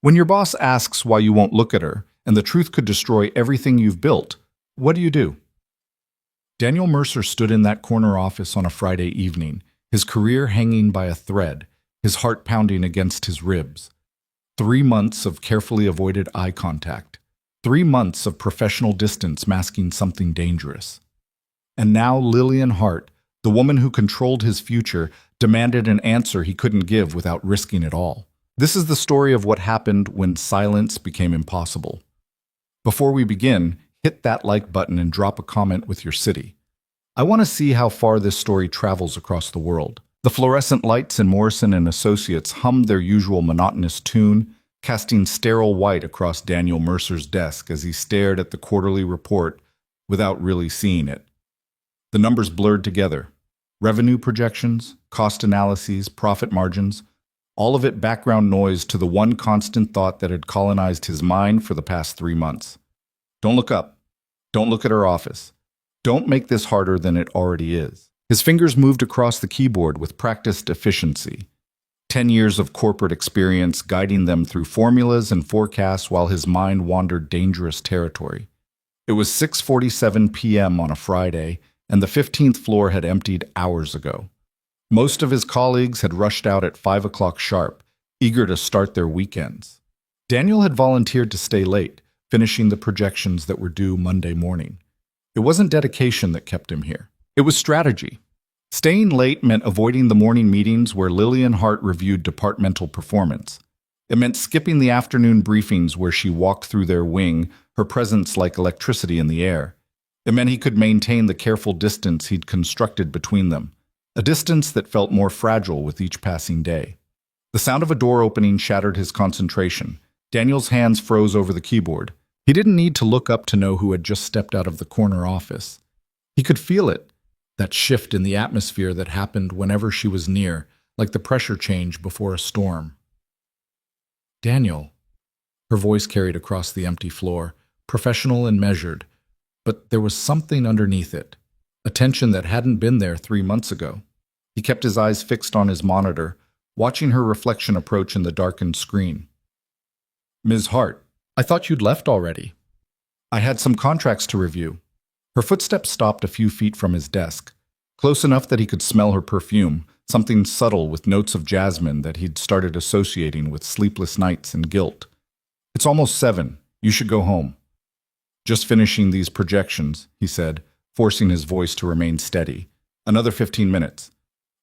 When your boss asks why you won't look at her, and the truth could destroy everything you've built, what do? Daniel Mercer stood in that corner office on a Friday evening, his career hanging by a thread, his heart pounding against his ribs. 3 months of carefully avoided eye contact. 3 months of professional distance masking something dangerous. And now Lillian Hart, the woman who controlled his future, demanded an answer he couldn't give without risking it all. This is the story of what happened when silence became impossible. Before we begin, hit that like button and drop a comment with your city. I want to see how far this story travels across the world. The fluorescent lights in Morrison and Associates hummed their usual monotonous tune, casting sterile white across Daniel Mercer's desk as he stared at the quarterly report without really seeing it. The numbers blurred together. Revenue projections, cost analyses, profit margins, all of it background noise to the one constant thought that had colonized his mind for the past 3 months. Don't look up. Don't look at her office. Don't make this harder than it already is. His fingers moved across the keyboard with practiced efficiency. 10 years of corporate experience guiding them through formulas and forecasts while his mind wandered dangerous territory. It was 6:47 p.m. on a Friday, and the 15th floor had emptied hours ago. Most of his colleagues had rushed out at 5 o'clock sharp, eager to start their weekends. Daniel had volunteered to stay late, finishing the projections that were due Monday morning. It wasn't dedication that kept him here. It was strategy. Staying late meant avoiding the morning meetings where Lillian Hart reviewed departmental performance. It meant skipping the afternoon briefings where she walked through their wing, her presence like electricity in the air. It meant he could maintain the careful distance he'd constructed between them, a distance that felt more fragile with each passing day. The sound of a door opening shattered his concentration. Daniel's hands froze over the keyboard. He didn't need to look up to know who had just stepped out of the corner office. He could feel it, that shift in the atmosphere that happened whenever she was near, like the pressure change before a storm. Daniel. Her voice carried across the empty floor, professional and measured, but there was something underneath it, a tension that hadn't been there 3 months ago. He kept his eyes fixed on his monitor, watching her reflection approach in the darkened screen. Ms. Hart, I thought you'd left already. I had some contracts to review. Her footsteps stopped a few feet from his desk, close enough that he could smell her perfume, something subtle with notes of jasmine that he'd started associating with sleepless nights and guilt. It's almost 7. You should go home. Just finishing these projections, he said, forcing his voice to remain steady. Another 15 minutes.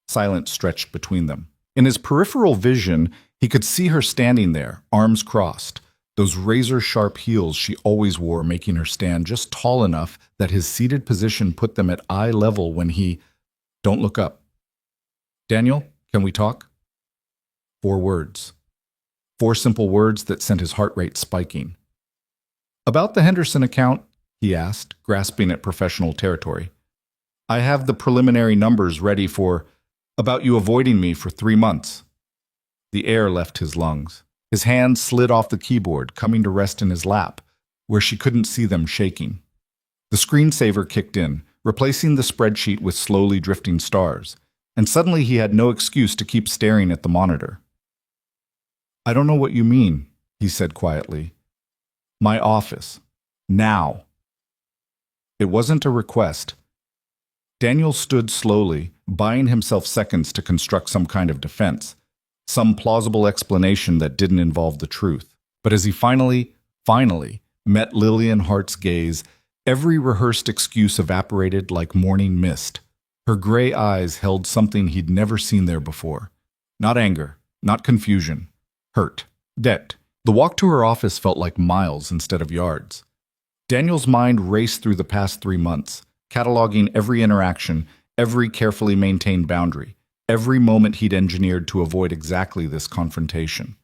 Silence stretched between them. In his peripheral vision, he could see her standing there, arms crossed, those razor-sharp heels she always wore making her stand just tall enough that his seated position put them at eye level when he... Don't look up. Daniel, can we talk? 4 words. 4 simple words that sent his heart rate spiking. About the Henderson account, he asked, grasping at professional territory. I have the preliminary numbers ready for... about you avoiding me for 3 months. The air left his lungs. His hands slid off the keyboard, coming to rest in his lap, where she couldn't see them shaking. The screensaver kicked in, replacing the spreadsheet with slowly drifting stars, and suddenly he had no excuse to keep staring at the monitor. I don't know what you mean, he said quietly. My office. Now. It wasn't a request. Daniel stood slowly, buying himself seconds to construct some kind of defense, some plausible explanation that didn't involve the truth. But as he finally met Lillian Hart's gaze, every rehearsed excuse evaporated like morning mist. Her gray eyes held something he'd never seen there before. Not anger, not confusion. Hurt. Debt. The walk to her office felt like miles instead of yards. Daniel's mind raced through the past 3 months, cataloging every interaction, every carefully maintained boundary, every moment he'd engineered to avoid exactly this confrontation.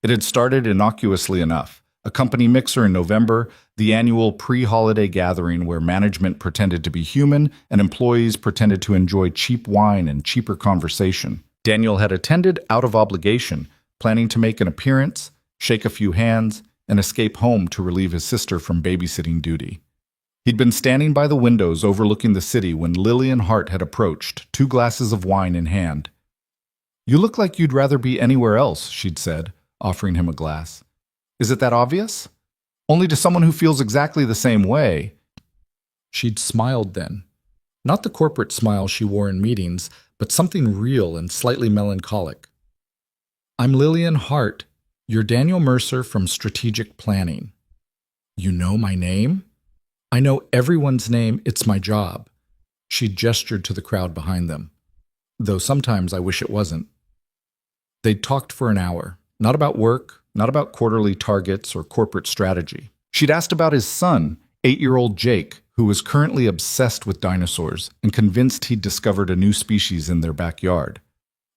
It had started innocuously enough. A company mixer in November, the annual pre-holiday gathering where management pretended to be human and employees pretended to enjoy cheap wine and cheaper conversation. Daniel had attended out of obligation, planning to make an appearance, shake a few hands, and escape home to relieve his sister from babysitting duty. He'd been standing by the windows overlooking the city when Lillian Hart had approached, 2 glasses of wine in hand. You look like you'd rather be anywhere else, she'd said, offering him a glass. Is it that obvious? Only to someone who feels exactly the same way. She'd smiled then. Not the corporate smile she wore in meetings, but something real and slightly melancholic. I'm Lillian Hart, your Daniel Mercer from Strategic Planning. You know my name? I know everyone's name, it's my job. She gestured to the crowd behind them, though sometimes I wish it wasn't. They'd talked for an hour, not about work, not about quarterly targets or corporate strategy. She'd asked about his son, 8-year-old Jake, who was currently obsessed with dinosaurs and convinced he'd discovered a new species in their backyard.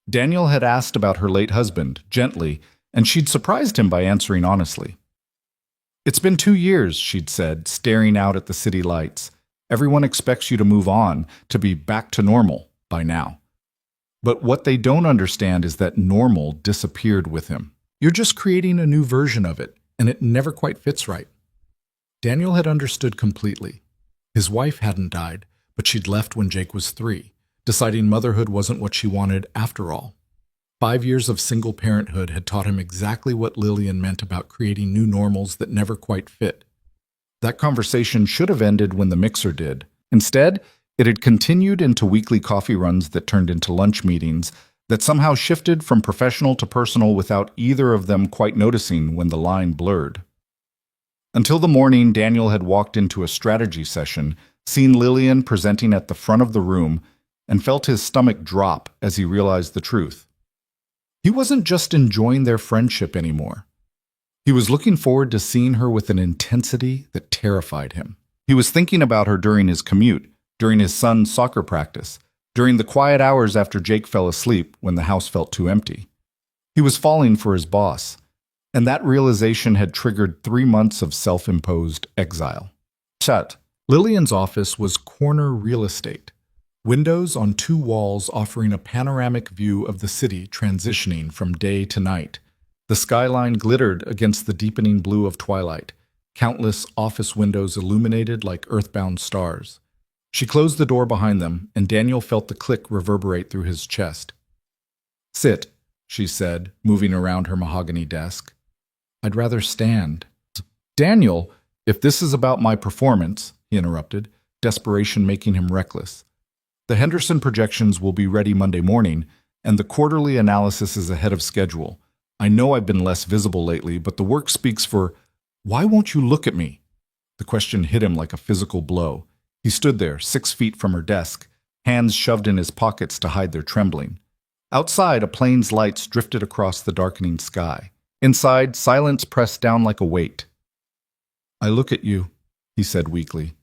Daniel had asked about her late husband, gently, and she'd surprised him by answering honestly. It's been 2 years, she'd said, staring out at the city lights. Everyone expects you to move on, to be back to normal by now. But what they don't understand is that normal disappeared with him. You're just creating a new version of it, and it never quite fits right. Daniel had understood completely. His wife hadn't died, but she'd left when Jake was 3, deciding motherhood wasn't what she wanted after all. 5 years of single parenthood had taught him exactly what Lillian meant about creating new normals that never quite fit. That conversation should have ended when the mixer did. Instead, it had continued into weekly coffee runs that turned into lunch meetings that somehow shifted from professional to personal without either of them quite noticing when the line blurred. Until the morning Daniel had walked into a strategy session, seen Lillian presenting at the front of the room, and felt his stomach drop as he realized the truth. He wasn't just enjoying their friendship anymore. He was looking forward to seeing her with an intensity that terrified him. He was thinking about her during his commute, during his son's soccer practice, during the quiet hours after Jake fell asleep when the house felt too empty. He was falling for his boss, and that realization had triggered 3 months of self-imposed exile. Lillian's office was corner real estate. Windows on 2 walls offering a panoramic view of the city transitioning from day to night. The skyline glittered against the deepening blue of twilight, countless office windows illuminated like earthbound stars. She closed the door behind them, and Daniel felt the click reverberate through his chest. Sit, she said, moving around her mahogany desk. I'd rather stand. Daniel, if this is about my performance, he interrupted, desperation making him reckless. The Henderson projections will be ready Monday morning, and the quarterly analysis is ahead of schedule. I know I've been less visible lately, but the work speaks for, why won't you look at me? The question hit him like a physical blow. He stood there, 6 feet from her desk, hands shoved in his pockets to hide their trembling. Outside, a plane's lights drifted across the darkening sky. Inside, silence pressed down like a weight. I look at you, he said weakly.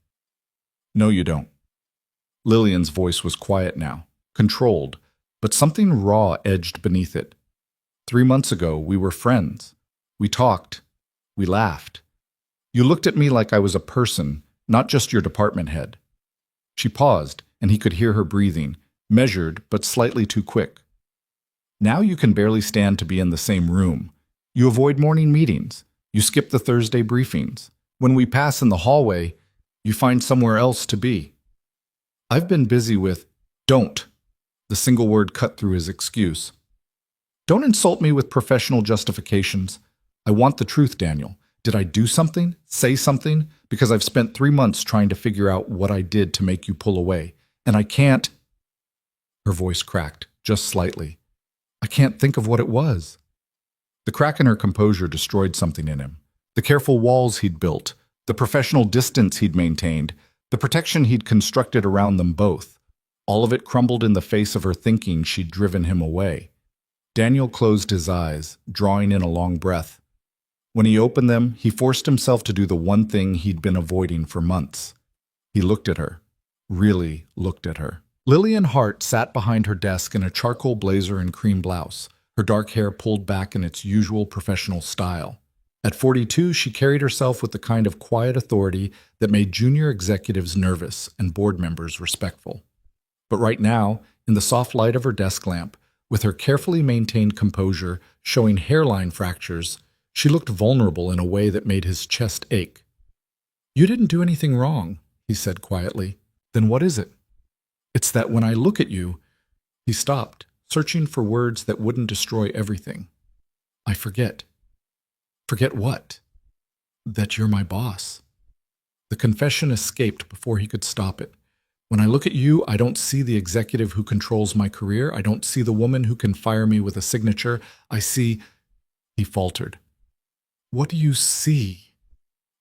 No, you don't. Lillian's voice was quiet now, controlled, but something raw edged beneath it. 3 months ago, we were friends. We talked. We laughed. You looked at me like I was a person, not just your department head. She paused, and he could hear her breathing, measured but slightly too quick. Now you can barely stand to be in the same room. You avoid morning meetings. You skip the Thursday briefings. When we pass in the hallway, you find somewhere else to be. I've been busy with, don't. The single word cut through his excuse. Don't insult me with professional justifications. I want the truth, Daniel. Did I do something? Say something? Because I've spent 3 months trying to figure out what I did to make you pull away. And I can't. Her voice cracked, just slightly. I can't think of what it was. The crack in her composure destroyed something in him. The careful walls he'd built, the professional distance he'd maintained, the protection he'd constructed around them both. All of it crumbled in the face of her thinking she'd driven him away. Daniel closed his eyes, drawing in a long breath. When he opened them, he forced himself to do the one thing he'd been avoiding for months. He looked at her. Really looked at her. Lillian Hart sat behind her desk in a charcoal blazer and cream blouse, her dark hair pulled back in its usual professional style. At 42, she carried herself with the kind of quiet authority that made junior executives nervous and board members respectful. But right now, in the soft light of her desk lamp, with her carefully maintained composure showing hairline fractures, she looked vulnerable in a way that made his chest ache. You didn't do anything wrong, he said quietly. Then what is it? It's that when I look at you, he stopped, searching for words that wouldn't destroy everything. I forget. Forget what? That you're my boss. The confession escaped before he could stop it. When I look at you, I don't see the executive who controls my career. I don't see the woman who can fire me with a signature. I see, he faltered. What do you see?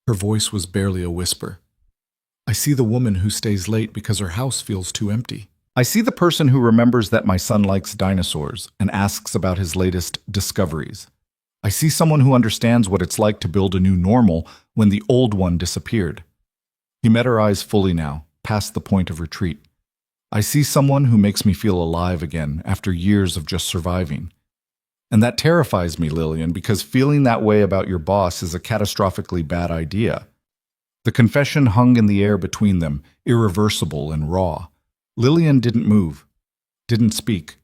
Her voice was barely a whisper. I see the woman who stays late because her house feels too empty. I see the person who remembers that my son likes dinosaurs and asks about his latest discoveries. I see someone who understands what it's like to build a new normal when the old one disappeared. He met her eyes fully now, past the point of retreat. I see someone who makes me feel alive again after years of just surviving. And that terrifies me, Lillian, because feeling that way about your boss is a catastrophically bad idea. The confession hung in the air between them, irreversible and raw. Lillian didn't move, didn't speak.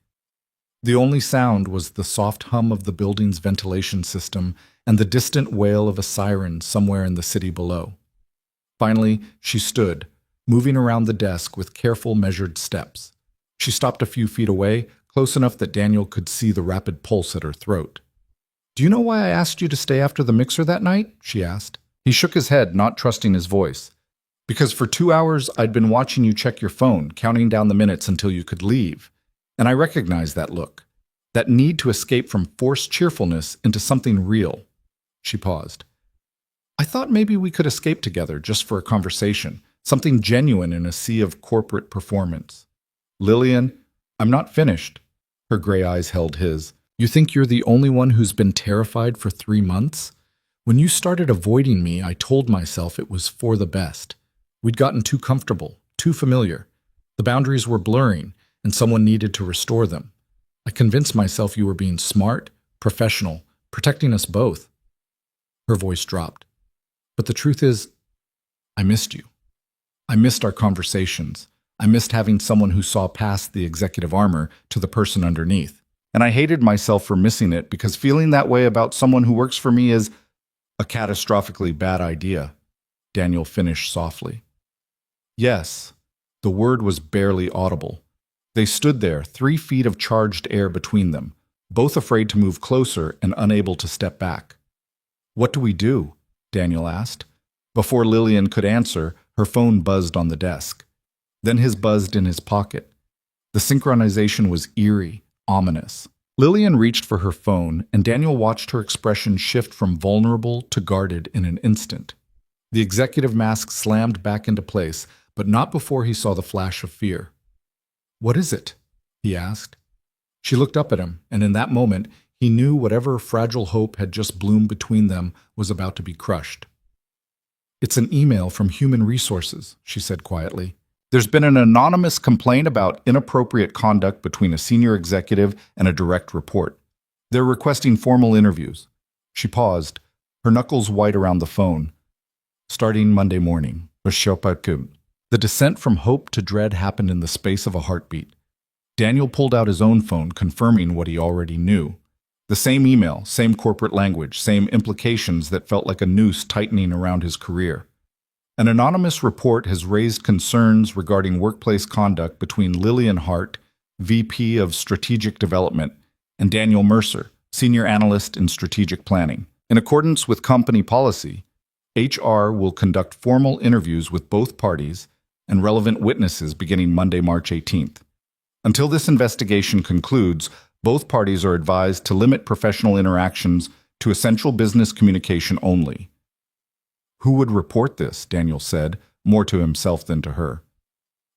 The only sound was the soft hum of the building's ventilation system and the distant wail of a siren somewhere in the city below. Finally, she stood, moving around the desk with careful, measured steps. She stopped a few feet away, close enough that Daniel could see the rapid pulse at her throat. "Do you know why I asked you to stay after the mixer that night?" she asked. He shook his head, not trusting his voice. "Because for 2 hours I'd been watching you check your phone, counting down the minutes until you could leave. And I recognized that look, that need to escape from forced cheerfulness into something real." She paused. "I thought maybe we could escape together just for a conversation, something genuine in a sea of corporate performance." "Lillian, I'm not finished." Her gray eyes held his. "You think you're the only one who's been terrified for 3 months? When you started avoiding me, I told myself it was for the best. We'd gotten too comfortable, too familiar. The boundaries were blurring, and someone needed to restore them. I convinced myself you were being smart, professional, protecting us both." Her voice dropped. "But the truth is, I missed you. I missed our conversations. I missed having someone who saw past the executive armor to the person underneath. And I hated myself for missing it because feeling that way about someone who works for me is a catastrophically bad idea," Daniel finished softly. Yes, the word was barely audible. They stood there, 3 feet of charged air between them, both afraid to move closer and unable to step back. "What do we do?" Daniel asked. Before Lillian could answer, her phone buzzed on the desk. Then his buzzed in his pocket. The synchronization was eerie, ominous. Lillian reached for her phone, and Daniel watched her expression shift from vulnerable to guarded in an instant. The executive mask slammed back into place, but not before he saw the flash of fear. "What is it?" he asked. She looked up at him, and in that moment, he knew whatever fragile hope had just bloomed between them was about to be crushed. "It's an email from Human Resources," she said quietly. "There's been an anonymous complaint about inappropriate conduct between a senior executive and a direct report. They're requesting formal interviews." She paused, her knuckles white around the phone. "Starting Monday morning." The descent from hope to dread happened in the space of a heartbeat. Daniel pulled out his own phone, confirming what he already knew. The same email, same corporate language, same implications that felt like a noose tightening around his career. An anonymous report has raised concerns regarding workplace conduct between Lillian Hart, VP of Strategic Development, and Daniel Mercer, Senior Analyst in Strategic Planning. In accordance with company policy, HR will conduct formal interviews with both parties and relevant witnesses beginning Monday, March 18th. Until this investigation concludes, both parties are advised to limit professional interactions to essential business communication only. "Who would report this?" Daniel said, more to himself than to her.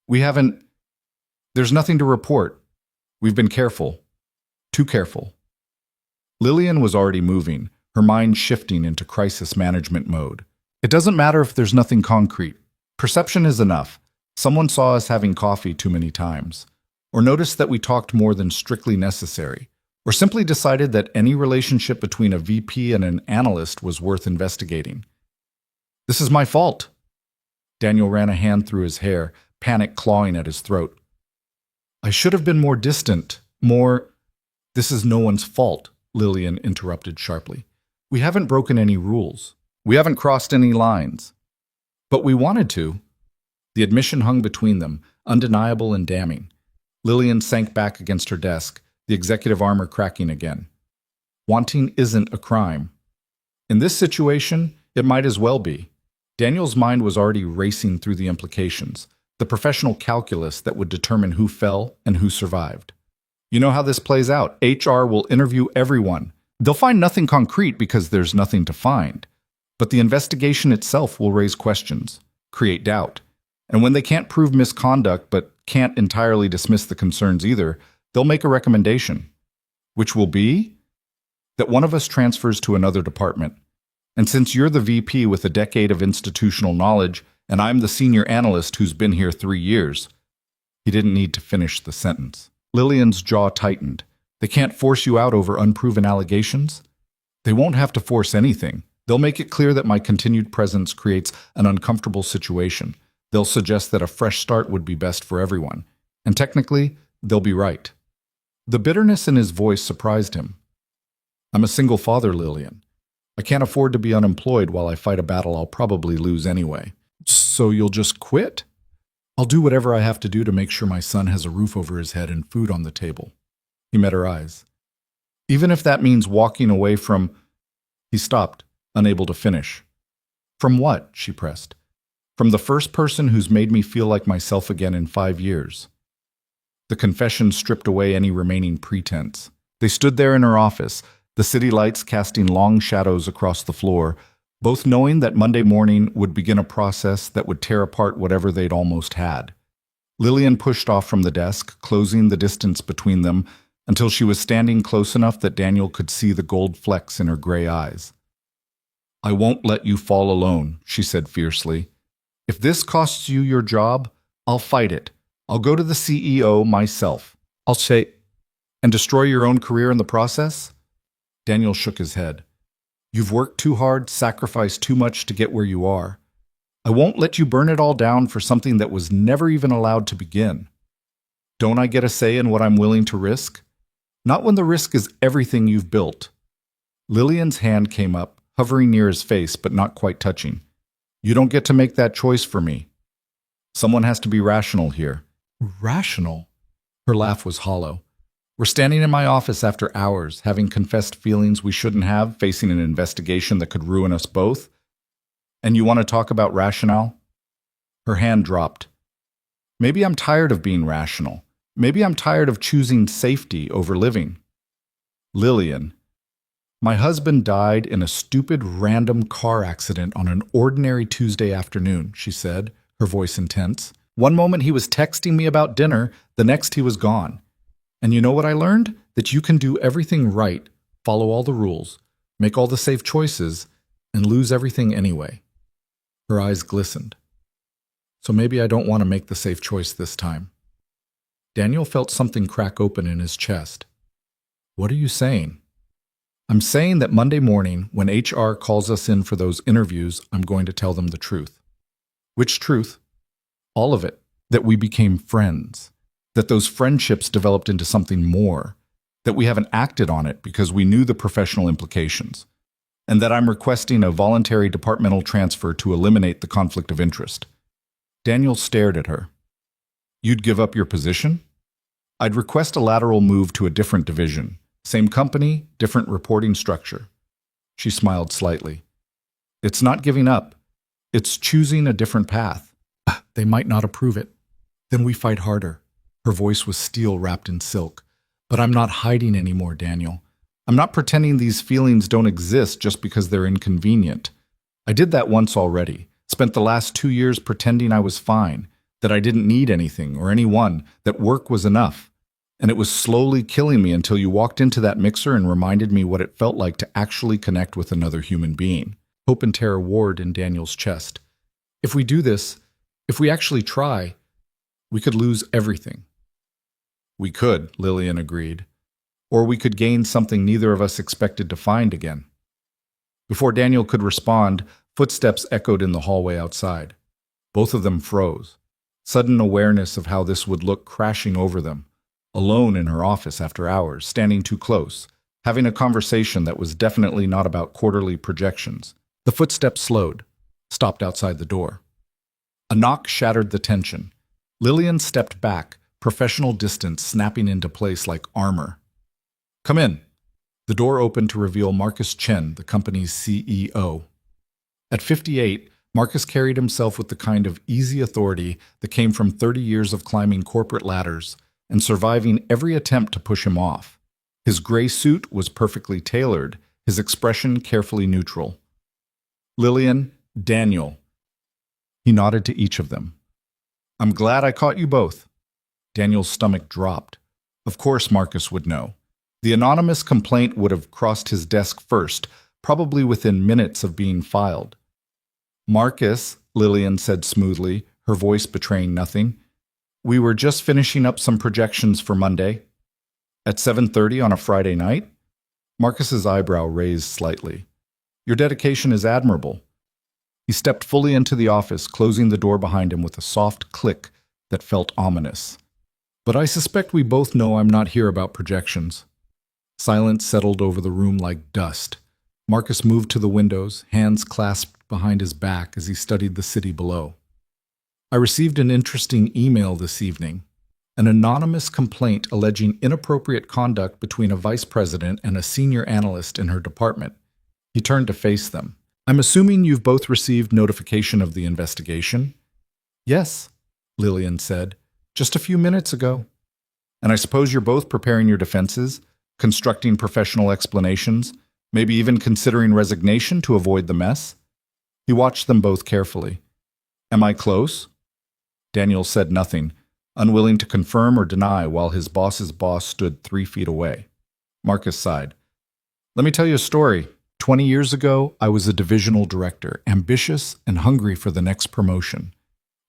There's nothing to report. We've been careful. Too careful." Lillian was already moving, her mind shifting into crisis management mode. "It doesn't matter if there's nothing concrete. Perception is enough. Someone saw us having coffee too many times, or noticed that we talked more than strictly necessary, or simply decided that any relationship between a VP and an analyst was worth investigating. This is my fault." Daniel ran a hand through his hair, panic clawing at his throat. "I should have been more distant, more—" "This is no one's fault," Lillian interrupted sharply. "We haven't broken any rules. We haven't crossed any lines. But we wanted to." The admission hung between them, undeniable and damning. Lillian sank back against her desk, the executive armor cracking again. "Wanting isn't a crime." In this situation, it might as well be. Daniel's mind was already racing through the implications, the professional calculus that would determine who fell and who survived. You know how this plays out. HR will interview everyone. They'll find nothing concrete because there's nothing to find. But the investigation itself will raise questions, create doubt. And when they can't prove misconduct but can't entirely dismiss the concerns either, they'll make a recommendation, which will be that one of us transfers to another department. And since you're the VP with a decade of institutional knowledge, and I'm the senior analyst who's been here 3 years, he didn't need to finish the sentence. Lillian's jaw tightened. They can't force you out over unproven allegations? They won't have to force anything. They'll make it clear that my continued presence creates an uncomfortable situation. They'll suggest that a fresh start would be best for everyone. And technically, they'll be right. The bitterness in his voice surprised him. I'm a single father, Lillian. I can't afford to be unemployed while I fight a battle I'll probably lose anyway. So you'll just quit? I'll do whatever I have to do to make sure my son has a roof over his head and food on the table. He met her eyes. Even if that means walking away from... He stopped, unable to finish. From what? She pressed. From the first person who's made me feel like myself again in 5 years. The confession stripped away any remaining pretense. They stood there in her office, the city lights casting long shadows across the floor, both knowing that Monday morning would begin a process that would tear apart whatever they'd almost had. Lillian pushed off from the desk, closing the distance between them until she was standing close enough that Daniel could see the gold flecks in her gray eyes. I won't let you fall alone, she said fiercely. If this costs you your job, I'll fight it. I'll go to the CEO myself. I'll say, and destroy your own career in the process? Daniel shook his head. You've worked too hard, sacrificed too much to get where you are. I won't let you burn it all down for something that was never even allowed to begin. Don't I get a say in what I'm willing to risk? Not when the risk is everything you've built. Lillian's hand came up, hovering near his face but not quite touching. You don't get to make that choice for me. Someone has to be rational here. Rational? Her laugh was hollow. We're standing in my office after hours, having confessed feelings we shouldn't have, facing an investigation that could ruin us both. And you want to talk about rationale? Her hand dropped. Maybe I'm tired of being rational. Maybe I'm tired of choosing safety over living. Lillian, my husband died in a stupid random car accident on an ordinary Tuesday afternoon, she said, her voice intense. One moment he was texting me about dinner, the next he was gone. And you know what I learned? That you can do everything right, follow all the rules, make all the safe choices, and lose everything anyway. Her eyes glistened. So maybe I don't want to make the safe choice this time. Daniel felt something crack open in his chest. What are you saying? I'm saying that Monday morning, when HR calls us in for those interviews, I'm going to tell them the truth. Which truth? All of it. That we became friends. That those friendships developed into something more, that we haven't acted on it because we knew the professional implications, and that I'm requesting a voluntary departmental transfer to eliminate the conflict of interest. Daniel stared at her. You'd give up your position? I'd request a lateral move to a different division. Same company, different reporting structure. She smiled slightly. It's not giving up. It's choosing a different path. They might not approve it. Then we fight harder. Her voice was steel wrapped in silk. But I'm not hiding anymore, Daniel. I'm not pretending these feelings don't exist just because they're inconvenient. I did that once already. Spent the last 2 years pretending I was fine, that I didn't need anything or anyone, that work was enough. And it was slowly killing me until you walked into that mixer and reminded me what it felt like to actually connect with another human being. Hope and terror warred in Daniel's chest. If we do this, if we actually try, we could lose everything. We could, Lillian agreed. Or we could gain something neither of us expected to find again. Before Daniel could respond, footsteps echoed in the hallway outside. Both of them froze. Sudden awareness of how this would look crashing over them. Alone in her office after hours, standing too close, having a conversation that was definitely not about quarterly projections. The footsteps slowed, stopped outside the door. A knock shattered the tension. Lillian stepped back, professional distance snapping into place like armor. Come in. The door opened to reveal Marcus Chen, the company's CEO. At 58, Marcus carried himself with the kind of easy authority that came from 30 years of climbing corporate ladders and surviving every attempt to push him off. His gray suit was perfectly tailored, his expression carefully neutral. Lillian, Daniel. He nodded to each of them. I'm glad I caught you both. Daniel's stomach dropped. Of course Marcus would know. The anonymous complaint would have crossed his desk first, probably within minutes of being filed. Marcus, Lillian said smoothly, her voice betraying nothing. We were just finishing up some projections for Monday. At 7:30 on a Friday night? Marcus's eyebrow raised slightly. Your dedication is admirable. He stepped fully into the office, closing the door behind him with a soft click that felt ominous. But I suspect we both know I'm not here about projections. Silence settled over the room like dust. Marcus moved to the windows, hands clasped behind his back as he studied the city below. I received an interesting email this evening. An anonymous complaint alleging inappropriate conduct between a vice president and a senior analyst in her department. He turned to face them. I'm assuming you've both received notification of the investigation? Yes, Lillian said, just a few minutes ago. And I suppose you're both preparing your defenses, constructing professional explanations, maybe even considering resignation to avoid the mess? He watched them both carefully. Am I close? Daniel said nothing, unwilling to confirm or deny while his boss's boss stood 3 feet away. Marcus sighed. Let me tell you a story. 20 years ago, I was a divisional director, ambitious and hungry for the next promotion.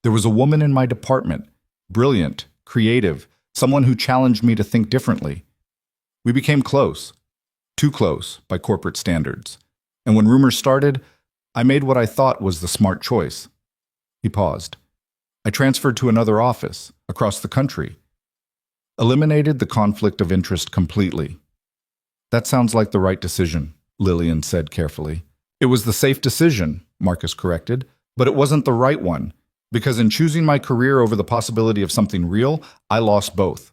There was a woman in my department, brilliant, creative, someone who challenged me to think differently. We became close, too close by corporate standards. And when rumors started, I made what I thought was the smart choice. He paused. I transferred to another office, across the country. Eliminated the conflict of interest completely. That sounds like the right decision, Lillian said carefully. It was the safe decision, Marcus corrected, but it wasn't the right one, because in choosing my career over the possibility of something real, I lost both.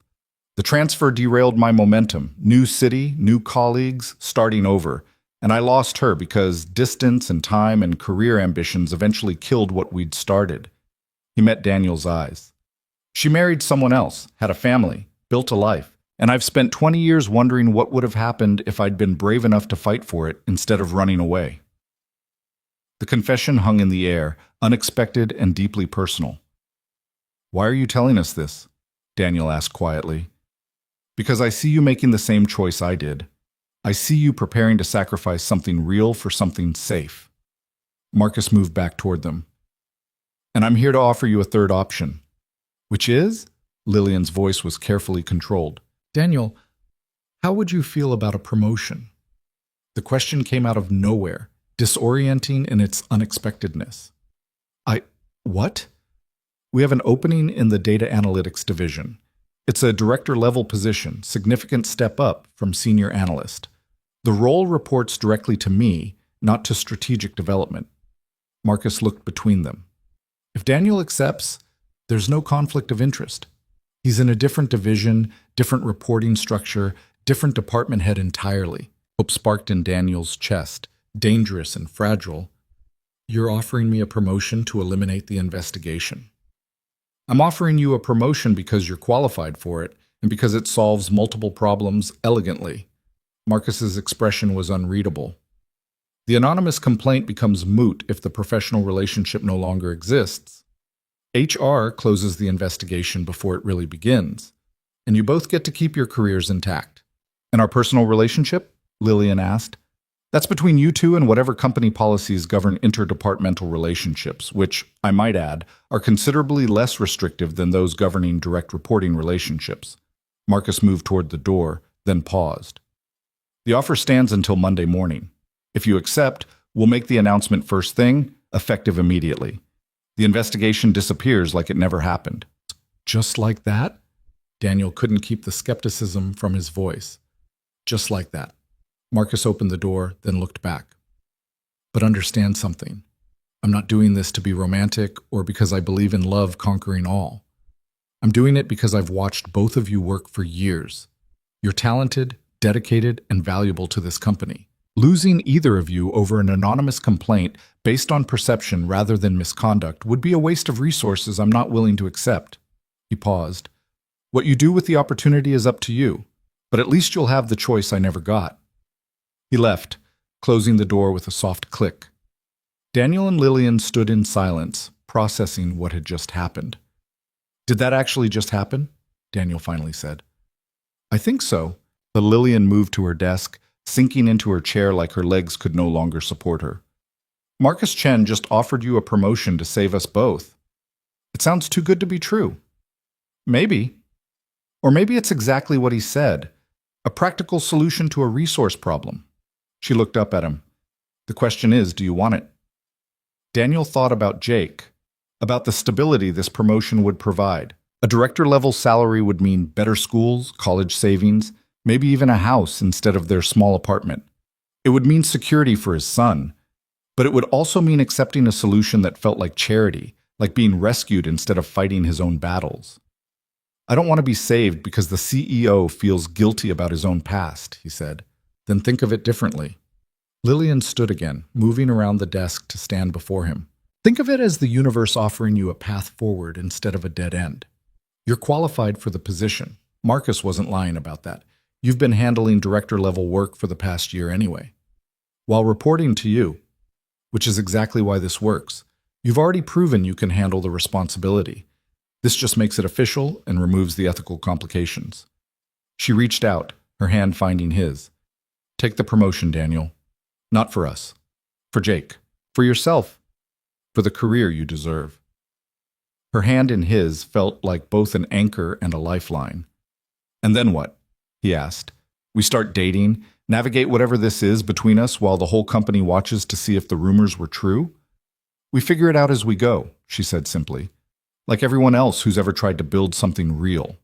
The transfer derailed my momentum, new city, new colleagues, starting over, and I lost her because distance and time and career ambitions eventually killed what we'd started. He met Daniel's eyes. She married someone else, had a family, built a life, and I've spent 20 years wondering what would have happened if I'd been brave enough to fight for it instead of running away. The confession hung in the air, unexpected and deeply personal. Why are you telling us this? Daniel asked quietly. Because I see you making the same choice I did. I see you preparing to sacrifice something real for something safe. Marcus moved back toward them. And I'm here to offer you a third option. Which is? Lillian's voice was carefully controlled. Daniel, how would you feel about a promotion? The question came out of nowhere, disorienting in its unexpectedness. What? We have an opening in the data analytics division. It's a director-level position, significant step up from senior analyst. The role reports directly to me, not to strategic development. Marcus looked between them. If Daniel accepts, there's no conflict of interest. He's in a different division, different reporting structure, different department head entirely. Hope sparked in Daniel's chest, dangerous and fragile. You're offering me a promotion to eliminate the investigation. I'm offering you a promotion because you're qualified for it and because it solves multiple problems elegantly. Marcus's expression was unreadable. The anonymous complaint becomes moot if the professional relationship no longer exists. HR closes the investigation before it really begins, and you both get to keep your careers intact. And our personal relationship? Lillian asked. That's between you two and whatever company policies govern interdepartmental relationships, which, I might add, are considerably less restrictive than those governing direct reporting relationships. Marcus moved toward the door, then paused. The offer stands until Monday morning. If you accept, we'll make the announcement first thing, effective immediately. The investigation disappears like it never happened. Just like that? Daniel couldn't keep the skepticism from his voice. Just like that. Marcus opened the door, then looked back. But understand something. I'm not doing this to be romantic or because I believe in love conquering all. I'm doing it because I've watched both of you work for years. You're talented, dedicated, and valuable to this company. Losing either of you over an anonymous complaint based on perception rather than misconduct would be a waste of resources I'm not willing to accept. He paused. What you do with the opportunity is up to you, but at least you'll have the choice I never got. He left, closing the door with a soft click. Daniel and Lillian stood in silence, processing what had just happened. Did that actually just happen? Daniel finally said. I think so. But Lillian moved to her desk, sinking into her chair like her legs could no longer support her. Marcus Chen just offered you a promotion to save us both. It sounds too good to be true. Maybe. Or maybe it's exactly what he said, a practical solution to a resource problem. She looked up at him. The question is, do you want it? Daniel thought about Jake, about the stability this promotion would provide. A director-level salary would mean better schools, college savings, maybe even a house instead of their small apartment. It would mean security for his son, but it would also mean accepting a solution that felt like charity, like being rescued instead of fighting his own battles. I don't want to be saved because the CEO feels guilty about his own past, he said. Then think of it differently. Lillian stood again, moving around the desk to stand before him. Think of it as the universe offering you a path forward instead of a dead end. You're qualified for the position. Marcus wasn't lying about that. You've been handling director-level work for the past year anyway. While reporting to you, which is exactly why this works, you've already proven you can handle the responsibility. This just makes it official and removes the ethical complications. She reached out, her hand finding his. Take the promotion, Daniel. Not for us. For Jake. For yourself. For the career you deserve. Her hand in his felt like both an anchor and a lifeline. And then what? He asked. We start dating, navigate whatever this is between us while the whole company watches to see if the rumors were true? We figure it out as we go, she said simply. Like everyone else who's ever tried to build something real.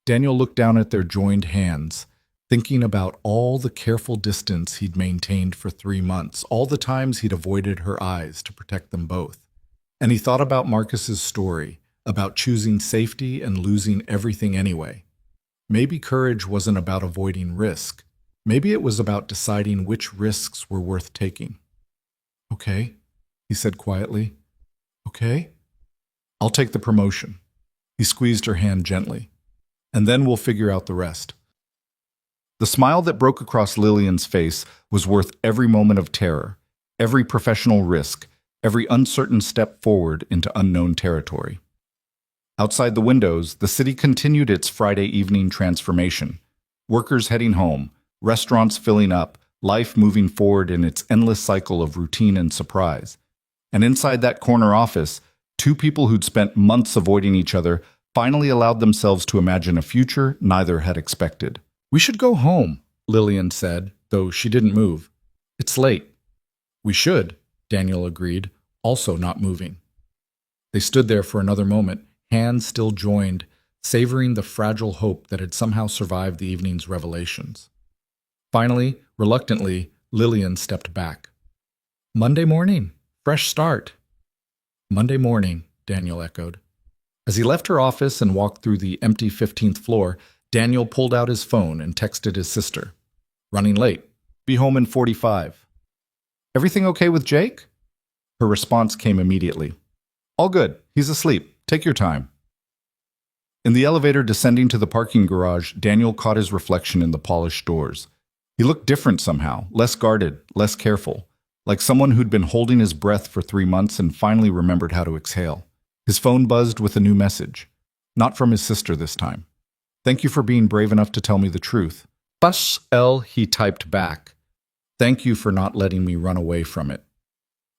Daniel looked down at their joined hands, thinking about all the careful distance he'd maintained for 3 months, all the times he'd avoided her eyes to protect them both. And he thought about Marcus's story, about choosing safety and losing everything anyway. Maybe courage wasn't about avoiding risk. Maybe it was about deciding which risks were worth taking. Okay, he said quietly. Okay? I'll take the promotion. He squeezed her hand gently. And then we'll figure out the rest. The smile that broke across Lillian's face was worth every moment of terror, every professional risk, every uncertain step forward into unknown territory. Outside the windows, the city continued its Friday evening transformation. Workers heading home, restaurants filling up, life moving forward in its endless cycle of routine and surprise. And inside that corner office, two people who'd spent months avoiding each other finally allowed themselves to imagine a future neither had expected. We should go home, Lillian said, though she didn't move. It's late. We should, Daniel agreed, also not moving. They stood there for another moment, hands still joined, savoring the fragile hope that had somehow survived the evening's revelations. Finally, reluctantly, Lillian stepped back. Monday morning, fresh start. Monday morning, Daniel echoed. As he left her office and walked through the empty 15th floor, Daniel pulled out his phone and texted his sister. Running late. Be home in 45. Everything okay with Jake? Her response came immediately. All good. He's asleep. Take your time. In the elevator descending to the parking garage, Daniel caught his reflection in the polished doors. He looked different somehow, less guarded, less careful, like someone who'd been holding his breath for 3 months and finally remembered how to exhale. His phone buzzed with a new message. Not from his sister this time. Thank you for being brave enough to tell me the truth. Bus L, he typed back. Thank you for not letting me run away from it.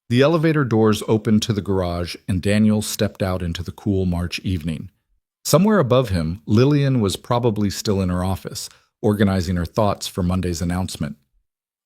The elevator doors opened to the garage, and Daniel stepped out into the cool March evening. Somewhere above him, Lillian was probably still in her office, organizing her thoughts for Monday's announcement.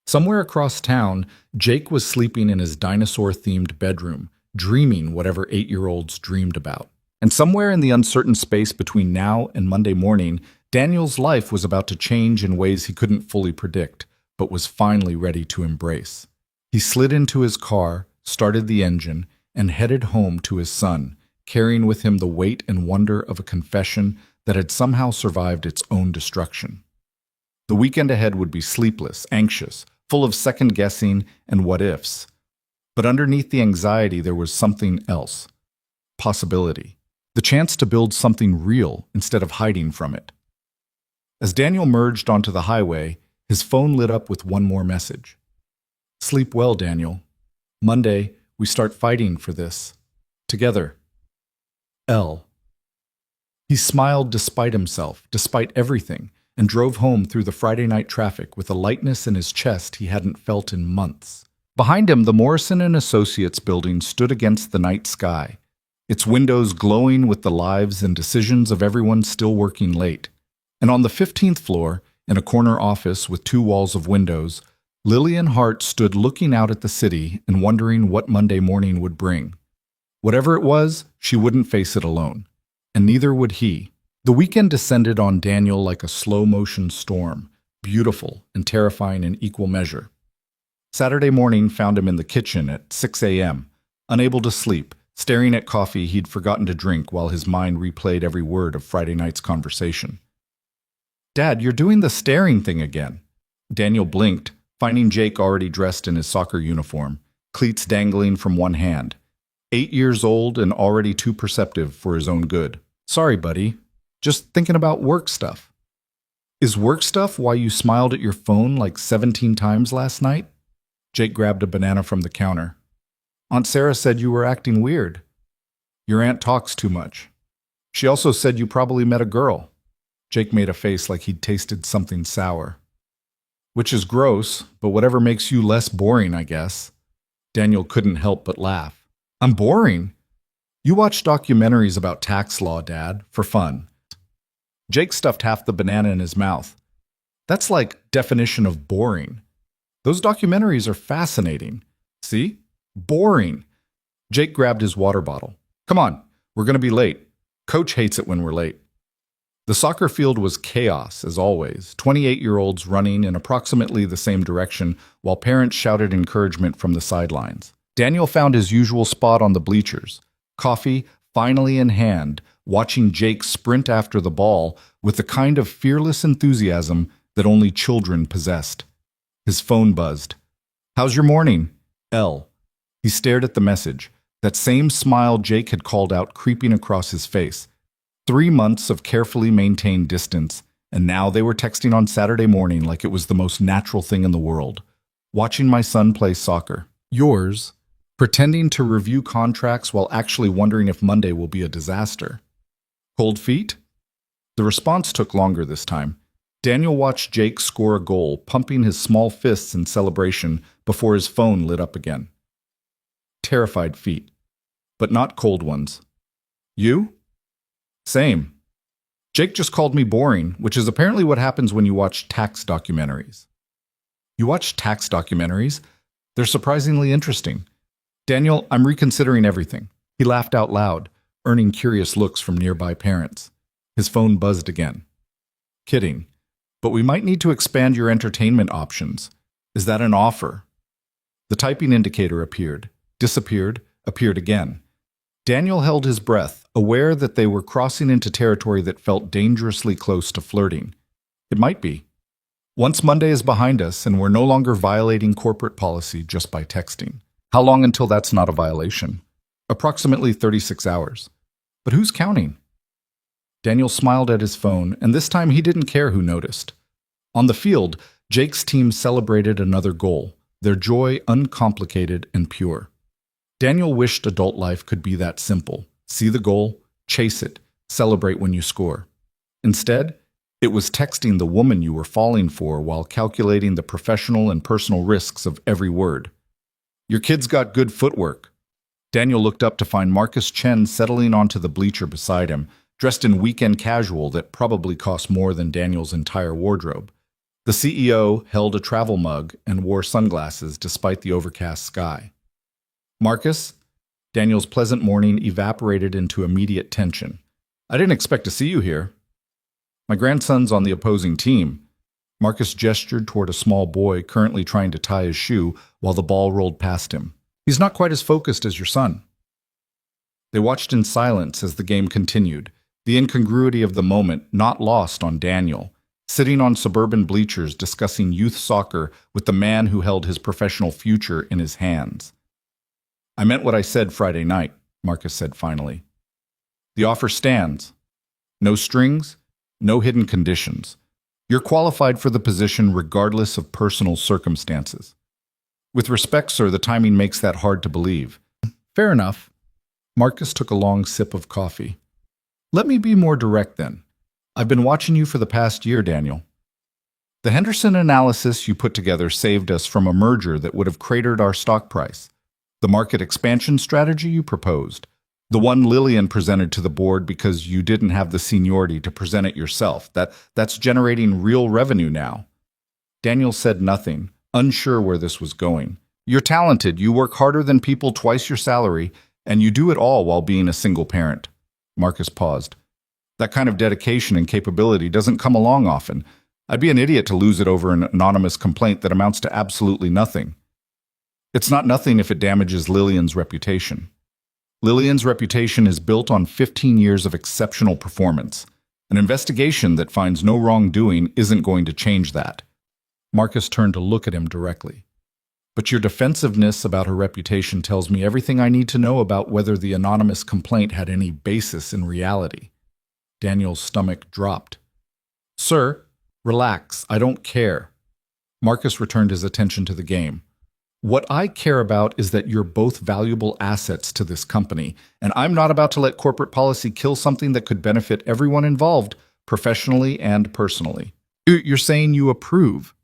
Somewhere across town, Jake was sleeping in his dinosaur-themed bedroom, dreaming whatever 8-year-olds dreamed about. And somewhere in the uncertain space between now and Monday morning, Daniel's life was about to change in ways he couldn't fully predict, but was finally ready to embrace. He slid into his car, started the engine, and headed home to his son, carrying with him the weight and wonder of a confession that had somehow survived its own destruction. The weekend ahead would be sleepless, anxious, full of second-guessing and what-ifs. But underneath the anxiety, there was something else. Possibility. The chance to build something real instead of hiding from it. As Daniel merged onto the highway, his phone lit up with one more message. Sleep well, Daniel. Monday, we start fighting for this. Together. L. He smiled despite himself, despite everything, and drove home through the Friday night traffic with a lightness in his chest he hadn't felt in months. Behind him, the Morrison and Associates building stood against the night sky, its windows glowing with the lives and decisions of everyone still working late. And on the 15th floor, in a corner office with 2 walls of windows, Lillian Hart stood looking out at the city and wondering what Monday morning would bring. Whatever it was, she wouldn't face it alone. And neither would he. The weekend descended on Daniel like a slow-motion storm, beautiful and terrifying in equal measure. Saturday morning found him in the kitchen at 6 a.m., unable to sleep, staring at coffee he'd forgotten to drink while his mind replayed every word of Friday night's conversation. Dad, you're doing the staring thing again. Daniel blinked, finding Jake already dressed in his soccer uniform, cleats dangling from one hand. 8 years old and already too perceptive for his own good. Sorry, buddy. Just thinking about work stuff. Is work stuff why you smiled at your phone like 17 times last night? Jake grabbed a banana from the counter. Aunt Sarah said you were acting weird. Your aunt talks too much. She also said you probably met a girl. Jake made a face like he'd tasted something sour. Which is gross, but whatever makes you less boring, I guess. Daniel couldn't help but laugh. I'm boring? You watch documentaries about tax law, Dad, for fun. Jake stuffed half the banana in his mouth. That's like definition of boring. Those documentaries are fascinating. See? Boring. Jake grabbed his water bottle. Come on, we're going to be late. Coach hates it when we're late. The soccer field was chaos, as always, 28-year-olds running in approximately the same direction while parents shouted encouragement from the sidelines. Daniel found his usual spot on the bleachers, coffee finally in hand, watching Jake sprint after the ball with the kind of fearless enthusiasm that only children possessed. His phone buzzed. How's your morning? L. He stared at the message, that same smile Jake had called out creeping across his face. 3 months of carefully maintained distance, and now they were texting on Saturday morning like it was the most natural thing in the world. Watching my son play soccer. Yours. Pretending to review contracts while actually wondering if Monday will be a disaster. Cold feet? The response took longer this time. Daniel watched Jake score a goal, pumping his small fists in celebration before his phone lit up again. Terrified feet. But not cold ones. You? Same. Jake just called me boring, which is apparently what happens when you watch tax documentaries. You watch tax documentaries? They're surprisingly interesting. Daniel, I'm reconsidering everything. He laughed out loud, earning curious looks from nearby parents. His phone buzzed again. Kidding. But we might need to expand your entertainment options. Is that an offer? The typing indicator appeared, disappeared, appeared again. Daniel held his breath, aware that they were crossing into territory that felt dangerously close to flirting. It might be. Once Monday is behind us and we're no longer violating corporate policy just by texting. How long until that's not a violation? Approximately 36 hours. But who's counting? Daniel smiled at his phone, and this time he didn't care who noticed. On the field, Jake's team celebrated another goal, their joy uncomplicated and pure. Daniel wished adult life could be that simple. See the goal, chase it, celebrate when you score. Instead, it was texting the woman you were falling for while calculating the professional and personal risks of every word. Your kid's got good footwork. Daniel looked up to find Marcus Chen settling onto the bleacher beside him, dressed in weekend casual that probably cost more than Daniel's entire wardrobe. The CEO held a travel mug and wore sunglasses despite the overcast sky. Marcus? Daniel's pleasant morning evaporated into immediate tension. I didn't expect to see you here. My grandson's on the opposing team. Marcus gestured toward a small boy currently trying to tie his shoe while the ball rolled past him. He's not quite as focused as your son. They watched in silence as the game continued, the incongruity of the moment not lost on Daniel. sitting on suburban bleachers discussing youth soccer with the man who held his professional future in his hands. "I meant what I said Friday night," Marcus said finally. "The offer stands. No strings, no hidden conditions. You're qualified for the position regardless of personal circumstances. With respect, sir, the timing makes that hard to believe." "Fair enough." Marcus took a long sip of coffee. "Let me be more direct then. I've been watching you for the past year, Daniel. The Henderson analysis you put together saved us from a merger that would have cratered our stock price. The market expansion strategy you proposed, the one Lillian presented to the board because you didn't have the seniority to present it yourself, that's generating real revenue now." Daniel said nothing, unsure where this was going. "You're talented, you work harder than people twice your salary, and you do it all while being a single parent." Marcus paused. "That kind of dedication and capability doesn't come along often. I'd be an idiot to lose it over an anonymous complaint that amounts to absolutely nothing." "It's not nothing if it damages Lillian's reputation. Lillian's reputation is built on 15 years of exceptional performance. An investigation that finds no wrongdoing isn't going to change that." Marcus turned to look at him directly. "But your defensiveness about her reputation tells me everything I need to know about whether the anonymous complaint had any basis in reality." Daniel's stomach dropped. "Sir, relax, I don't care." Marcus returned his attention to the game. "What I care about is that you're both valuable assets to this company, and I'm not about to let corporate policy kill something that could benefit everyone involved, professionally and personally." "You're saying you approve?"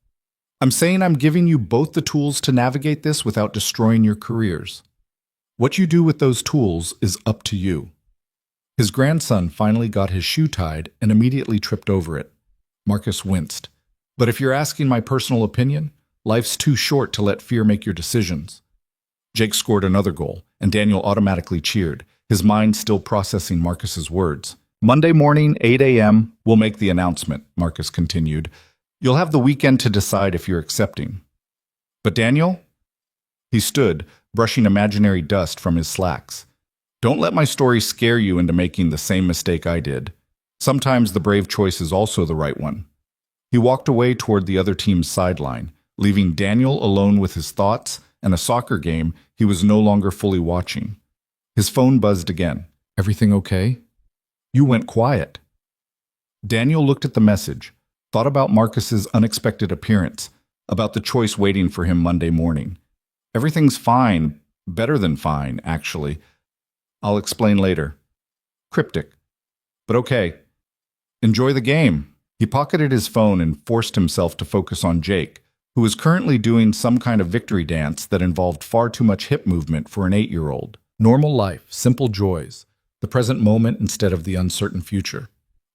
"I'm saying I'm giving you both the tools to navigate this without destroying your careers. What you do with those tools is up to you." His grandson finally got his shoe tied and immediately tripped over it. Marcus winced. "But if you're asking my personal opinion, life's too short to let fear make your decisions." Jake scored another goal, and Daniel automatically cheered, his mind still processing Marcus's words. "Monday morning, 8 a.m., we'll make the announcement," Marcus continued. "You'll have the weekend to decide if you're accepting." "But Daniel?" He stood, brushing imaginary dust from his slacks. "Don't let my story scare you into making the same mistake I did. Sometimes the brave choice is also the right one." He walked away toward the other team's sideline, leaving Daniel alone with his thoughts and a soccer game he was no longer fully watching. His phone buzzed again. "Everything okay?" "You went quiet." Daniel looked at the message, thought about Marcus's unexpected appearance, about the choice waiting for him Monday morning. "Everything's fine, better than fine, actually. I'll explain later." Cryptic. "But okay. Enjoy the game." He pocketed his phone and forced himself to focus on Jake, who was currently doing some kind of victory dance that involved far too much hip movement for an 8-year-old. Normal life, simple joys, the present moment instead of the uncertain future.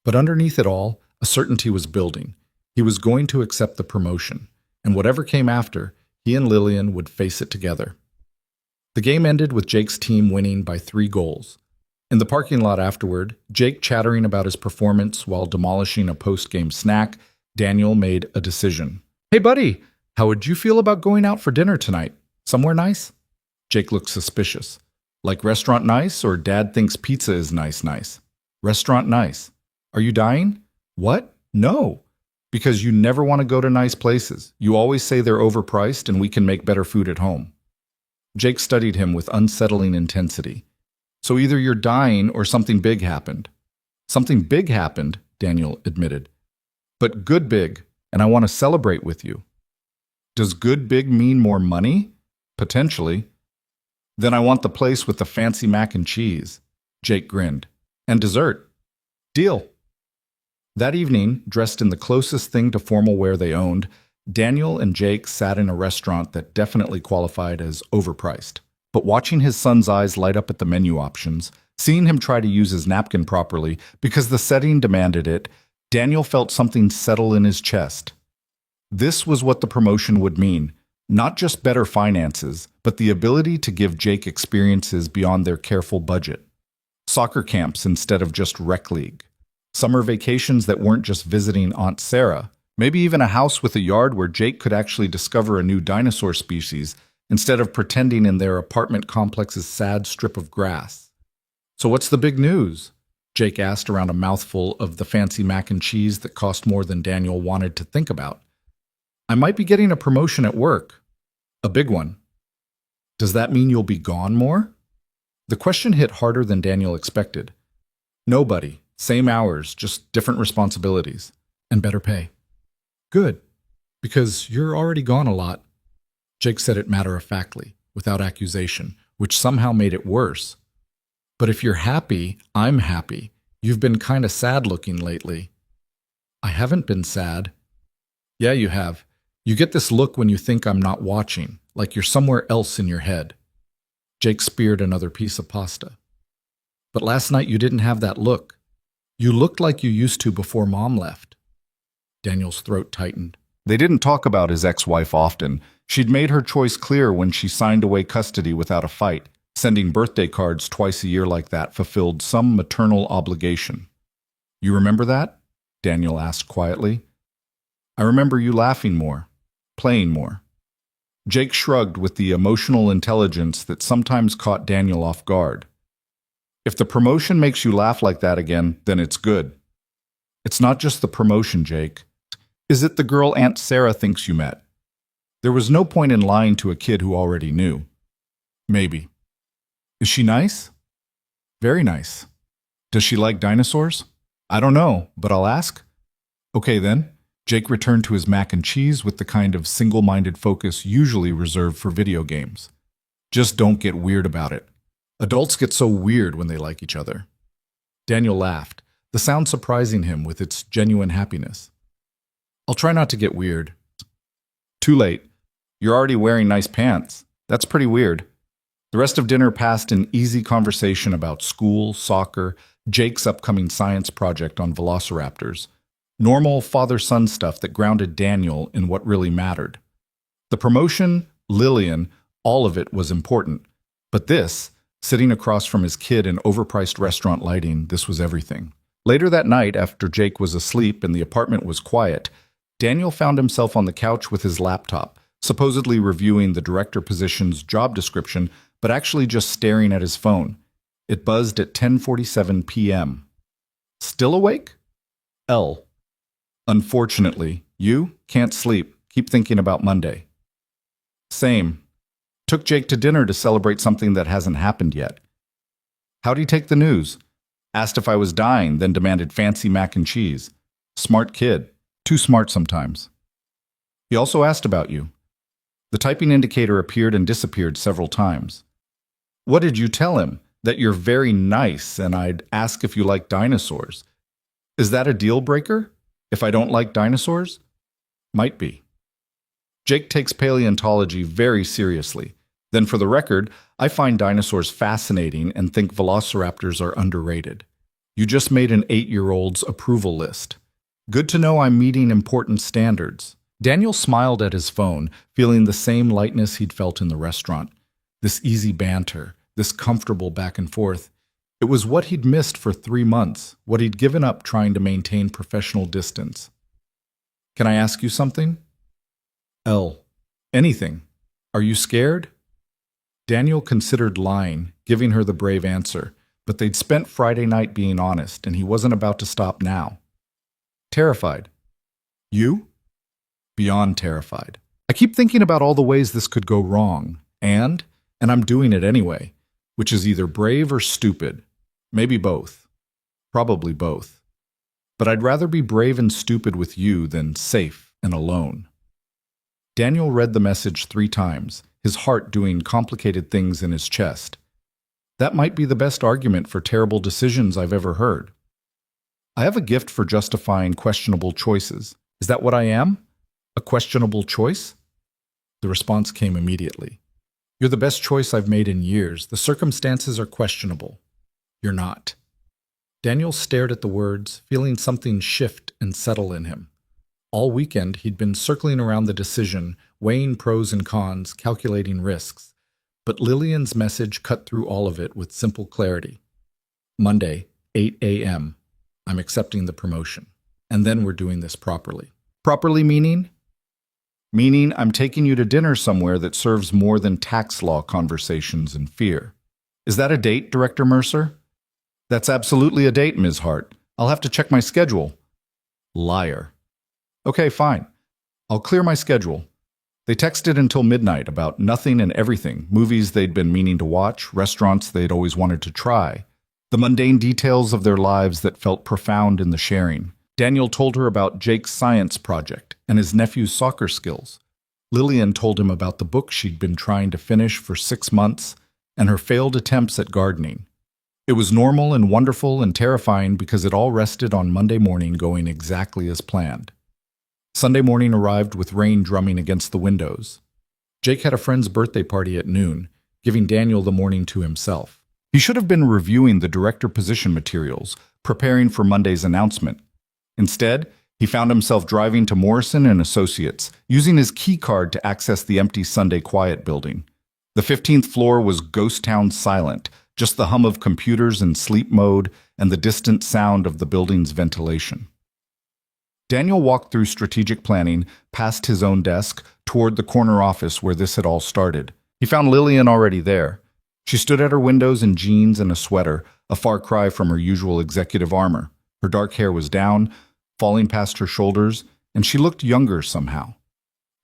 But underneath it all, a certainty was building. He was going to accept the promotion, and whatever came after, he and Lillian would face it together. The game ended with Jake's team winning by 3 goals. In the parking lot afterward, Jake chattering about his performance while demolishing a post-game snack, Daniel made a decision. "Hey buddy, how would you feel about going out for dinner tonight? Somewhere nice?" Jake looked suspicious. "Like restaurant nice or dad thinks pizza is nice? Restaurant nice. Are you dying?" "What? No. Because you never want to go to nice places. You always say they're overpriced and we can make better food at home." Jake studied him with unsettling intensity. "So either you're dying or something big happened." "Something big happened," Daniel admitted. "But good big, and I want to celebrate with you." "Does good big mean more money?" "Potentially." "Then I want the place with the fancy mac and cheese." Jake grinned. "And dessert." "Deal." That evening, dressed in the closest thing to formal wear they owned, Daniel and Jake sat in a restaurant that definitely qualified as overpriced. But watching his son's eyes light up at the menu options, seeing him try to use his napkin properly because the setting demanded it, Daniel felt something settle in his chest. This was what the promotion would mean. Not just better finances, but the ability to give Jake experiences beyond their careful budget. Soccer camps instead of just rec league. Summer vacations that weren't just visiting Aunt Sarah. Maybe even a house with a yard where Jake could actually discover a new dinosaur species instead of pretending in their apartment complex's sad strip of grass. "So what's the big news?" Jake asked around a mouthful of the fancy mac and cheese that cost more than Daniel wanted to think about. I might be getting a promotion at work. A big one. Does that mean you'll be gone more? The question hit harder than Daniel expected. Nobody. Same hours, just different responsibilities. And better pay. Good. Because you're already gone a lot. Jake said it matter-of-factly, without accusation, which somehow made it worse. But if you're happy, I'm happy. You've been kind of sad-looking lately. I haven't been sad. Yeah, you have. You get this look when you think I'm not watching, like you're somewhere else in your head. Jake speared another piece of pasta. But last night you didn't have that look. You looked like you used to before Mom left. Daniel's throat tightened. They didn't talk about his ex-wife often. She'd made her choice clear when she signed away custody without a fight. Sending birthday cards twice a year like that fulfilled some maternal obligation. You remember that? Daniel asked quietly. I remember you laughing more, playing more. Jake shrugged with the emotional intelligence that sometimes caught Daniel off guard. If the promotion makes you laugh like that again, then it's good. It's not just the promotion, Jake. Is it the girl Aunt Sarah thinks you met? There was no point in lying to a kid who already knew. Maybe. Is she nice? Very nice. Does she like dinosaurs? I don't know, but I'll ask. Okay then. Jake returned to his mac and cheese with the kind of single-minded focus usually reserved for video games. Just don't get weird about it. Adults get so weird when they like each other. Daniel laughed, the sound surprising him with its genuine happiness. I'll try not to get weird. Too late. You're already wearing nice pants. That's pretty weird. The rest of dinner passed in easy conversation about school, soccer, Jake's upcoming science project on velociraptors. Normal father-son stuff that grounded Daniel in what really mattered. The promotion, Lillian, all of it was important. But this, sitting across from his kid in overpriced restaurant lighting, this was everything. Later that night, after Jake was asleep and the apartment was quiet, Daniel found himself on the couch with his laptop, supposedly reviewing the director position's job description, but actually just staring at his phone. It buzzed at 10:47 p.m. Still awake? L. Unfortunately, you can't sleep. Keep thinking about Monday. Same. Took Jake to dinner to celebrate something that hasn't happened yet. How'd he take the news? Asked if I was dying, then demanded fancy mac and cheese. Smart kid. Too smart sometimes. He also asked about you. The typing indicator appeared and disappeared several times. What did you tell him? That you're very nice and I'd ask if you like dinosaurs. Is that a deal breaker? If I don't like dinosaurs? Might be. Jake takes paleontology very seriously. Then for the record, I find dinosaurs fascinating and think velociraptors are underrated. You just made an 8-year-old's approval list. Good to know I'm meeting important standards. Daniel smiled at his phone, feeling the same lightness he'd felt in the restaurant. This easy banter, this comfortable back and forth. It was what he'd missed for 3 months, what he'd given up trying to maintain professional distance. Can I ask you something? L. Anything. Are you scared? Daniel considered lying, giving her the brave answer, but they'd spent Friday night being honest, and he wasn't about to stop now. Terrified. You? Beyond terrified. I keep thinking about all the ways this could go wrong, and I'm doing it anyway, which is either brave or stupid. Maybe both. Probably both. But I'd rather be brave and stupid with you than safe and alone. Daniel read the message 3 times, his heart doing complicated things in his chest. That might be the best argument for terrible decisions I've ever heard. I have a gift for justifying questionable choices. Is that what I am? A questionable choice? The response came immediately. You're the best choice I've made in years. The circumstances are questionable. You're not. Daniel stared at the words, feeling something shift and settle in him. All weekend, he'd been circling around the decision, weighing pros and cons, calculating risks. But Lillian's message cut through all of it with simple clarity. Monday, 8 a.m. I'm accepting the promotion. And then we're doing this properly. Properly meaning? Meaning I'm taking you to dinner somewhere that serves more than tax law conversations and fear. Is that a date, Director Mercer? That's absolutely a date, Ms. Hart. I'll have to check my schedule. Liar. Okay, fine. I'll clear my schedule. They texted until midnight about nothing and everything, movies they'd been meaning to watch, restaurants they'd always wanted to try, the mundane details of their lives that felt profound in the sharing. Daniel told her about Jake's science project and his nephew's soccer skills. Lillian told him about the book she'd been trying to finish for 6 months and her failed attempts at gardening. It was normal and wonderful and terrifying because it all rested on Monday morning going exactly as planned. Sunday morning arrived with rain drumming against the windows. Jake had a friend's birthday party at noon, giving Daniel the morning to himself. He should have been reviewing the director position materials, preparing for Monday's announcement. Instead, he found himself driving to Morrison and Associates, using his key card to access the empty Sunday Quiet building. The 15th floor was ghost town silent, just the hum of computers in sleep mode and the distant sound of the building's ventilation. Daniel walked through strategic planning, past his own desk, toward the corner office where this had all started. He found Lillian already there. She stood at her windows in jeans and a sweater, a far cry from her usual executive armor. Her dark hair was down, falling past her shoulders, and she looked younger somehow,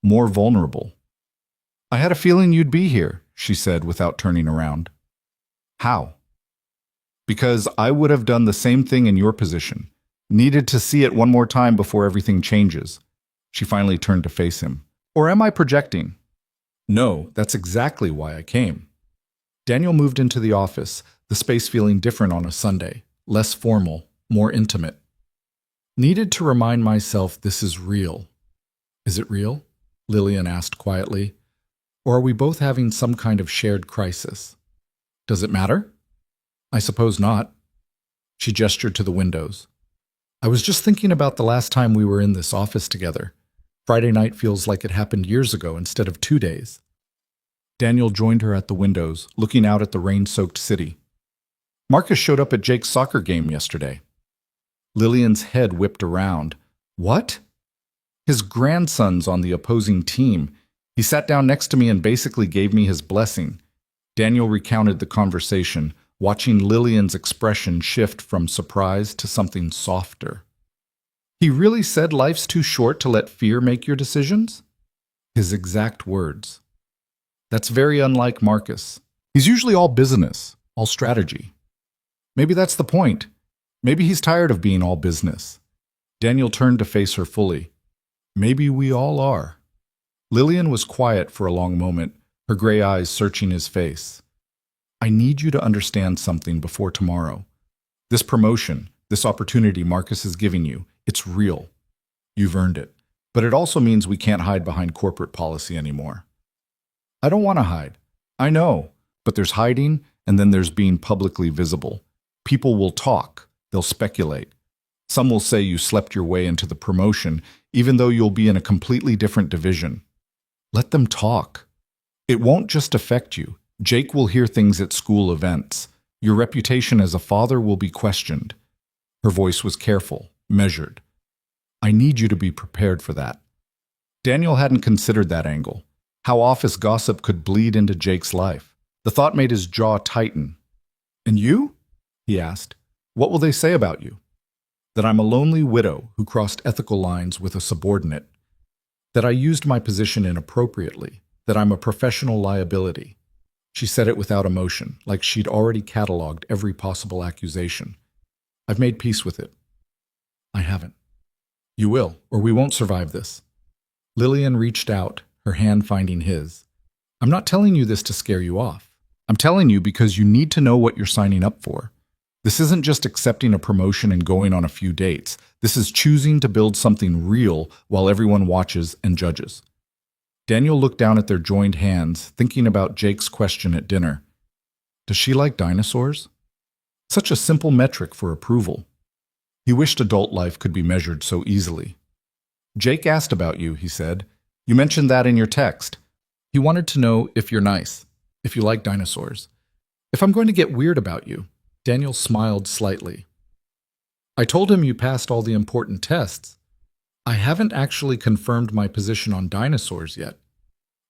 more vulnerable. "I had a feeling you'd be here," she said without turning around. "How?" "Because I would have done the same thing in your position. Needed to see it one more time before everything changes." She finally turned to face him. "Or am I projecting?" "No, that's exactly why I came." Daniel moved into the office, the space feeling different on a Sunday, less formal, more intimate. "Needed to remind myself this is real." "Is it real?" Lillian asked quietly. "Or are we both having some kind of shared crisis?" "Does it matter?" "I suppose not." She gestured to the windows. "I was just thinking about the last time we were in this office together. Friday night feels like it happened years ago instead of 2 days." Daniel joined her at the windows, looking out at the rain-soaked city. "Marcus showed up at Jake's soccer game yesterday." Lillian's head whipped around. "What?" "His grandson's on the opposing team. He sat down next to me and basically gave me his blessing." Daniel recounted the conversation, watching Lillian's expression shift from surprise to something softer. "He really said life's too short to let fear make your decisions?" His exact words. "That's very unlike Marcus. He's usually all business, all strategy." "Maybe that's the point. Maybe he's tired of being all business." Daniel turned to face her fully. "Maybe we all are." Lillian was quiet for a long moment, her gray eyes searching his face. "I need you to understand something before tomorrow. This promotion, this opportunity Marcus is giving you, it's real. You've earned it. But it also means we can't hide behind corporate policy anymore." "I don't want to hide." "I know, but there's hiding, and then there's being publicly visible. People will talk. They'll speculate. Some will say you slept your way into the promotion, even though you'll be in a completely different division. Let them talk. It won't just affect you. Jake will hear things at school events. Your reputation as a father will be questioned." Her voice was careful, measured. "I need you to be prepared for that." Daniel hadn't considered that angle, how office gossip could bleed into Jake's life. The thought made his jaw tighten. "And you?" he asked. "What will they say about you?" "That I'm a lonely widow who crossed ethical lines with a subordinate. That I used my position inappropriately. That I'm a professional liability." She said it without emotion, like she'd already cataloged every possible accusation. "I've made peace with it." "I haven't." "You will, or we won't survive this." Lillian reached out, her hand finding his. "I'm not telling you this to scare you off. I'm telling you because you need to know what you're signing up for. This isn't just accepting a promotion and going on a few dates. This is choosing to build something real while everyone watches and judges." Daniel looked down at their joined hands, thinking about Jake's question at dinner. Does she like dinosaurs? Such a simple metric for approval. He wished adult life could be measured so easily. "Jake asked about you," he said. "You mentioned that in your text. He wanted to know if you're nice, if you like dinosaurs. If I'm going to get weird about you." Daniel smiled slightly. "I told him you passed all the important tests. I haven't actually confirmed my position on dinosaurs yet.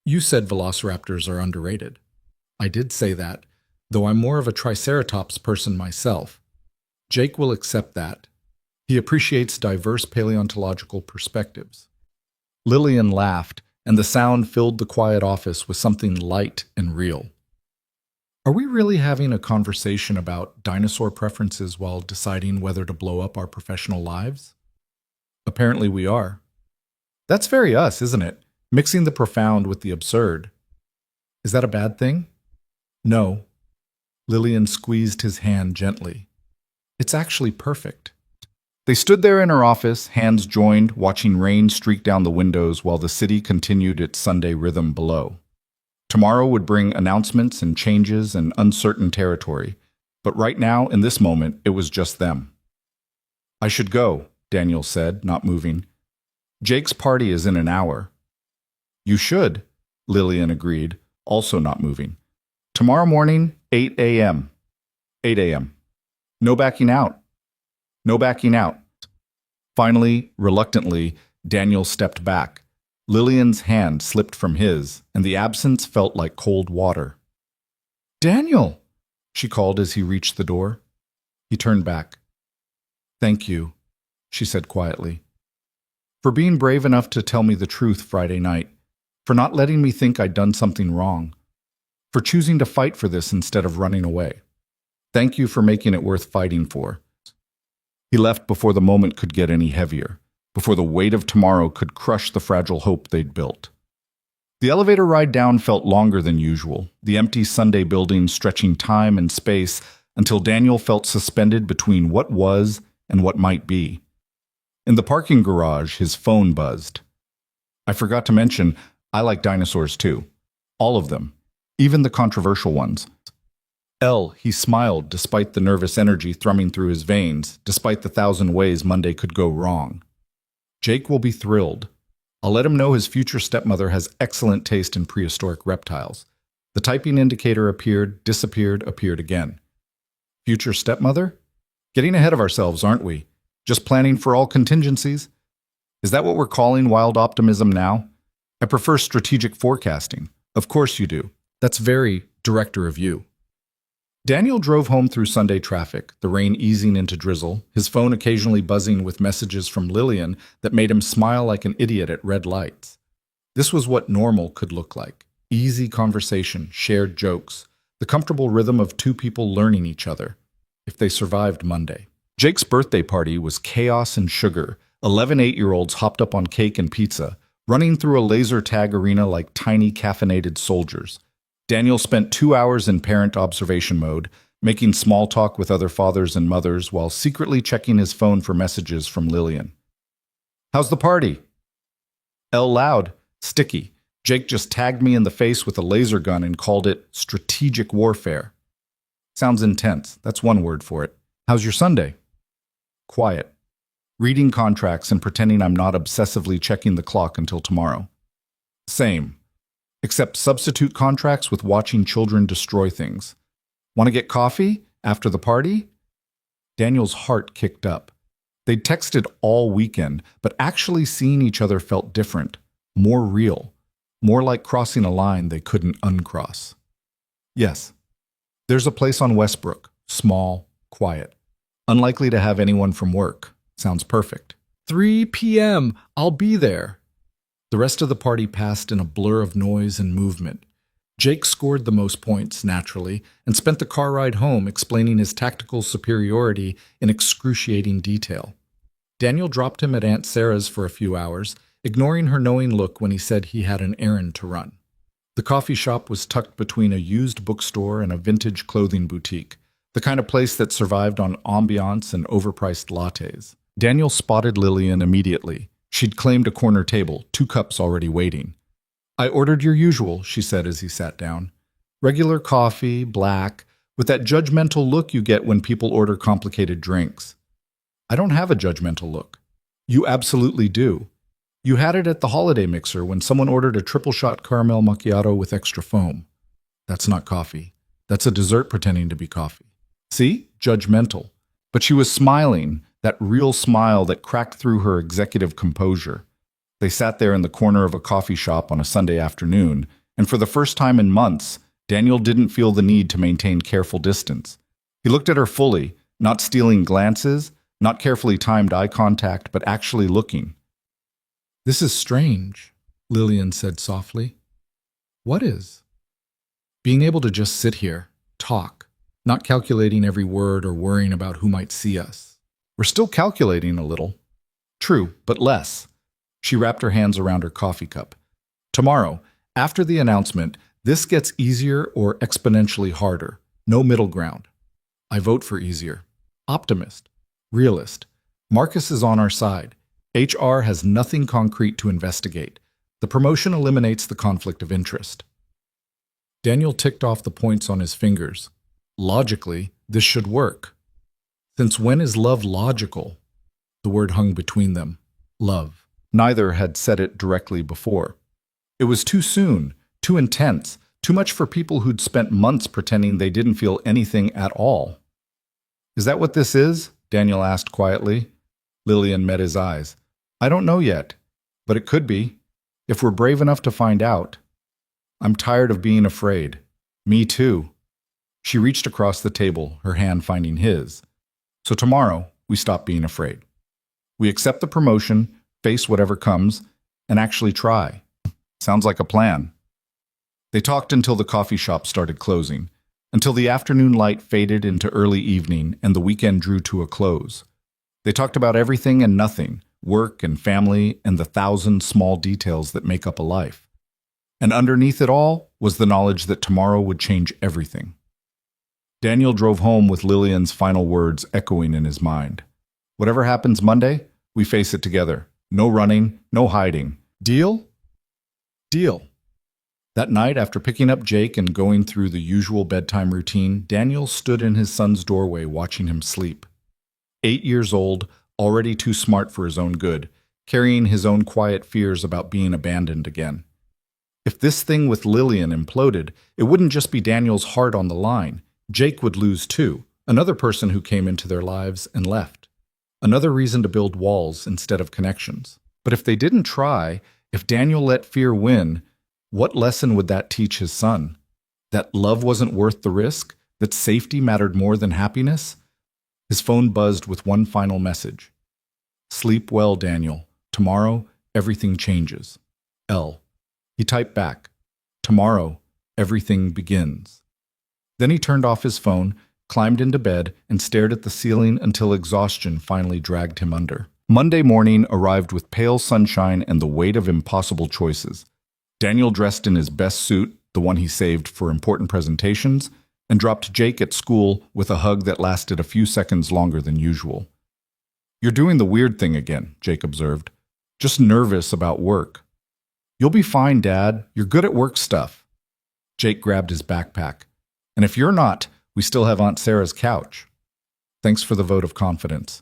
You said velociraptors are underrated." "I did say that, though I'm more of a triceratops person myself." Jake will accept that. He appreciates diverse paleontological perspectives. Lillian laughed, and the sound filled the quiet office with something light and real. Are we really having a conversation about dinosaur preferences while deciding whether to blow up our professional lives? Apparently we are. That's very us, isn't it? Mixing the profound with the absurd. Is that a bad thing? No. Lillian squeezed his hand gently. It's actually perfect. They stood there in her office, hands joined, watching rain streak down the windows while the city continued its Sunday rhythm below. Tomorrow would bring announcements and changes and uncertain territory, but right now, in this moment, it was just them. I should go, Daniel said, not moving. Jake's party is in an hour. You should, Lillian agreed, also not moving. Tomorrow morning, 8 a.m. 8 a.m. No backing out. No backing out. Finally, reluctantly, Daniel stepped back. Lillian's hand slipped from his, and the absence felt like cold water. Daniel, she called as he reached the door. He turned back. Thank you, she said quietly, for being brave enough to tell me the truth Friday night, for not letting me think I'd done something wrong, for choosing to fight for this instead of running away. Thank you for making it worth fighting for. He left before the moment could get any heavier, before the weight of tomorrow could crush the fragile hope they'd built. The elevator ride down felt longer than usual, the empty Sunday building stretching time and space until Daniel felt suspended between what was and what might be. In the parking garage, his phone buzzed. I forgot to mention, I like dinosaurs too. All of them, even the controversial ones. He smiled despite the nervous energy thrumming through his veins, despite the 1,000 ways Monday could go wrong. Jake will be thrilled. I'll let him know his future stepmother has excellent taste in prehistoric reptiles. The typing indicator appeared, disappeared, appeared again. Future stepmother? Getting ahead of ourselves, aren't we? Just planning for all contingencies? Is that what we're calling wild optimism now? I prefer strategic forecasting. Of course you do. That's very director of you. Daniel drove home through Sunday traffic, the rain easing into drizzle, his phone occasionally buzzing with messages from Lillian that made him smile like an idiot at red lights. This was what normal could look like. Easy conversation, shared jokes, the comfortable rhythm of two people learning each other, if they survived Monday. Jake's birthday party was chaos and sugar. 11 8-year-olds hopped up on cake and pizza, running through a laser tag arena like tiny caffeinated soldiers. Daniel spent 2 hours in parent observation mode, making small talk with other fathers and mothers while secretly checking his phone for messages from Lillian. How's the party? Loud, sticky. Jake just tagged me in the face with a laser gun and called it strategic warfare. Sounds intense. That's one word for it. How's your Sunday? Quiet. Reading contracts and pretending I'm not obsessively checking the clock until tomorrow. Same. Except substitute contracts with watching children destroy things. Want to get coffee after the party? Daniel's heart kicked up. They'd texted all weekend, but actually seeing each other felt different, more real, more like crossing a line they couldn't uncross. Yes, there's a place on Westbrook, small, quiet, unlikely to have anyone from work. Sounds perfect. 3 p.m., I'll be there. The rest of the party passed in a blur of noise and movement. Jake scored the most points, naturally, and spent the car ride home explaining his tactical superiority in excruciating detail. Daniel dropped him at Aunt Sarah's for a few hours, ignoring her knowing look when he said he had an errand to run. The coffee shop was tucked between a used bookstore and a vintage clothing boutique, the kind of place that survived on ambiance and overpriced lattes. Daniel spotted Lillian immediately. She'd claimed a corner table, 2 cups already waiting. I ordered your usual, she said as he sat down. Regular coffee, black, with that judgmental look you get when people order complicated drinks. I don't have a judgmental look. You absolutely do. You had it at the holiday mixer when someone ordered a triple shot caramel macchiato with extra foam. That's not coffee. That's a dessert pretending to be coffee. See? Judgmental. But she was smiling, that real smile that cracked through her executive composure. They sat there in the corner of a coffee shop on a Sunday afternoon, and for the first time in months, Daniel didn't feel the need to maintain careful distance. He looked at her fully, Not stealing glances, not carefully timed eye contact, but actually looking. "This is strange," Lillian said softly. "What is?" "Being able to just sit here, talk, not calculating every word or worrying about who might see us." "We're still calculating a little." "True, but less." She wrapped her hands around her coffee cup. "Tomorrow, after the announcement, this gets easier or exponentially harder. No middle ground. I vote for easier. Optimist. Realist. Marcus is on our side. HR has nothing concrete to investigate. The promotion eliminates the conflict of interest." Daniel ticked off the points on his fingers. Logically, this should work. Since when is love logical? The word hung between them. Love. Neither had said it directly before. It was too soon, too intense, too much for people who'd spent months pretending they didn't feel anything at all. "Is that what this is?" Daniel asked quietly. Lillian met his eyes. "I don't know yet, but it could be, if we're brave enough to find out." "I'm tired of being afraid." "Me too." She reached across the table, her hand finding his. "So tomorrow, we stop being afraid. We accept the promotion, face whatever comes, and actually try." "Sounds like a plan." They talked until the coffee shop started closing, until the afternoon light faded into early evening and the weekend drew to a close. They talked about everything and nothing, work and family and the 1,000 small details that make up a life. And underneath it all was the knowledge that tomorrow would change everything. Daniel drove home with Lillian's final words echoing in his mind. "Whatever happens Monday, we face it together. No running, no hiding. Deal?" "Deal." That night, after picking up Jake and going through the usual bedtime routine, Daniel stood in his son's doorway watching him sleep. 8 years old, already too smart for his own good, carrying his own quiet fears about being abandoned again. If this thing with Lillian imploded, it wouldn't just be Daniel's heart on the line. Jake would lose too, another person who came into their lives and left. Another reason to build walls instead of connections. But if they didn't try, if Daniel let fear win, what lesson would that teach his son? That love wasn't worth the risk? That safety mattered more than happiness? His phone buzzed with one final message. "Sleep well, Daniel. Tomorrow, everything changes. L." He typed back, "Tomorrow, everything begins." Then he turned off his phone, climbed into bed, and stared at the ceiling until exhaustion finally dragged him under. Monday morning arrived with pale sunshine and the weight of impossible choices. Daniel dressed in his best suit, the one he saved for important presentations, and dropped Jake at school with a hug that lasted a few seconds longer than usual. "You're doing the weird thing again," Jake observed. "Just nervous about work." "You'll be fine, Dad. You're good at work stuff." Jake grabbed his backpack. "And if you're not, we still have Aunt Sarah's couch." "Thanks for the vote of confidence."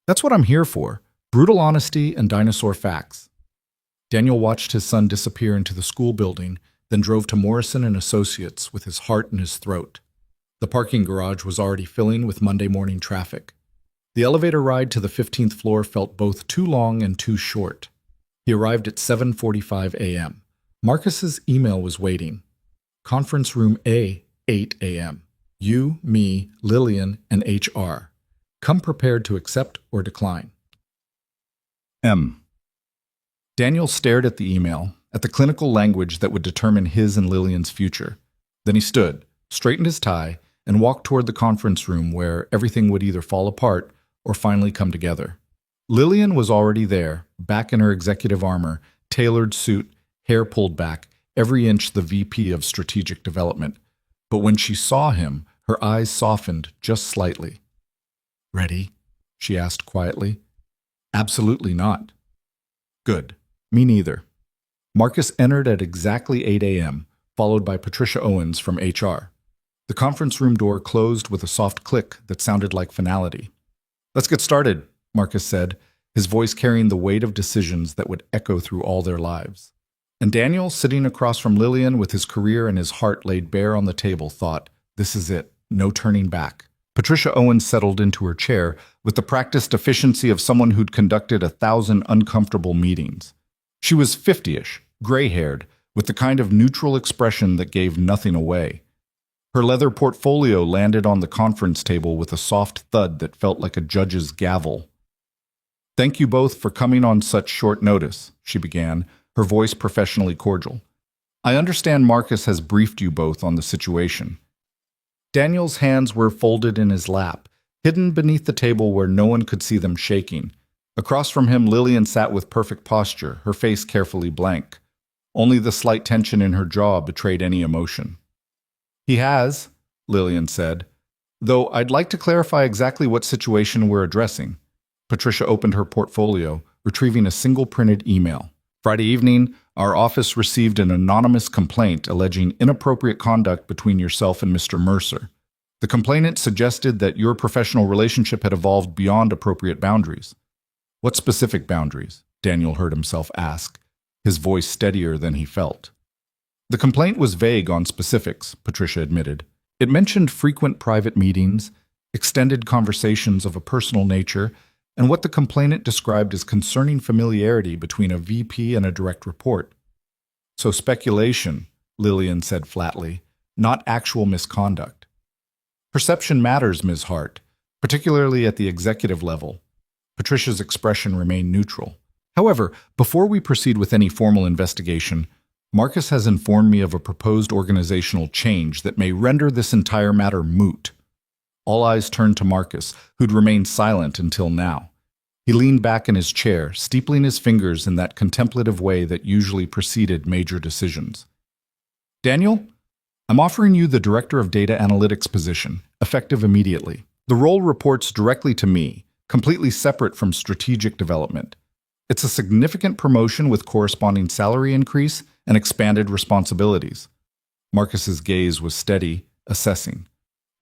"That's what I'm here for. Brutal honesty and dinosaur facts." Daniel watched his son disappear into the school building, then drove to Morrison and Associates with his heart in his throat. The parking garage was already filling with Monday morning traffic. The elevator ride to the 15th floor felt both too long and too short. He arrived at 7:45 a.m. Marcus's email was waiting. Conference room A, 8 a.m. You, me, Lillian, and HR. Come prepared to accept or decline. M. Daniel stared at the email, at the clinical language that would determine his and Lillian's future. Then he stood, straightened his tie, and walked toward the conference room where everything would either fall apart or finally come together. Lillian was already there, back in her executive armor, tailored suit, hair pulled back, every inch the VP of Strategic Development. But when she saw him, her eyes softened just slightly. "Ready?" she asked quietly. "Absolutely not." "Good. Me neither." Marcus entered at exactly 8 a.m., followed by Patricia Owens from HR. The conference room door closed with a soft click that sounded like finality. "Let's get started," Marcus said, his voice carrying the weight of decisions that would echo through all their lives. And Daniel, sitting across from Lillian with his career and his heart laid bare on the table, thought, this is it, no turning back. Patricia Owens settled into her chair with the practiced efficiency of someone who'd conducted 1,000 uncomfortable meetings. She was 50-ish, gray-haired, with the kind of neutral expression that gave nothing away. Her leather portfolio landed on the conference table with a soft thud that felt like a judge's gavel. "Thank you both for coming on such short notice," she began, her voice professionally cordial. "I understand Marcus has briefed you both on the situation." Daniel's hands were folded in his lap, hidden beneath the table where no one could see them shaking. Across from him, Lillian sat with perfect posture, her face carefully blank. Only the slight tension in her jaw betrayed any emotion. "He has," Lillian said, "though I'd like to clarify exactly what situation we're addressing." Patricia opened her portfolio, retrieving a single printed email. "Friday evening, our office received an anonymous complaint alleging inappropriate conduct between yourself and Mr. Mercer. The complainant suggested that your professional relationship had evolved beyond appropriate boundaries." "What specific boundaries?" Daniel heard himself ask, his voice steadier than he felt. "The complaint was vague on specifics," Patricia admitted. "It mentioned frequent private meetings, extended conversations of a personal nature, and what the complainant described as concerning familiarity between a VP and a direct report." "So speculation," Lillian said flatly, "not actual misconduct." "Perception matters, Ms. Hart, particularly at the executive level." Patricia's expression remained neutral. "However, before we proceed with any formal investigation, Marcus has informed me of a proposed organizational change that may render this entire matter moot." All eyes turned to Marcus, who'd remained silent until now. He leaned back in his chair, steepling his fingers in that contemplative way that usually preceded major decisions. "Daniel, I'm offering you the Director of Data Analytics position, effective immediately. The role reports directly to me, completely separate from strategic development. It's a significant promotion with corresponding salary increase and expanded responsibilities." Marcus's gaze was steady, assessing.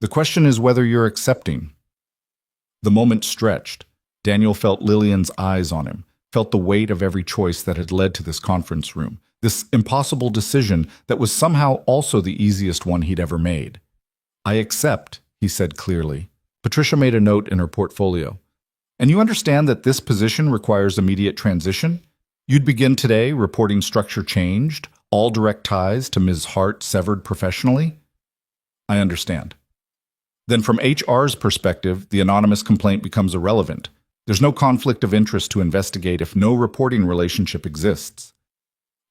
"The question is whether you're accepting." The moment stretched. Daniel felt Lillian's eyes on him, felt the weight of every choice that had led to this conference room, this impossible decision that was somehow also the easiest one he'd ever made. "I accept," he said clearly. Patricia made a note in her portfolio. "And you understand that this position requires immediate transition? You'd begin today, reporting structure changed, all direct ties to Ms. Hart severed professionally?" "I understand." "Then from HR's perspective, the anonymous complaint becomes irrelevant. There's no conflict of interest to investigate if no reporting relationship exists."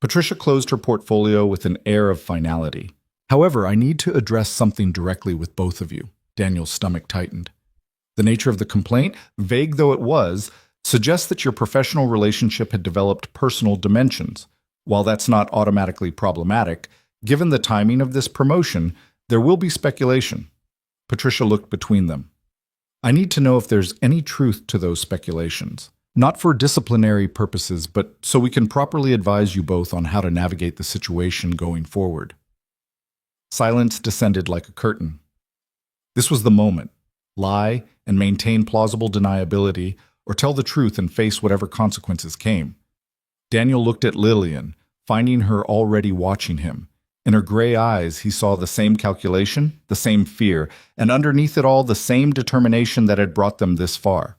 Patricia closed her portfolio with an air of finality. "However, I need to address something directly with both of you." Daniel's stomach tightened. "The nature of the complaint, vague though it was, suggests that your professional relationship had developed personal dimensions. While that's not automatically problematic, given the timing of this promotion, there will be speculation." Patricia looked between them. "I need to know if there's any truth to those speculations. Not for disciplinary purposes, but so we can properly advise you both on how to navigate the situation going forward." Silence descended like a curtain. This was the moment. Lie and maintain plausible deniability, or tell the truth and face whatever consequences came. Daniel looked at Lillian, finding her already watching him. In her gray eyes, he saw the same calculation, the same fear, and underneath it all, the same determination that had brought them this far.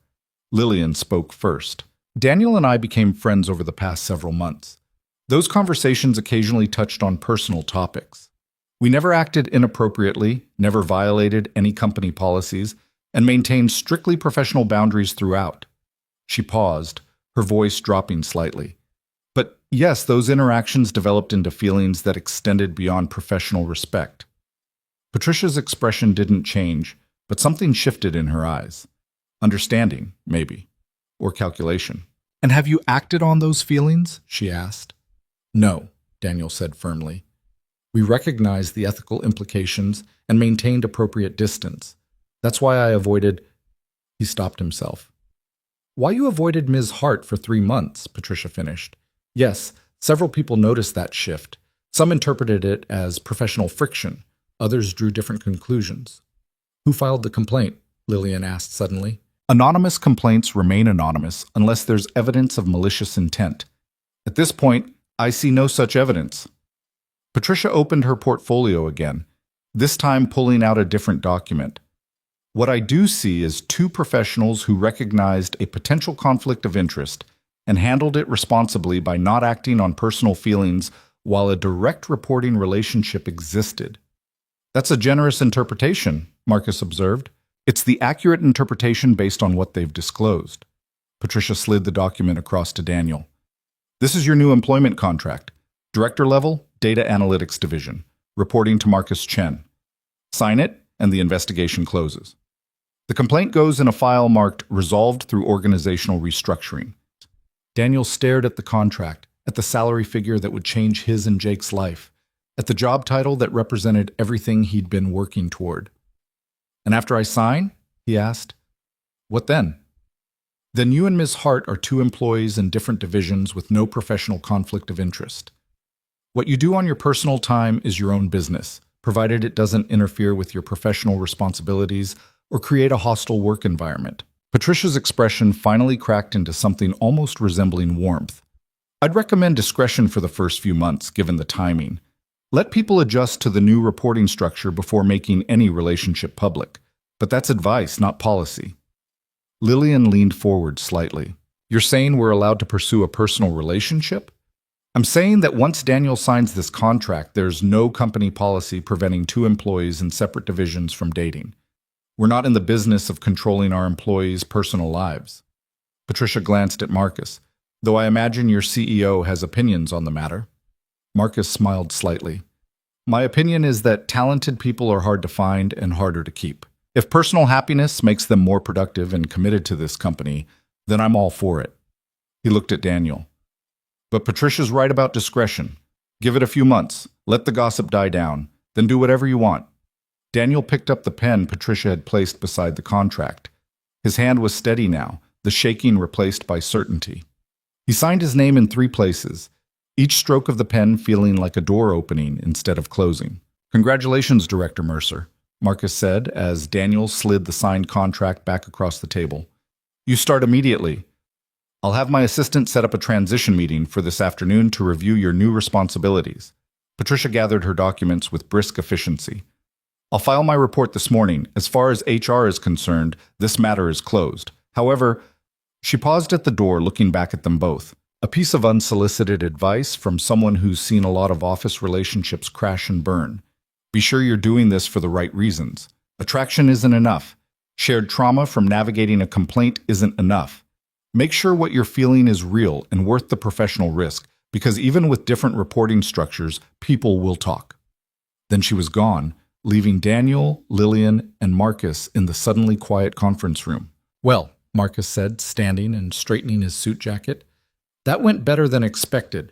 Lillian spoke first. "Daniel and I became friends over the past several months. Those conversations occasionally touched on personal topics. We never acted inappropriately, never violated any company policies, and maintained strictly professional boundaries throughout." She paused, her voice dropping slightly. "But yes, those interactions developed into feelings that extended beyond professional respect." Patricia's expression didn't change, but something shifted in her eyes. Understanding, maybe, or calculation. "And have you acted on those feelings?" she asked. "No," Daniel said firmly. "We recognized the ethical implications and maintained appropriate distance. That's why I avoided—" He stopped himself. "Why you avoided Ms. Hart for 3 months," Patricia finished. "Yes, several people noticed that shift. Some interpreted it as professional friction. Others drew different conclusions." "Who filed the complaint?" Lillian asked suddenly. "Anonymous complaints remain anonymous unless there's evidence of malicious intent. At this point, I see no such evidence." Patricia opened her portfolio again, this time pulling out a different document. "What I do see is 2 professionals who recognized a potential conflict of interest and handled it responsibly by not acting on personal feelings while a direct reporting relationship existed." That's a generous interpretation, Marcus observed. It's the accurate interpretation based on what they've disclosed. Patricia slid the document across to Daniel. This is your new employment contract. Director level, Data Analytics Division. Reporting to Marcus Chen. Sign it, and the investigation closes. The complaint goes in a file marked Resolved through Organizational Restructuring. Daniel stared at the contract, at the salary figure that would change his and Jake's life, at the job title that represented everything he'd been working toward. And after I sign, he asked, what then? Then you and Ms. Hart are two employees in different divisions with no professional conflict of interest. What you do on your personal time is your own business, provided it doesn't interfere with your professional responsibilities or create a hostile work environment. Patricia's expression finally cracked into something almost resembling warmth. I'd recommend discretion for the first few months, given the timing. Let people adjust to the new reporting structure before making any relationship public. But that's advice, not policy. Lillian leaned forward slightly. You're saying we're allowed to pursue a personal relationship? I'm saying that once Daniel signs this contract, there's no company policy preventing two employees in separate divisions from dating. We're not in the business of controlling our employees' personal lives. Patricia glanced at Marcus, though I imagine your CEO has opinions on the matter. Marcus smiled slightly. My opinion is that talented people are hard to find and harder to keep. If personal happiness makes them more productive and committed to this company, then I'm all for it. He looked at Daniel. But Patricia's right about discretion. Give it a few months, let the gossip die down, then do whatever you want. Daniel picked up the pen Patricia had placed beside the contract. His hand was steady now, the shaking replaced by certainty. He signed his name in 3 places, each stroke of the pen feeling like a door opening instead of closing. Congratulations, Director Mercer, Marcus said as Daniel slid the signed contract back across the table. You start immediately. I'll have my assistant set up a transition meeting for this afternoon to review your new responsibilities. Patricia gathered her documents with brisk efficiency. I'll file my report this morning. As far as HR is concerned, this matter is closed. However, she paused at the door, looking back at them both. A piece of unsolicited advice from someone who's seen a lot of office relationships crash and burn. Be sure you're doing this for the right reasons. Attraction isn't enough. Shared trauma from navigating a complaint isn't enough. Make sure what you're feeling is real and worth the professional risk, because even with different reporting structures, people will talk. Then she was gone, leaving Daniel, Lillian, and Marcus in the suddenly quiet conference room. Well, Marcus said, standing and straightening his suit jacket, that went better than expected.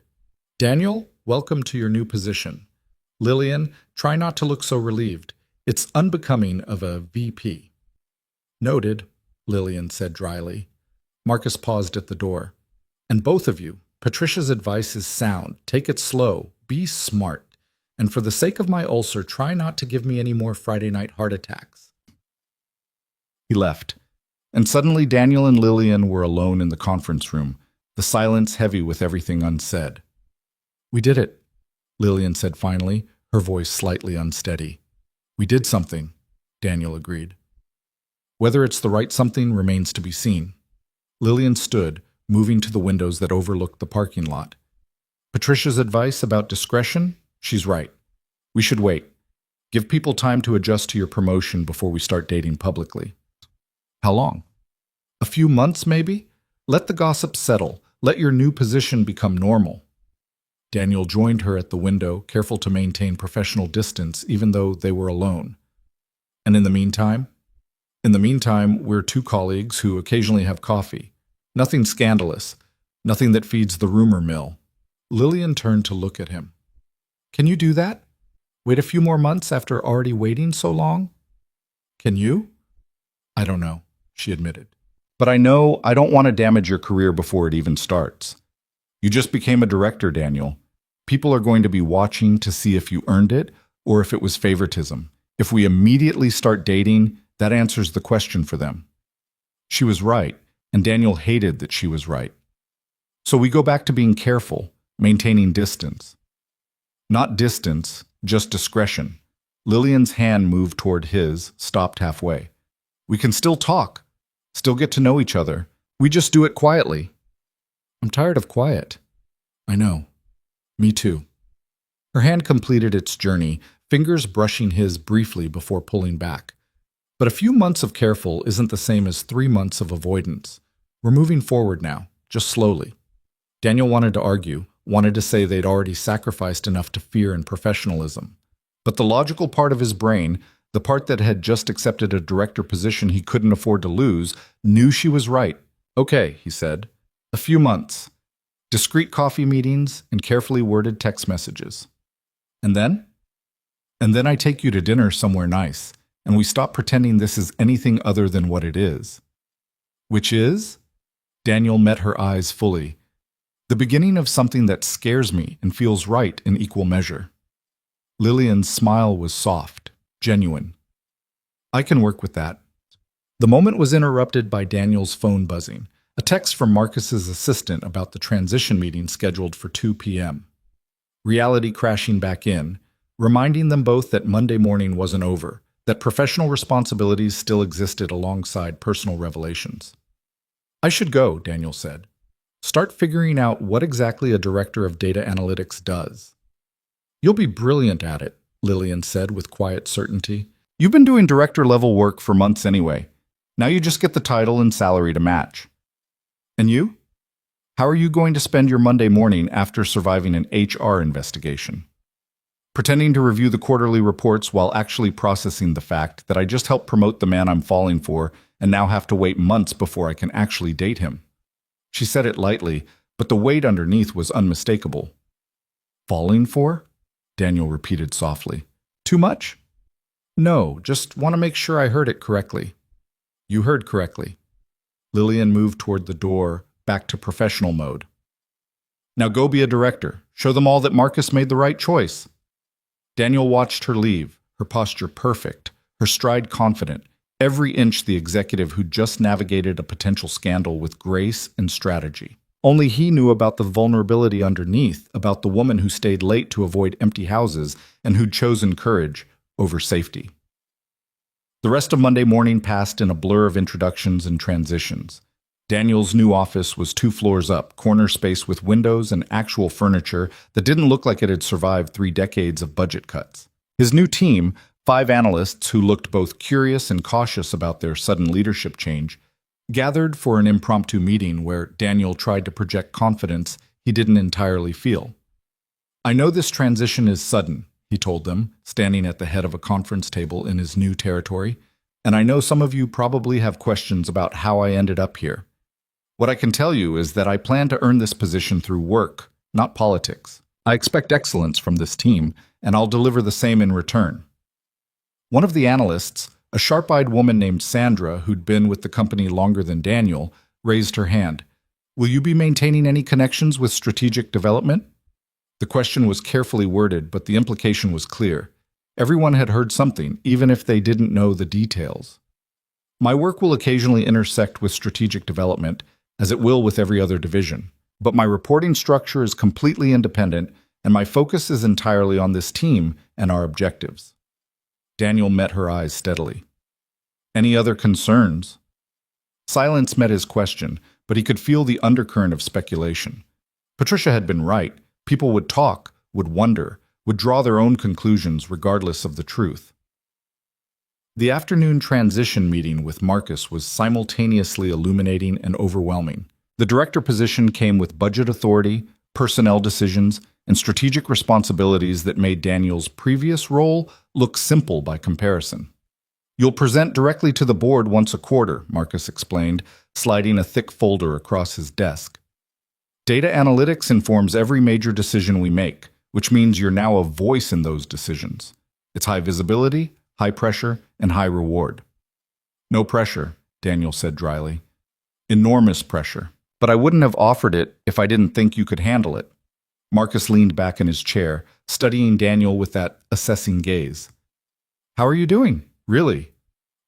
Daniel, welcome to your new position. Lillian, try not to look so relieved. It's unbecoming of a VP. Noted, Lillian said dryly. Marcus paused at the door. And both of you, Patricia's advice is sound. Take it slow. Be smart. And for the sake of my ulcer, try not to give me any more Friday night heart attacks. He left. And suddenly Daniel and Lillian were alone in the conference room, the silence heavy with everything unsaid. We did it, Lillian said finally, her voice slightly unsteady. We did something, Daniel agreed. Whether it's the right something remains to be seen. Lillian stood, moving to the windows that overlooked the parking lot. Patricia's advice about discretion? She's right. We should wait. Give people time to adjust to your promotion before we start dating publicly. How long? A few months, maybe? Let the gossip settle. Let your new position become normal. Daniel joined her at the window, careful to maintain professional distance even though they were alone. And in the meantime? In the meantime, we're 2 colleagues who occasionally have coffee. Nothing scandalous. Nothing that feeds the rumor mill. Lillian turned to look at him. Can you do that? Wait a few more months after already waiting so long? Can you? I don't know, she admitted. But I know I don't want to damage your career before it even starts. You just became a director, Daniel. People are going to be watching to see if you earned it or if it was favoritism. If we immediately start dating, that answers the question for them. She was right, and Daniel hated that she was right. So we go back to being careful, maintaining distance. Not distance, just discretion. Lillian's hand moved toward his, stopped halfway. We can still talk, still get to know each other. We just do it quietly. I'm tired of quiet. I know. Me too. Her hand completed its journey, fingers brushing his briefly before pulling back. But a few months of careful isn't the same as 3 months of avoidance. We're moving forward now, just slowly. Daniel wanted to argue, wanted to say they'd already sacrificed enough to fear and professionalism. But the logical part of his brain, the part that had just accepted a director position he couldn't afford to lose, knew she was right. Okay, he said. A few months. Discreet coffee meetings and carefully worded text messages. And then? And then I take you to dinner somewhere nice, and we stop pretending this is anything other than what it is. Which is? Daniel met her eyes fully. The beginning of something that scares me and feels right in equal measure. Lillian's smile was soft, genuine. I can work with that. The moment was interrupted by Daniel's phone buzzing, a text from Marcus's assistant about the transition meeting scheduled for 2 p.m. Reality crashing back in, reminding them both that Monday morning wasn't over, that professional responsibilities still existed alongside personal revelations. I should go, Daniel said. Start figuring out what exactly a director of data analytics does. You'll be brilliant at it, Lillian said with quiet certainty. You've been doing director-level work for months anyway. Now you just get the title and salary to match. And you? How are you going to spend your Monday morning after surviving an HR investigation? Pretending to review the quarterly reports while actually processing the fact that I just helped promote the man I'm falling for and now have to wait months before I can actually date him. She said it lightly, but the weight underneath was unmistakable. Falling for? Daniel repeated softly. Too much? No, just want to make sure I heard it correctly. You heard correctly. Lillian moved toward the door, back to professional mode. Now go be a director. Show them all that Marcus made the right choice. Daniel watched her leave, her posture perfect, her stride confident, every inch the executive who'd just navigated a potential scandal with grace and strategy. Only he knew about the vulnerability underneath, about the woman who stayed late to avoid empty houses and who'd chosen courage over safety. The rest of Monday morning passed in a blur of introductions and transitions. Daniel's new office was 2 floors up, corner space with windows and actual furniture that didn't look like it had survived 3 decades of budget cuts. His new team, 5 analysts who looked both curious and cautious about their sudden leadership change, gathered for an impromptu meeting where Daniel tried to project confidence he didn't entirely feel. I know this transition is sudden, he told them, standing at the head of a conference table in his new territory, and I know some of you probably have questions about how I ended up here. What I can tell you is that I plan to earn this position through work, not politics. I expect excellence from this team, and I'll deliver the same in return. One of the analysts, a sharp-eyed woman named Sandra, who'd been with the company longer than Daniel, raised her hand. Will you be maintaining any connections with strategic development? The question was carefully worded, but the implication was clear. Everyone had heard something, even if they didn't know the details. My work will occasionally intersect with strategic development, as it will with every other division, but my reporting structure is completely independent, and my focus is entirely on this team and our objectives. Daniel met her eyes steadily. Any other concerns? Silence met his question, but he could feel the undercurrent of speculation. Patricia had been right. People would talk, would wonder, would draw their own conclusions regardless of the truth. The afternoon transition meeting with Marcus was simultaneously illuminating and overwhelming. The director position came with budget authority, personnel decisions, and strategic responsibilities that made Daniel's previous role look simple by comparison. You'll present directly to the board once a quarter, Marcus explained, sliding a thick folder across his desk. Data analytics informs every major decision we make, which means you're now a voice in those decisions. It's high visibility, high pressure, and high reward. No pressure, Daniel said dryly. Enormous pressure. But I wouldn't have offered it if I didn't think you could handle it. Marcus leaned back in his chair, studying Daniel with that assessing gaze. How are you doing? Really?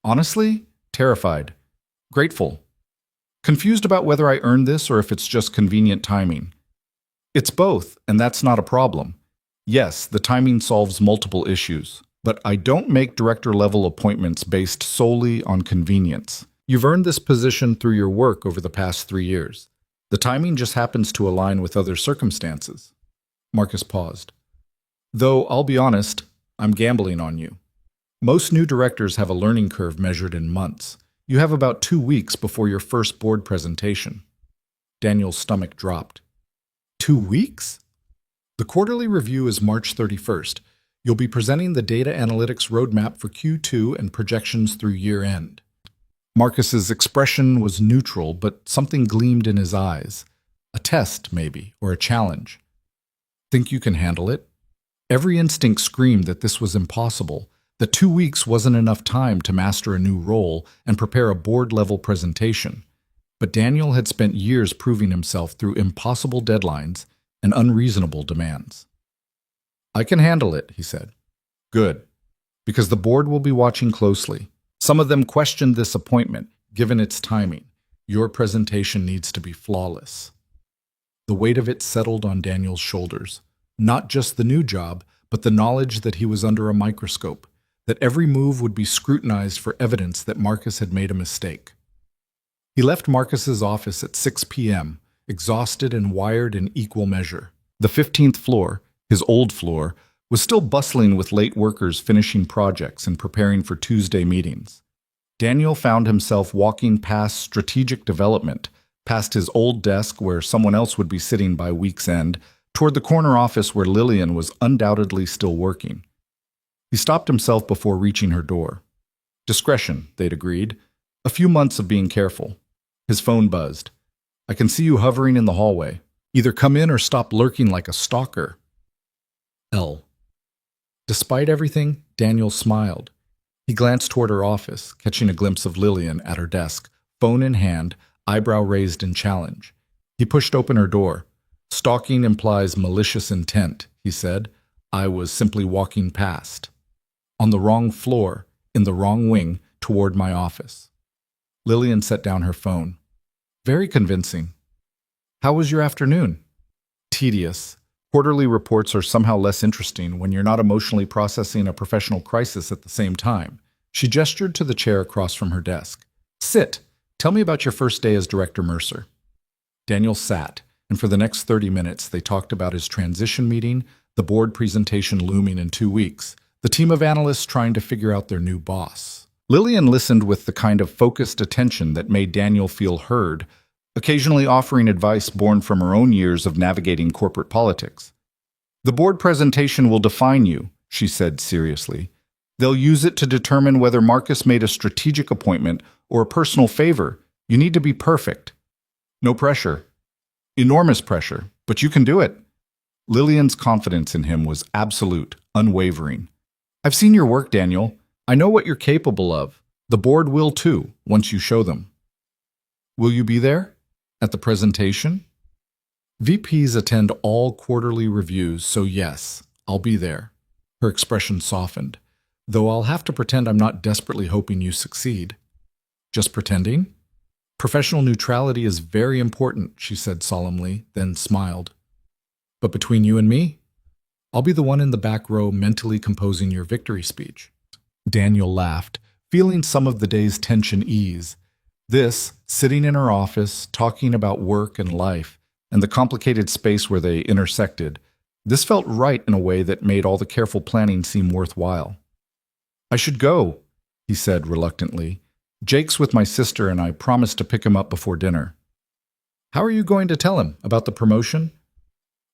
Honestly? Terrified. Grateful. Confused about whether I earned this or if it's just convenient timing. It's both, and that's not a problem. Yes, the timing solves multiple issues, but I don't make director-level appointments based solely on convenience. You've earned this position through your work over the past 3 years. The timing just happens to align with other circumstances. Marcus paused. Though, I'll be honest, I'm gambling on you. Most new directors have a learning curve measured in months. You have about 2 weeks before your first board presentation. Daniel's stomach dropped. 2 weeks? The quarterly review is March 31st. You'll be presenting the data analytics roadmap for Q2 and projections through year end. Marcus's expression was neutral, but something gleamed in his eyes. A test, maybe, or a challenge. Think you can handle it? Every instinct screamed that this was impossible, that 2 weeks wasn't enough time to master a new role and prepare a board-level presentation. But Daniel had spent years proving himself through impossible deadlines and unreasonable demands. I can handle it, he said. Good, because the board will be watching closely. Some of them questioned this appointment, given its timing. Your presentation needs to be flawless. The weight of it settled on Daniel's shoulders. Not just the new job, but the knowledge that he was under a microscope, that every move would be scrutinized for evidence that Marcus had made a mistake. He left Marcus's office at 6 p.m., exhausted and wired in equal measure. The 15th floor, his old floor, was still bustling with late workers finishing projects and preparing for Tuesday meetings. Daniel found himself walking past strategic development, past his old desk where someone else would be sitting by week's end, toward the corner office where Lillian was undoubtedly still working. He stopped himself before reaching her door. Discretion, they'd agreed. A few months of being careful. His phone buzzed. I can see you hovering in the hallway. Either come in or stop lurking like a stalker. L. Despite everything, Daniel smiled. He glanced toward her office, catching a glimpse of Lillian at her desk, phone in hand, eyebrow raised in challenge. He pushed open her door. Stalking implies malicious intent, he said. I was simply walking past. On the wrong floor, in the wrong wing, toward my office. Lillian set down her phone. Very convincing. How was your afternoon? Tedious. Quarterly reports are somehow less interesting when you're not emotionally processing a professional crisis at the same time. She gestured to the chair across from her desk. Sit. Tell me about your first day as Director Mercer. Daniel sat, and for the next 30 minutes they talked about his transition meeting, the board presentation looming in 2 weeks, the team of analysts trying to figure out their new boss. Lillian listened with the kind of focused attention that made Daniel feel heard, occasionally offering advice born from her own years of navigating corporate politics. The board presentation will define you, she said seriously. They'll use it to determine whether Marcus made a strategic appointment or a personal favor. You need to be perfect. No pressure. Enormous pressure, but you can do it. Lillian's confidence in him was absolute, unwavering. I've seen your work, Daniel. I know what you're capable of. The board will too, once you show them. Will you be there? At the presentation? VPs attend all quarterly reviews, so yes, I'll be there. Her expression softened. Though I'll have to pretend I'm not desperately hoping you succeed. Just pretending? Professional neutrality is very important, she said solemnly, then smiled. But between you and me, I'll be the one in the back row mentally composing your victory speech. Daniel laughed, feeling some of the day's tension ease. This, sitting in her office, talking about work and life, and the complicated space where they intersected, this felt right in a way that made all the careful planning seem worthwhile. I should go, he said reluctantly. Jake's with my sister and I promised to pick him up before dinner. How are you going to tell him about the promotion?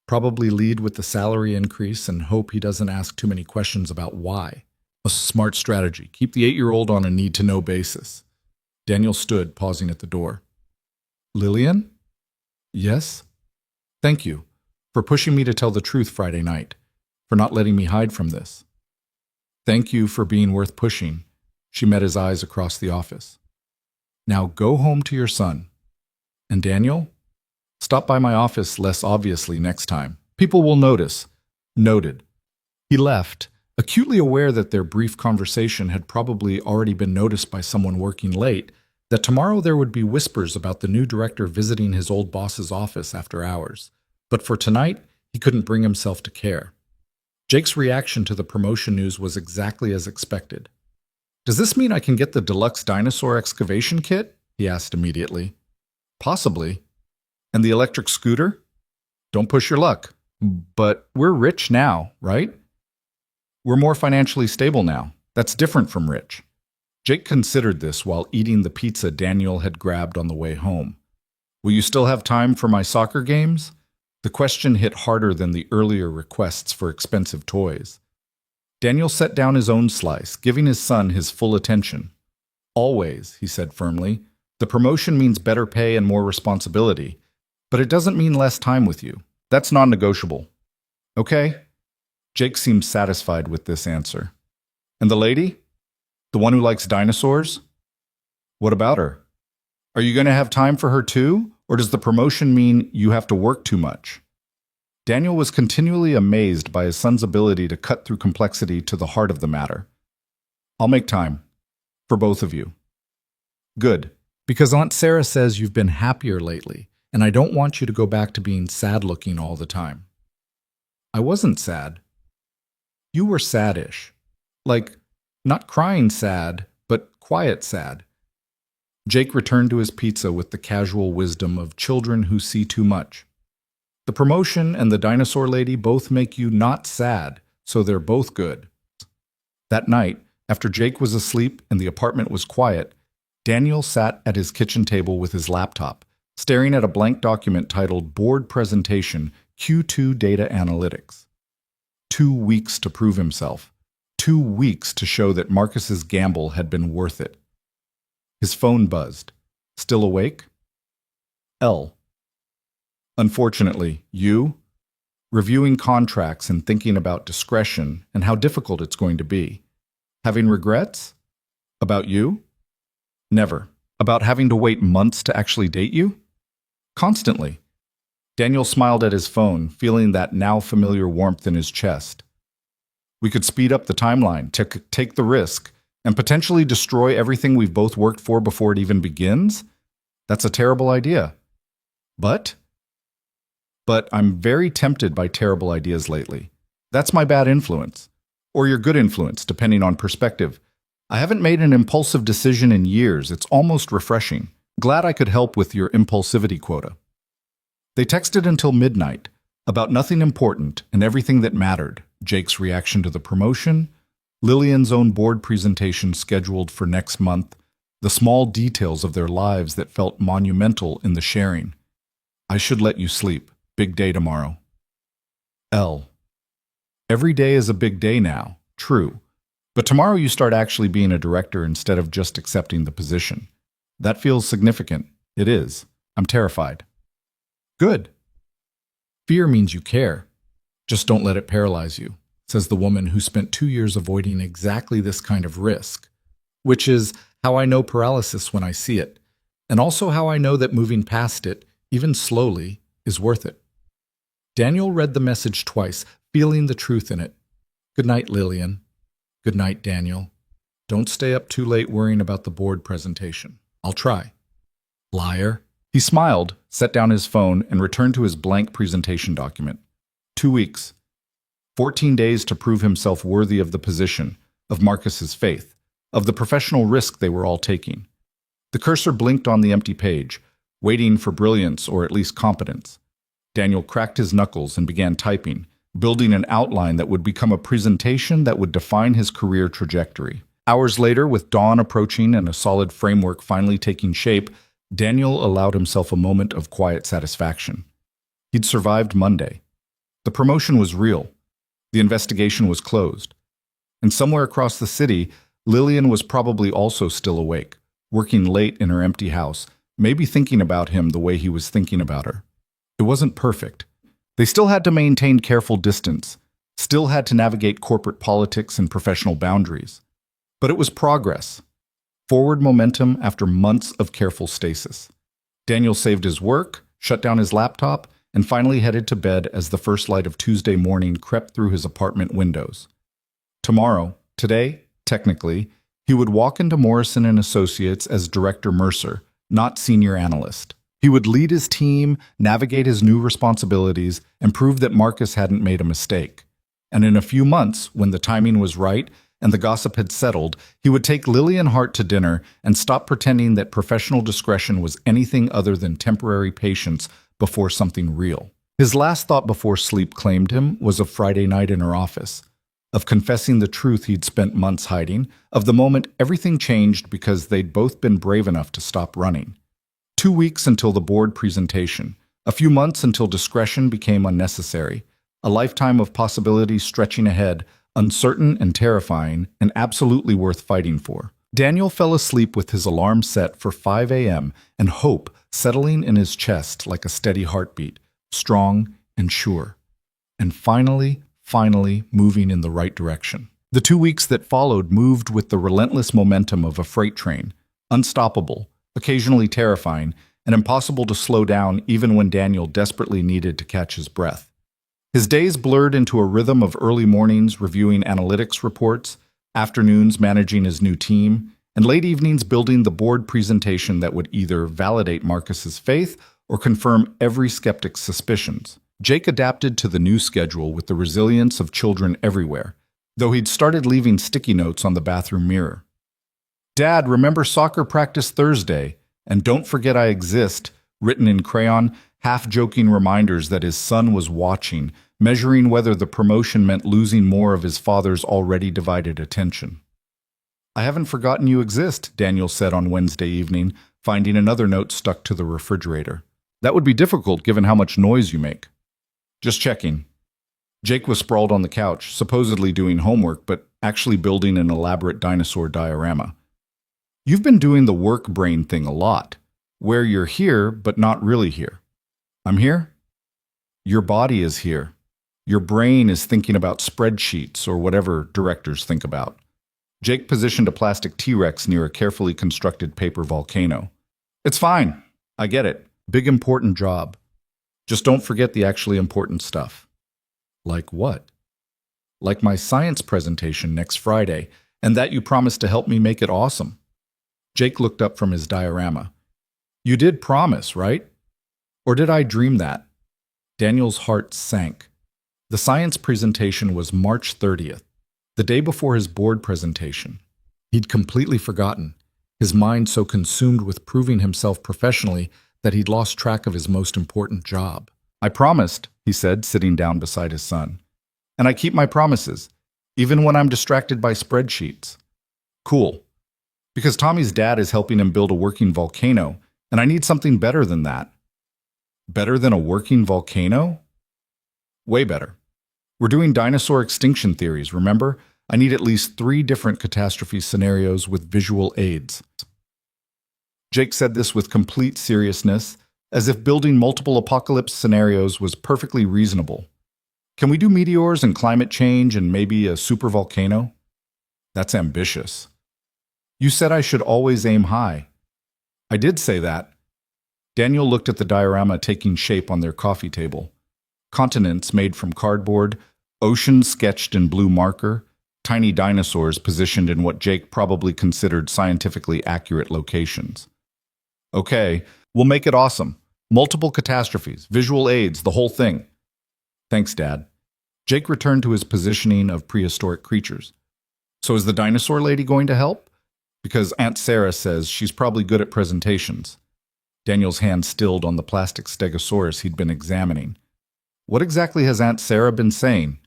Probably lead with the salary increase and hope he doesn't ask too many questions about why. A smart strategy. Keep the 8-year-old on a need-to-know basis. Daniel stood, pausing at the door. Lillian? Yes? Thank you for pushing me to tell the truth Friday night, for not letting me hide from this. Thank you for being worth pushing. She met his eyes across the office. Now go home to your son. And Daniel? Stop by my office less obviously next time. People will notice. Noted. He left, acutely aware that their brief conversation had probably already been noticed by someone working late, that tomorrow there would be whispers about the new director visiting his old boss's office after hours. But for tonight, he couldn't bring himself to care. Jake's reaction to the promotion news was exactly as expected. Does this mean I can get the deluxe dinosaur excavation kit? He asked immediately. Possibly. And the electric scooter? Don't push your luck. But we're rich now, right? We're more financially stable now. That's different from rich. Jake considered this while eating the pizza Daniel had grabbed on the way home. Will you still have time for my soccer games? The question hit harder than the earlier requests for expensive toys. Daniel set down his own slice, giving his son his full attention. Always, he said firmly. The promotion means better pay and more responsibility, but it doesn't mean less time with you. That's non-negotiable. Okay? Jake seemed satisfied with this answer. And the lady? The one who likes dinosaurs? What about her? Are you going to have time for her too, or does the promotion mean you have to work too much? Daniel was continually amazed by his son's ability to cut through complexity to the heart of the matter. I'll make time. For both of you. Good. Because Aunt Sarah says you've been happier lately, and I don't want you to go back to being sad-looking all the time. I wasn't sad. You were sad-ish. Like, not crying sad, but quiet sad. Jake returned to his pizza with the casual wisdom of children who see too much. The promotion and the dinosaur lady both make you not sad, so they're both good. That night, after Jake was asleep and the apartment was quiet, Daniel sat at his kitchen table with his laptop, staring at a blank document titled Board Presentation Q2 Data Analytics. 2 weeks to prove himself. 2 weeks to show that Marcus's gamble had been worth it. His phone buzzed. Still awake? L. Unfortunately, you? Reviewing contracts and thinking about discretion and how difficult it's going to be. Having regrets? About you? Never. About having to wait months to actually date you? Constantly. Daniel smiled at his phone, feeling that now familiar warmth in his chest. We could speed up the timeline, take the risk, and potentially destroy everything we've both worked for before it even begins? That's a terrible idea. But I'm very tempted by terrible ideas lately. That's my bad influence. Or your good influence, depending on perspective. I haven't made an impulsive decision in years. It's almost refreshing. Glad I could help with your impulsivity quota. They texted until midnight, about nothing important and everything that mattered. Jake's reaction to the promotion, Lillian's own board presentation scheduled for next month, the small details of their lives that felt monumental in the sharing. I should let you sleep. Big day tomorrow. L. Every day is a big day now, true. But tomorrow you start actually being a director instead of just accepting the position. That feels significant. It is. I'm terrified. Good. Fear means you care. Just don't let it paralyze you, says the woman who spent 2 years avoiding exactly this kind of risk, which is how I know paralysis when I see it, and also how I know that moving past it, even slowly, is worth it. Daniel read the message twice, feeling the truth in it. Good night, Lillian. Good night, Daniel. Don't stay up too late worrying about the board presentation. I'll try. Liar. He smiled, set down his phone, and returned to his blank presentation document. 2 weeks. 14 days to prove himself worthy of the position, of Marcus's faith, of the professional risk they were all taking. The cursor blinked on the empty page, waiting for brilliance or at least competence. Daniel cracked his knuckles and began typing, building an outline that would become a presentation that would define his career trajectory. Hours later, with dawn approaching and a solid framework finally taking shape, Daniel allowed himself a moment of quiet satisfaction. He'd survived Monday. The promotion was real. The investigation was closed. And somewhere across the city, Lillian was probably also still awake, working late in her empty house, maybe thinking about him the way he was thinking about her. It wasn't perfect. They still had to maintain careful distance, still had to navigate corporate politics and professional boundaries. But it was progress. Forward momentum after months of careful stasis. Daniel saved his work, shut down his laptop, and finally headed to bed as the first light of Tuesday morning crept through his apartment windows. Today, technically, he would walk into Morrison & Associates as Director Mercer, not Senior Analyst. He would lead his team, navigate his new responsibilities, and prove that Marcus hadn't made a mistake. And in a few months, when the timing was right and the gossip had settled, he would take Lillian Hart to dinner and stop pretending that professional discretion was anything other than temporary patience before something real. His last thought before sleep claimed him was a Friday night in her office. of confessing the truth he'd spent months hiding, of the moment everything changed because they'd both been brave enough to stop running. 2 weeks until the board presentation, a few months until discretion became unnecessary, a lifetime of possibilities stretching ahead, uncertain and terrifying, and absolutely worth fighting for. Daniel fell asleep with his alarm set for 5 a.m. and hope settling in his chest like a steady heartbeat, strong and sure. And finally moving in the right direction. The 2 weeks that followed moved with the relentless momentum of a freight train, unstoppable, occasionally terrifying, and impossible to slow down even when Daniel desperately needed to catch his breath. His days blurred into a rhythm of early mornings reviewing analytics reports, afternoons managing his new team, and late evenings building the board presentation that would either validate Marcus's faith or confirm every skeptic's suspicions. Jake adapted to the new schedule with the resilience of children everywhere, though he'd started leaving sticky notes on the bathroom mirror. "Dad, remember soccer practice Thursday, and don't forget I exist," written in crayon, half-joking reminders that his son was watching, measuring whether the promotion meant losing more of his father's already divided attention. "I haven't forgotten you exist," Daniel said on Wednesday evening, finding another note stuck to the refrigerator. "That would be difficult given how much noise you make." "Just checking." Jake was sprawled on the couch, supposedly doing homework, but actually building an elaborate dinosaur diorama. "You've been doing the work brain thing a lot, where you're here but not really here." "I'm here?" "Your body is here. Your brain is thinking about spreadsheets or whatever directors think about." Jake positioned a plastic T-Rex near a carefully constructed paper volcano. "It's fine. I get it. Big important job. Just don't forget the actually important stuff." "Like what?" "Like my science presentation next Friday, and that you promised to help me make it awesome." Jake looked up from his diorama. "You did promise, right? Or did I dream that?" Daniel's heart sank. The science presentation was March 30th, the day before his board presentation. He'd completely forgotten, his mind so consumed with proving himself professionally that he'd lost track of his most important job. "I promised," he said, sitting down beside his son. "And I keep my promises, even when I'm distracted by spreadsheets." "Cool. Because Tommy's dad is helping him build a working volcano, and I need something better than that." "Better than a working volcano?" "Way better. We're doing dinosaur extinction theories, remember? I need at least 3 different catastrophe scenarios with visual aids." Jake said this with complete seriousness, as if building multiple apocalypse scenarios was perfectly reasonable. "Can we do meteors and climate change and maybe a supervolcano?" "That's ambitious." "You said I should always aim high." "I did say that." Daniel looked at the diorama taking shape on their coffee table. Continents made from cardboard, oceans sketched in blue marker, tiny dinosaurs positioned in what Jake probably considered scientifically accurate locations. "Okay, we'll make it awesome. Multiple catastrophes, visual aids, the whole thing." "Thanks, Dad." Jake returned to his positioning of prehistoric creatures. "So is the dinosaur lady going to help? Because Aunt Sarah says she's probably good at presentations." Daniel's hand stilled on the plastic stegosaurus he'd been examining. "What exactly has Aunt Sarah been saying?"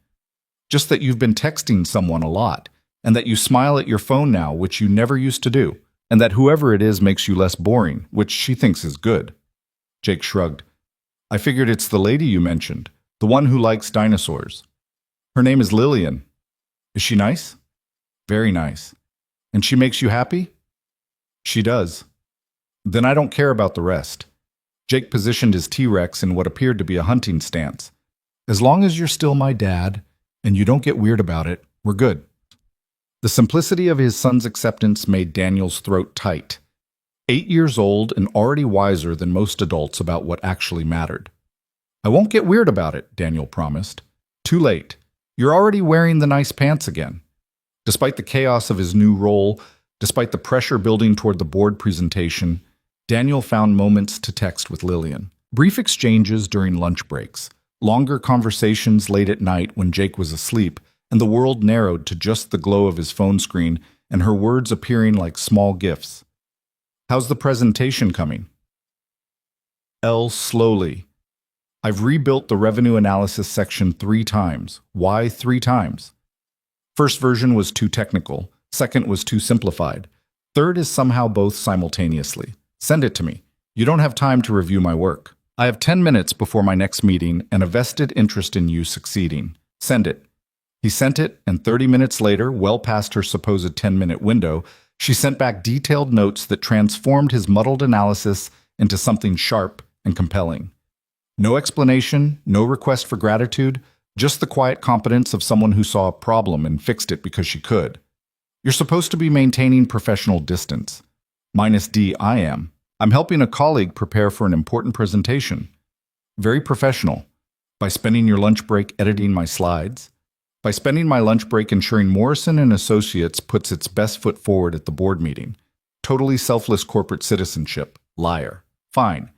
"Just that you've been texting someone a lot, and that you smile at your phone now, which you never used to do, and that whoever it is makes you less boring, which she thinks is good." Jake shrugged. "I figured it's the lady you mentioned, the one who likes dinosaurs." "Her name is Lillian." "Is she nice?" "Very nice." "And she makes you happy?" "She does." "Then I don't care about the rest." Jake positioned his T-Rex in what appeared to be a hunting stance. "As long as you're still my dad, and you don't get weird about it, we're good." The simplicity of his son's acceptance made Daniel's throat tight. 8 years old and already wiser than most adults about what actually mattered. "I won't get weird about it," Daniel promised. "Too late. You're already wearing the nice pants again." Despite the chaos of his new role, despite the pressure building toward the board presentation, Daniel found moments to text with Lillian. Brief exchanges during lunch breaks, longer conversations late at night when Jake was asleep, and the world narrowed to just the glow of his phone screen and her words appearing like small gifts. "How's the presentation coming?" L. Slowly. "I've rebuilt the revenue analysis section 3 times. Why 3 times?" First version was too technical. Second was too simplified. Third is somehow both simultaneously. Send it to me. You don't have time to review my work. I have 10 minutes before my next meeting and a vested interest in you succeeding. Send it. He sent it, and 30 minutes later, well past her supposed 10-minute window, she sent back detailed notes that transformed his muddled analysis into something sharp and compelling. No explanation, no request for gratitude, just the quiet competence of someone who saw a problem and fixed it because she could. You're supposed to be maintaining professional distance. -D, I am. I'm helping a colleague prepare for an important presentation. Very professional. By spending your lunch break editing my slides. By spending my lunch break ensuring Morrison and Associates puts its best foot forward at the board meeting. Totally selfless corporate citizenship. Liar. Fine.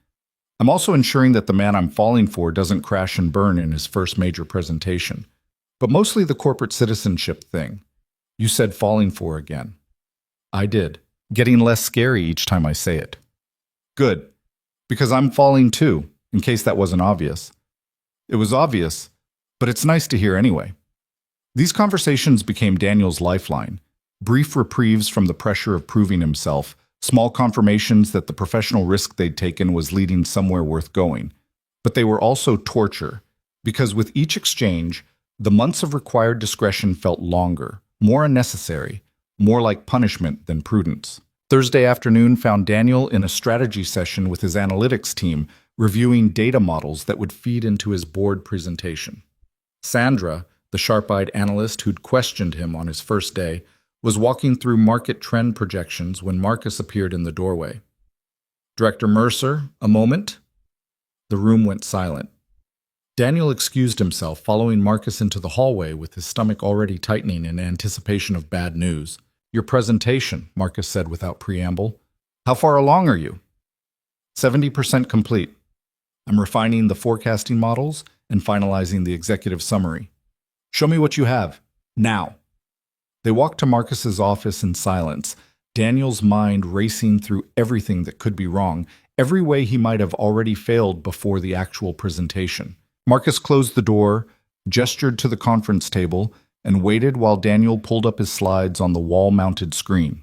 I'm also ensuring that the man I'm falling for doesn't crash and burn in his first major presentation. But mostly the corporate citizenship thing. You said falling for again. I did. Getting less scary each time I say it. Good. Because I'm falling too, in case that wasn't obvious. It was obvious, but it's nice to hear anyway. These conversations became Daniel's lifeline. Brief reprieves from the pressure of proving himself, small confirmations that the professional risk they'd taken was leading somewhere worth going. But they were also torture, because with each exchange, the months of required discretion felt longer, more unnecessary, more like punishment than prudence. Thursday afternoon found Daniel in a strategy session with his analytics team, reviewing data models that would feed into his board presentation. Sandra, the sharp-eyed analyst who'd questioned him on his first day, was walking through market trend projections when Marcus appeared in the doorway. Director Mercer, a moment? The room went silent. Daniel excused himself, following Marcus into the hallway with his stomach already tightening in anticipation of bad news. Your presentation, Marcus said without preamble. How far along are you? 70% complete. I'm refining the forecasting models and finalizing the executive summary. Show me what you have. Now. They walked to Marcus's office in silence, Daniel's mind racing through everything that could be wrong, every way he might have already failed before the actual presentation. Marcus closed the door, gestured to the conference table, and waited while Daniel pulled up his slides on the wall-mounted screen.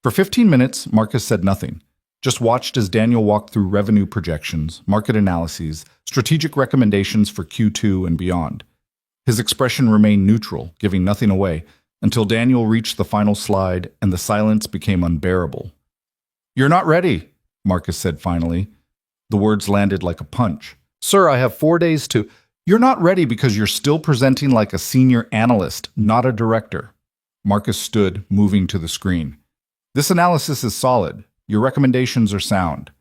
For 15 minutes, Marcus said nothing, just watched as Daniel walked through revenue projections, market analyses, strategic recommendations for Q2 and beyond. His expression remained neutral, giving nothing away, until Daniel reached the final slide and the silence became unbearable. You're not ready, Marcus said finally. The words landed like a punch. Sir, I have 4 days to... You're not ready because you're still presenting like a senior analyst, not a director. Marcus stood, moving to the screen. This analysis is solid. Your recommendations are sound.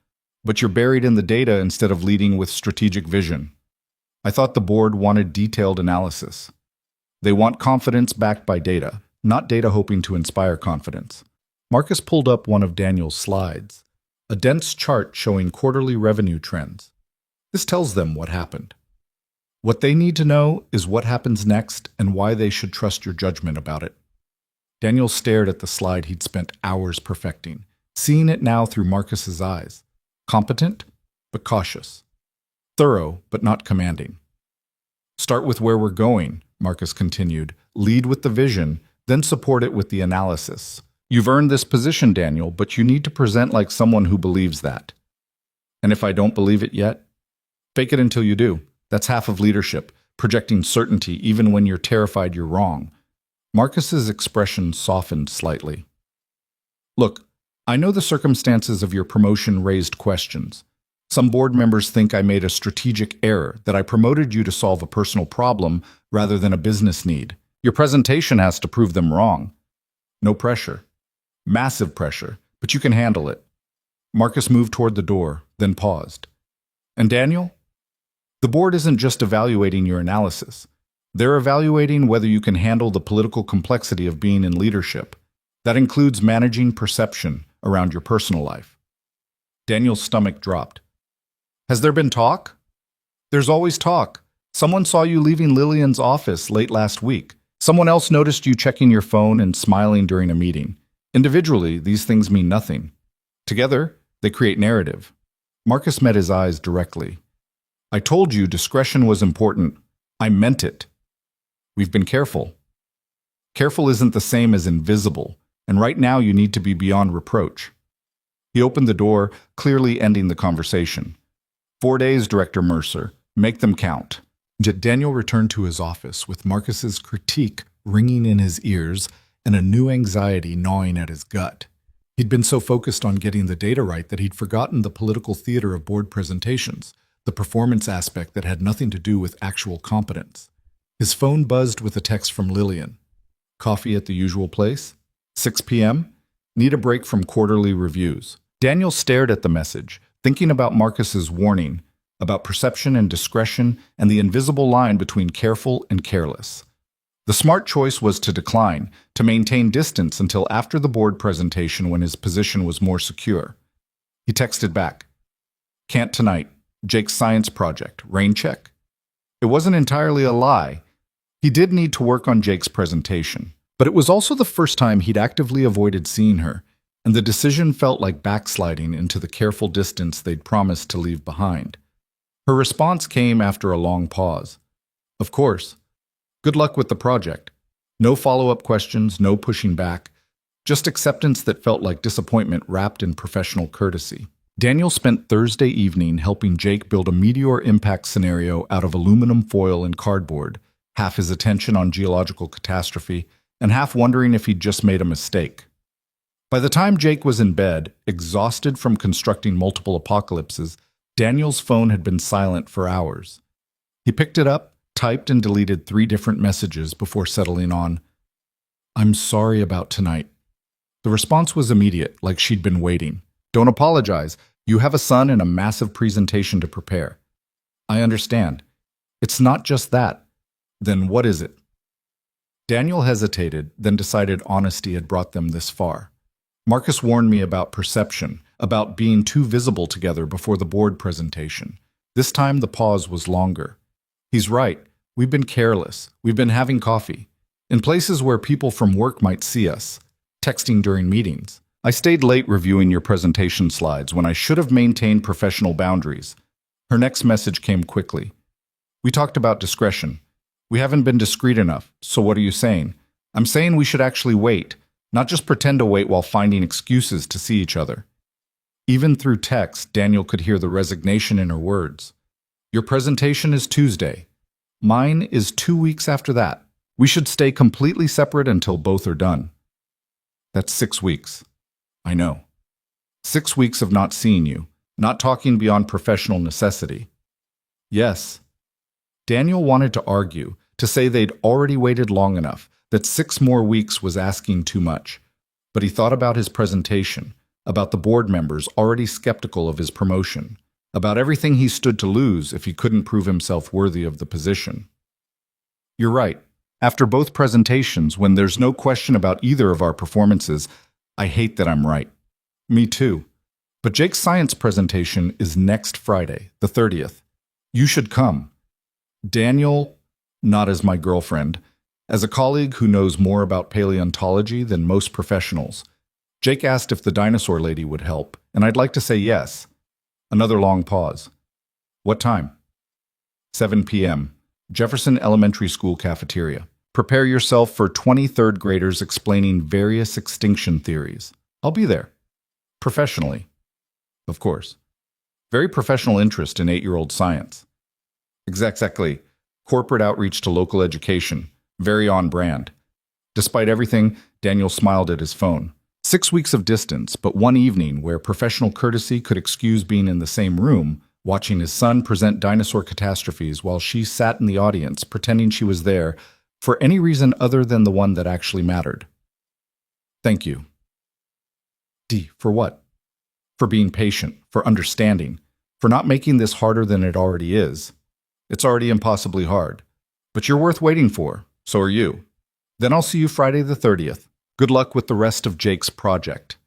But you're buried in the data instead of leading with strategic vision. I thought the board wanted detailed analysis. They want confidence backed by data, not data hoping to inspire confidence. Marcus pulled up one of Daniel's slides, a dense chart showing quarterly revenue trends. This tells them what happened. What they need to know is what happens next and why they should trust your judgment about it. Daniel stared at the slide he'd spent hours perfecting, seeing it now through Marcus's eyes. Competent, but cautious. Thorough, but not commanding. Start with where we're going, Marcus continued. Lead with the vision, then support it with the analysis. You've earned this position, Daniel, but you need to present like someone who believes that. And if I don't believe it yet? Fake it until you do. That's half of leadership, projecting certainty even when you're terrified you're wrong. Marcus's expression softened slightly. Look, I know the circumstances of your promotion raised questions. Some board members think I made a strategic error, that I promoted you to solve a personal problem rather than a business need. Your presentation has to prove them wrong. No pressure. Massive pressure, but you can handle it. Marcus moved toward the door, then paused. And Daniel? The board isn't just evaluating your analysis. They're evaluating whether you can handle the political complexity of being in leadership. That includes managing perception around your personal life. Daniel's stomach dropped. Has there been talk? There's always talk. Someone saw you leaving Lillian's office late last week. Someone else noticed you checking your phone and smiling during a meeting. Individually, these things mean nothing. Together, they create narrative. Marcus met his eyes directly. I told you discretion was important. I meant it. We've been careful. Careful isn't the same as invisible, and right now you need to be beyond reproach. He opened the door, clearly ending the conversation. 4 days, Director Mercer. Make them count. Daniel returned to his office with Marcus's critique ringing in his ears and a new anxiety gnawing at his gut. He'd been so focused on getting the data right that he'd forgotten the political theater of board presentations, the performance aspect that had nothing to do with actual competence. His phone buzzed with a text from Lillian. Coffee at the usual place? 6 p.m.? Need a break from quarterly reviews. Daniel stared at the message, thinking about Marcus's warning, about perception and discretion and the invisible line between careful and careless. The smart choice was to decline, to maintain distance until after the board presentation when his position was more secure. He texted back, "Can't tonight. Jake's science project. Rain check." It wasn't entirely a lie. He did need to work on Jake's presentation, but it was also the first time he'd actively avoided seeing her, and the decision felt like backsliding into the careful distance they'd promised to leave behind. Her response came after a long pause. "Of course. Good luck with the project." No follow-up questions, no pushing back, just acceptance that felt like disappointment wrapped in professional courtesy. Daniel spent Thursday evening helping Jake build a meteor impact scenario out of aluminum foil and cardboard, half his attention on geological catastrophe, and half wondering if he'd just made a mistake. By the time Jake was in bed, exhausted from constructing multiple apocalypses, Daniel's phone had been silent for hours. He picked it up, typed and deleted 3 different messages before settling on, "I'm sorry about tonight." The response was immediate, like she'd been waiting. "Don't apologize. You have a son and a massive presentation to prepare." "I understand. It's not just that." "Then what is it?" Daniel hesitated, then decided honesty had brought them this far. "Marcus warned me about perception, about being too visible together before the board presentation." This time the pause was longer. "He's right. We've been careless. We've been having coffee. In places where people from work might see us. Texting during meetings. I stayed late reviewing your presentation slides when I should have maintained professional boundaries." Her next message came quickly. "We talked about discretion. We haven't been discreet enough, so what are you saying?" "I'm saying we should actually wait, not just pretend to wait while finding excuses to see each other." Even through text, Daniel could hear the resignation in her words. "Your presentation is Tuesday. Mine is 2 weeks after that. We should stay completely separate until both are done." "That's 6 weeks. I know. 6 weeks of not seeing you, not talking beyond professional necessity." "Yes." Daniel wanted to argue, to say they'd already waited long enough, that 6 more weeks was asking too much. But he thought about his presentation, about the board members already skeptical of his promotion, about everything he stood to lose if he couldn't prove himself worthy of the position. "You're right. After both presentations, when there's no question about either of our performances, I hate that I'm right." "Me too. But Jake's science presentation is next Friday, the 30th. You should come." Daniel, not as my girlfriend, as a colleague who knows more about paleontology than most professionals. Jake asked if the dinosaur lady would help, and I'd like to say yes. Another long pause. "What time?" 7 p.m. Jefferson Elementary School cafeteria. Prepare yourself for 23rd graders explaining various extinction theories. I'll be there. Professionally. Of course. Very professional interest in 8-year-old science. Exactly. Corporate outreach to local education. Very on brand. Despite everything, Daniel smiled at his phone. 6 weeks of distance, but one evening where professional courtesy could excuse being in the same room, watching his son present dinosaur catastrophes while she sat in the audience pretending she was there for any reason other than the one that actually mattered. "Thank you." D, for what? For being patient, for understanding, for not making this harder than it already is. It's already impossibly hard. But you're worth waiting for, so are you. Then I'll see you Friday the 30th. Good luck with the rest of Jake's project.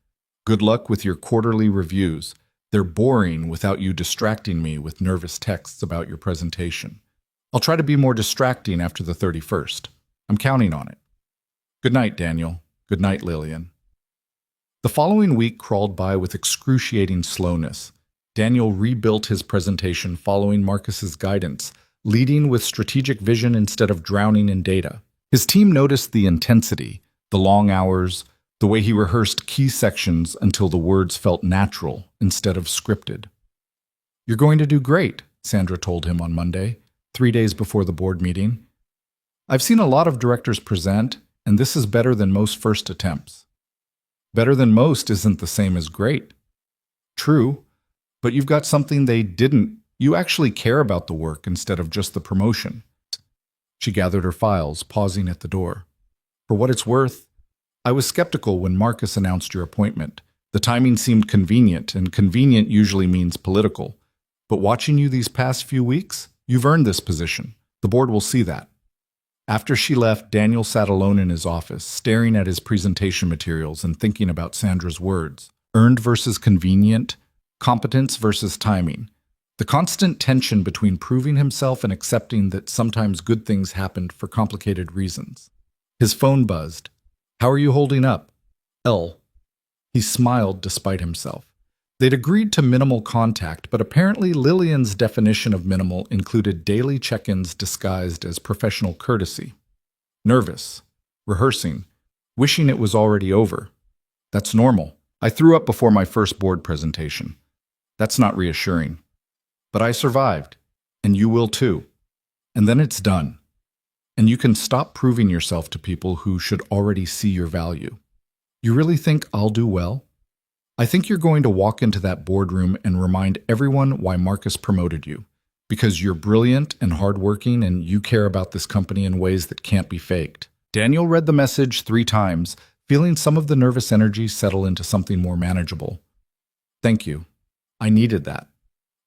Good luck with your quarterly reviews. They're boring without you distracting me with nervous texts about your presentation. I'll try to be more distracting after the 31st. I'm counting on it. Good night, Daniel. Good night, Lillian. The following week crawled by with excruciating slowness. Daniel rebuilt his presentation following Marcus's guidance, leading with strategic vision instead of drowning in data. His team noticed the intensity, the long hours, the way he rehearsed key sections until the words felt natural instead of scripted. "You're going to do great," Sandra told him on Monday, 3 days before the board meeting. "I've seen a lot of directors present, and this is better than most first attempts." Better than most isn't the same as great. True, but you've got something they didn't. You actually care about the work instead of just the promotion. She gathered her files, pausing at the door. "For what it's worth, I was skeptical when Marcus announced your appointment. The timing seemed convenient, and convenient usually means political. But watching you these past few weeks, you've earned this position. The board will see that." After she left, Daniel sat alone in his office, staring at his presentation materials and thinking about Sandra's words. Earned versus convenient, competence versus timing. The constant tension between proving himself and accepting that sometimes good things happened for complicated reasons. His phone buzzed. "How are you holding up?" "L." He smiled despite himself. They'd agreed to minimal contact, but apparently Lillian's definition of minimal included daily check-ins disguised as professional courtesy. Nervous, rehearsing, wishing it was already over. "That's normal. I threw up before my first board presentation. That's not reassuring. But I survived, and you will too. And then it's done. And you can stop proving yourself to people who should already see your value. You really think I'll do well? I think you're going to walk into that boardroom and remind everyone why Marcus promoted you. Because you're brilliant and hardworking and you care about this company in ways that can't be faked." Daniel read the message 3 times, feeling some of the nervous energy settle into something more manageable. "Thank you. I needed that.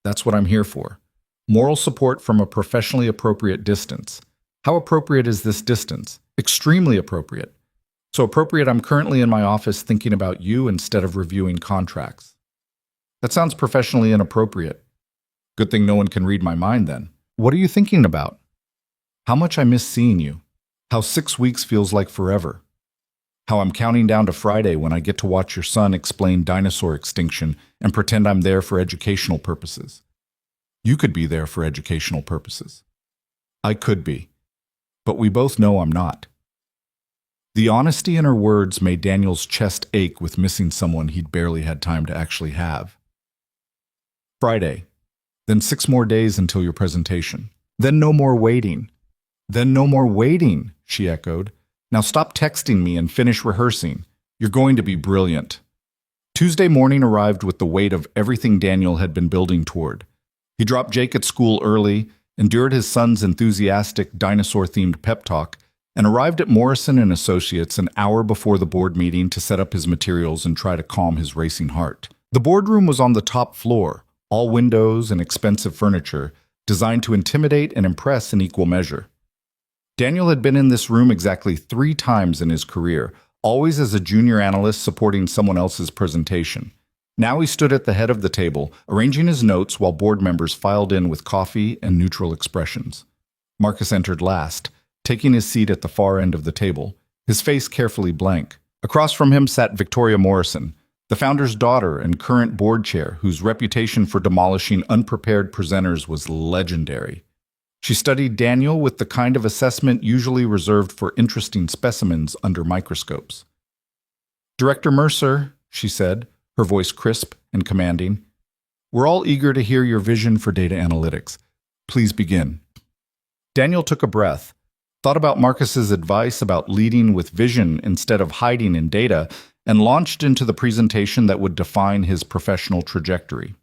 That's what I'm here for. Moral support from a professionally appropriate distance. How appropriate is this distance? Extremely appropriate. So appropriate I'm currently in my office thinking about you instead of reviewing contracts." "That sounds professionally inappropriate." "Good thing no one can read my mind then." "What are you thinking about?" "How much I miss seeing you. How 6 weeks feels like forever. How I'm counting down to Friday when I get to watch your son explain dinosaur extinction and pretend I'm there for educational purposes. You could be there for educational purposes." "I could be. But we both know I'm not." The honesty in her words made Daniel's chest ache with missing someone he'd barely had time to actually have. "Friday. Then 6 more days until your presentation. Then no more waiting." "Then no more waiting," she echoed. "Now stop texting me and finish rehearsing. You're going to be brilliant." Tuesday morning arrived with the weight of everything Daniel had been building toward. He dropped Jake at school early, endured his son's enthusiastic dinosaur-themed pep talk, and arrived at Morrison & Associates an hour before the board meeting to set up his materials and try to calm his racing heart. The boardroom was on the top floor, all windows and expensive furniture, designed to intimidate and impress in equal measure. Daniel had been in this room exactly 3 times in his career, always as a junior analyst supporting someone else's presentation. Now he stood at the head of the table, arranging his notes while board members filed in with coffee and neutral expressions. Marcus entered last, taking his seat at the far end of the table, his face carefully blank. Across from him sat Victoria Morrison, the founder's daughter and current board chair, whose reputation for demolishing unprepared presenters was legendary. She studied Daniel with the kind of assessment usually reserved for interesting specimens under microscopes. "Director Mercer," she said, her voice crisp and commanding, "we're all eager to hear your vision for data analytics. Please begin." Daniel took a breath, thought about Marcus's advice about leading with vision instead of hiding in data, and launched into the presentation that would define his professional trajectory.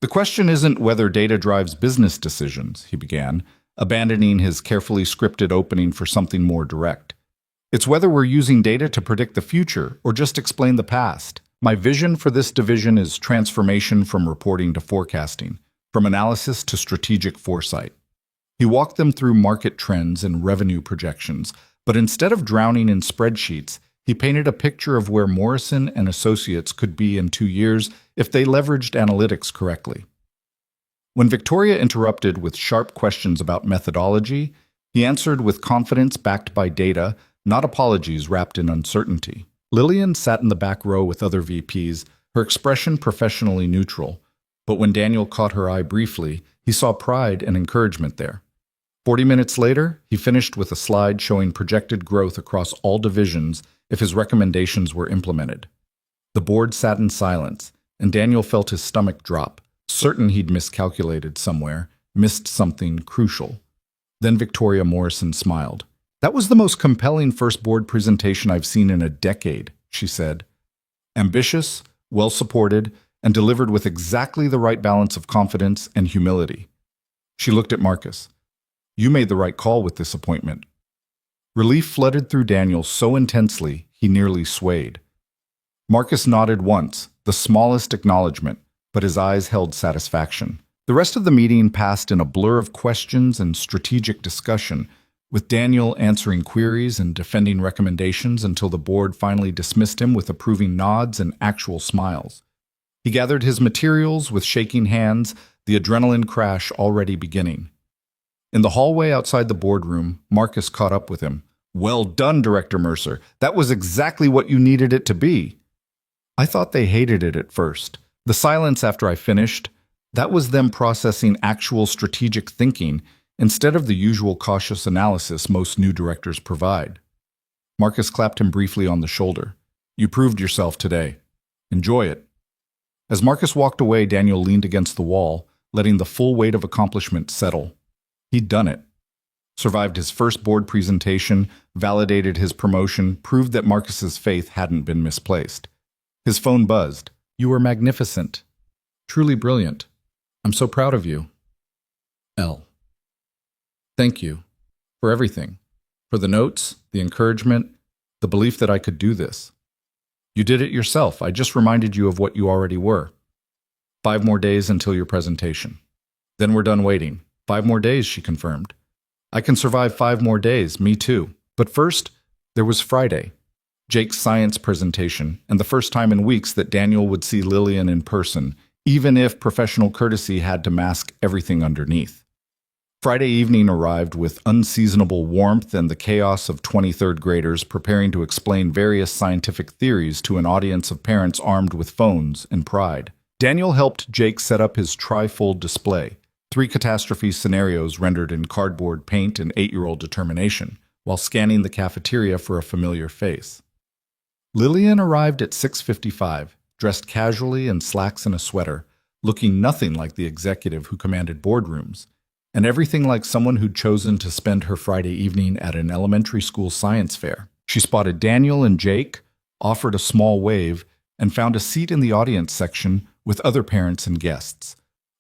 "The question isn't whether data drives business decisions," he began, abandoning his carefully scripted opening for something more direct. "It's whether we're using data to predict the future or just explain the past. My vision for this division is transformation from reporting to forecasting, from analysis to strategic foresight." He walked them through market trends and revenue projections, but instead of drowning in spreadsheets, he painted a picture of where Morrison & Associates could be in 2 years if they leveraged analytics correctly. When Victoria interrupted with sharp questions about methodology, he answered with confidence backed by data, not apologies wrapped in uncertainty. Lillian sat in the back row with other VPs, her expression professionally neutral, but when Daniel caught her eye briefly, he saw pride and encouragement there. 40 minutes later, he finished with a slide showing projected growth across all divisions if his recommendations were implemented. The board sat in silence, and Daniel felt his stomach drop, certain he'd miscalculated somewhere, missed something crucial. Then Victoria Morrison smiled. "That was the most compelling first board presentation I've seen in a decade," she said. "Ambitious, well-supported, and delivered with exactly the right balance of confidence and humility." She looked at Marcus. "You made the right call with this appointment." Relief flooded through Daniel so intensely he nearly swayed. Marcus nodded once, the smallest acknowledgement, but his eyes held satisfaction. The rest of the meeting passed in a blur of questions and strategic discussion, with Daniel answering queries and defending recommendations until the board finally dismissed him with approving nods and actual smiles. He gathered his materials with shaking hands, the adrenaline crash already beginning. In the hallway outside the boardroom, Marcus caught up with him. "Well done, Director Mercer. That was exactly what you needed it to be." "I thought they hated it at first. The silence after I finished, that was them processing actual strategic thinking instead of the usual cautious analysis most new directors provide." Marcus clapped him briefly on the shoulder. "You proved yourself today. Enjoy it." As Marcus walked away, Daniel leaned against the wall, letting the full weight of accomplishment settle. He'd done it. Survived his first board presentation, validated his promotion, proved that Marcus's faith hadn't been misplaced. His phone buzzed. "You were magnificent. Truly brilliant. I'm so proud of you. L. Thank you. For everything. For the notes, the encouragement, the belief that I could do this. You did it yourself. I just reminded you of what you already were. 5 more days until your presentation. Then we're done waiting. 5 more days," she confirmed. "I can survive 5 more days, me too. But first, there was Friday, Jake's science presentation, and the first time in weeks that Daniel would see Lillian in person, even if professional courtesy had to mask everything underneath. Friday evening arrived with unseasonable warmth and the chaos of 23rd graders preparing to explain various scientific theories to an audience of parents armed with phones and pride. Daniel helped Jake set up his trifold display, 3 catastrophe scenarios rendered in cardboard paint and 8-year-old determination, while scanning the cafeteria for a familiar face. Lillian arrived at 6:55, dressed casually in slacks and a sweater, looking nothing like the executive who commanded boardrooms, and everything like someone who'd chosen to spend her Friday evening at an elementary school science fair. She spotted Daniel and Jake, offered a small wave, and found a seat in the audience section with other parents and guests.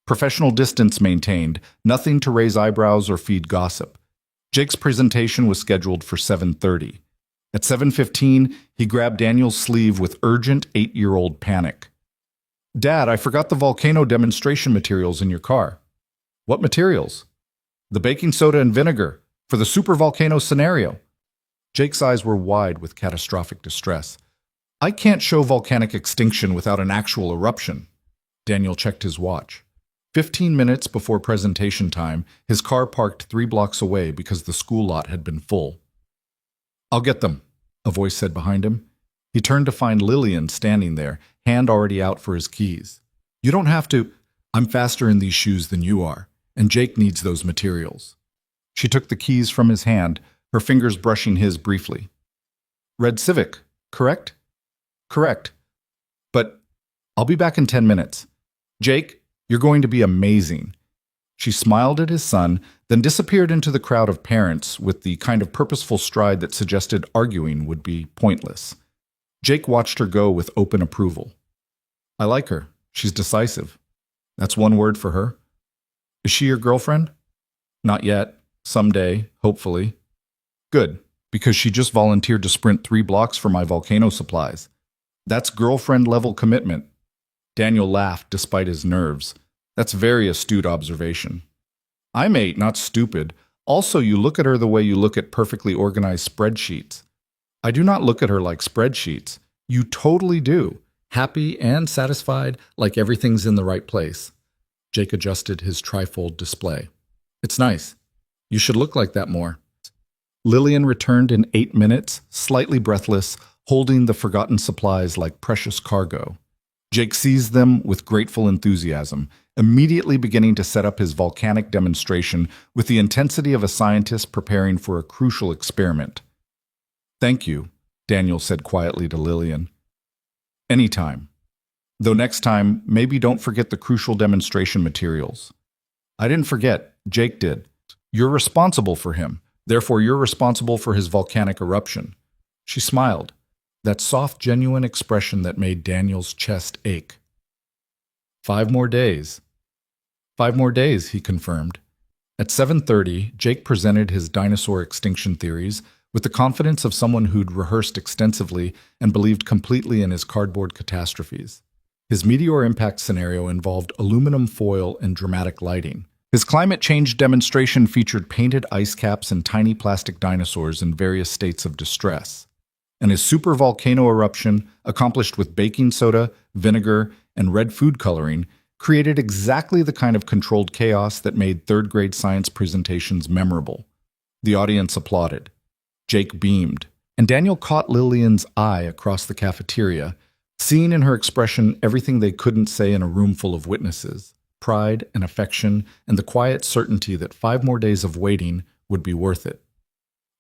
Professional distance maintained, nothing to raise eyebrows or feed gossip. Jake's presentation was scheduled for 7:30. At 7:15, he grabbed Daniel's sleeve with urgent 8-year-old panic. "Dad, I forgot the volcano demonstration materials in your car." "What materials?" "The baking soda and vinegar, for the supervolcano scenario." Jake's eyes were wide with catastrophic distress. "I can't show volcanic extinction without an actual eruption." Daniel checked his watch. 15 minutes before presentation time, his car parked 3 blocks away because the school lot had been full. "I'll get them," a voice said behind him. He turned to find Lillian standing there, hand already out for his keys. "You don't have to. I'm faster in these shoes than you are, and Jake needs those materials." She took the keys from his hand, her fingers brushing his briefly. "Red Civic, correct?" "Correct. But I'll be back in 10 minutes. Jake, you're going to be amazing." She smiled at his son, then disappeared into the crowd of parents with the kind of purposeful stride that suggested arguing would be pointless. Jake watched her go with open approval. "I like her. She's decisive. That's one word for her. Is she your girlfriend?" "Not yet. Someday, hopefully." "Good, because she just volunteered to sprint 3 blocks for my volcano supplies. That's girlfriend-level commitment." Daniel laughed despite his nerves. "That's very astute observation." "I'm 8, not stupid. Also, you look at her the way you look at perfectly organized spreadsheets." "I do not look at her like spreadsheets." "You totally do. Happy and satisfied, like everything's in the right place." Jake adjusted his trifold display. "It's nice. You should look like that more." Lillian returned in 8 minutes, slightly breathless, holding the forgotten supplies like precious cargo. Jake seized them with grateful enthusiasm, immediately beginning to set up his volcanic demonstration with the intensity of a scientist preparing for a crucial experiment. "Thank you," Daniel said quietly to Lillian. "Anytime. Though next time, maybe don't forget the crucial demonstration materials." "I didn't forget. Jake did. You're responsible for him. Therefore, you're responsible for his volcanic eruption." She smiled, that soft, genuine expression that made Daniel's chest ache. 5 more days. 5 more days, he confirmed. At 7:30, Jake presented his dinosaur extinction theories with the confidence of someone who'd rehearsed extensively and believed completely in his cardboard catastrophes. His meteor impact scenario involved aluminum foil and dramatic lighting. His climate change demonstration featured painted ice caps and tiny plastic dinosaurs in various states of distress. And his supervolcano eruption, accomplished with baking soda, vinegar, and red food coloring, created exactly the kind of controlled chaos that made third-grade science presentations memorable. The audience applauded. Jake beamed, and Daniel caught Lillian's eye across the cafeteria, seeing in her expression everything they couldn't say in a room full of witnesses: pride and affection, and the quiet certainty that 5 more days of waiting would be worth it.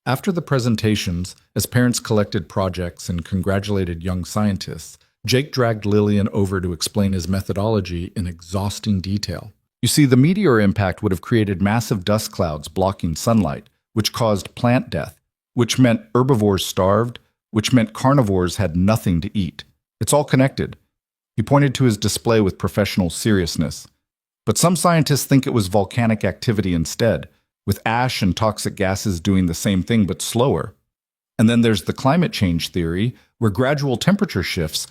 After the presentations, as parents collected projects and congratulated young scientists, Jake dragged Lillian over to explain his methodology in exhausting detail. You see, the meteor impact would have created massive dust clouds blocking sunlight, which caused plant death, which meant herbivores starved, which meant carnivores had nothing to eat. It's all connected. He pointed to his display with professional seriousness. But some scientists think it was volcanic activity instead, with ash and toxic gases doing the same thing but slower. And then there's the climate change theory, where gradual temperature shifts.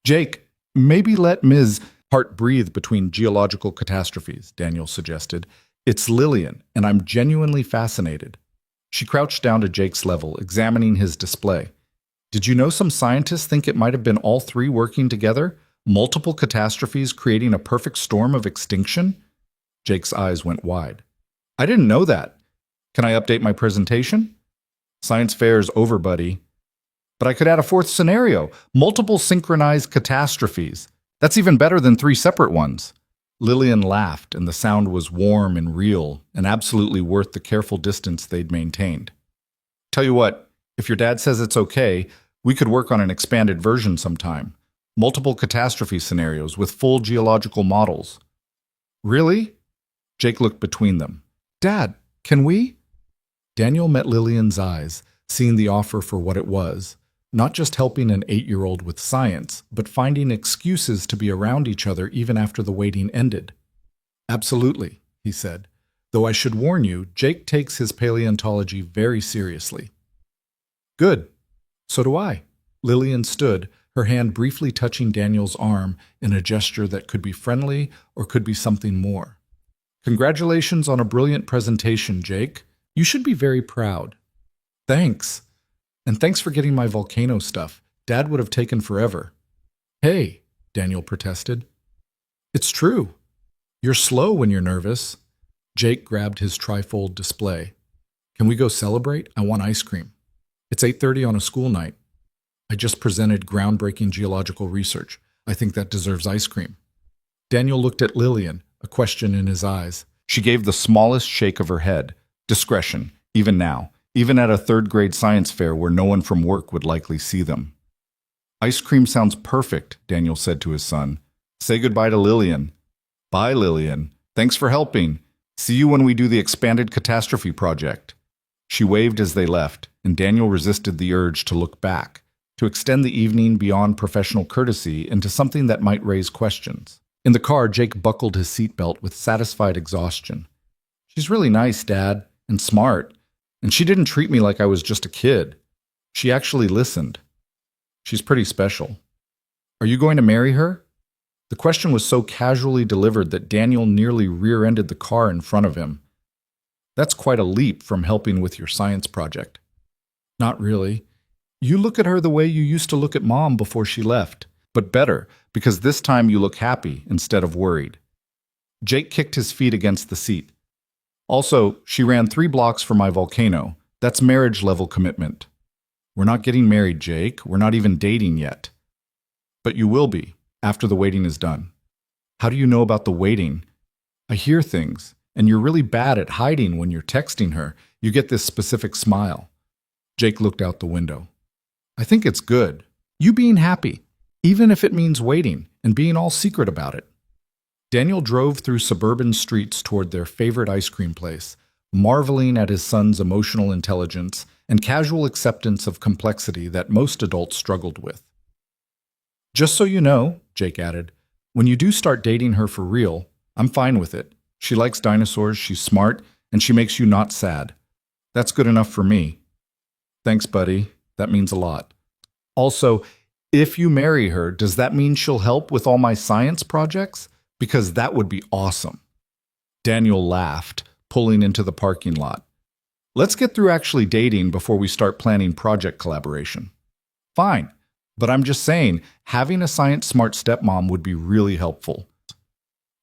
Jake, maybe let Ms. Hart breathe between geological catastrophes, Daniel suggested. It's Lillian, and I'm genuinely fascinated. She crouched down to Jake's level, examining his display. Did you know some scientists think it might have been all three working together? Multiple catastrophes creating a perfect storm of extinction? Jake's eyes went wide. I didn't know that. Can I update my presentation? Science fair's over, buddy. But I could add a fourth scenario, multiple synchronized catastrophes. That's even better than 3 separate ones. Lillian laughed, and the sound was warm and real, and absolutely worth the careful distance they'd maintained. Tell you what, if your dad says it's okay, we could work on an expanded version sometime. Multiple catastrophe scenarios with full geological models. Really? Jake looked between them. Dad, can we? Daniel met Lillian's eyes, seeing the offer for what it was. Not just helping an 8-year-old with science, but finding excuses to be around each other even after the waiting ended. Absolutely, he said. Though I should warn you, Jake takes his paleontology very seriously. Good. So do I. Lillian stood, her hand briefly touching Daniel's arm in a gesture that could be friendly or could be something more. Congratulations on a brilliant presentation, Jake. You should be very proud. Thanks. And thanks for getting my volcano stuff. Dad would have taken forever. Hey, Daniel protested. It's true. You're slow when you're nervous. Jake grabbed his trifold display. Can we go celebrate? I want ice cream. It's 8:30 on a school night. I just presented groundbreaking geological research. I think that deserves ice cream. Daniel looked at Lillian, a question in his eyes. She gave the smallest shake of her head. Discretion, even now. Even at a third-grade science fair where no one from work would likely see them. Ice cream sounds perfect, Daniel said to his son. Say goodbye to Lillian. Bye, Lillian. Thanks for helping. See you when we do the expanded catastrophe project. She waved as they left, and Daniel resisted the urge to look back, to extend the evening beyond professional courtesy into something that might raise questions. In the car, Jake buckled his seatbelt with satisfied exhaustion. She's really nice, Dad, and smart. And she didn't treat me like I was just a kid. She actually listened. She's pretty special. Are you going to marry her? The question was so casually delivered that Daniel nearly rear-ended the car in front of him. That's quite a leap from helping with your science project. Not really. You look at her the way you used to look at Mom before she left, but better, because this time you look happy instead of worried. Jake kicked his feet against the seat. Also, she ran 3 blocks for my volcano. That's marriage-level commitment. We're not getting married, Jake. We're not even dating yet. But you will be. after the waiting is done. How do you know about the waiting? I hear things, and you're really bad at hiding when you're texting her. You get this specific smile. Jake looked out the window. I think it's good. You being happy, even if it means waiting and being all secret about it. Daniel drove through suburban streets toward their favorite ice cream place, marveling at his son's emotional intelligence and casual acceptance of complexity that most adults struggled with. Just so you know, Jake added, when you do start dating her for real, I'm fine with it. She likes dinosaurs, she's smart, and she makes you not sad. That's good enough for me. Thanks, buddy. That means a lot. Also, if you marry her, does that mean she'll help with all my science projects? Because that would be awesome. Daniel laughed, pulling into the parking lot. Let's get through actually dating before we start planning project collaboration. Fine, but I'm just saying, having a science-smart stepmom would be really helpful.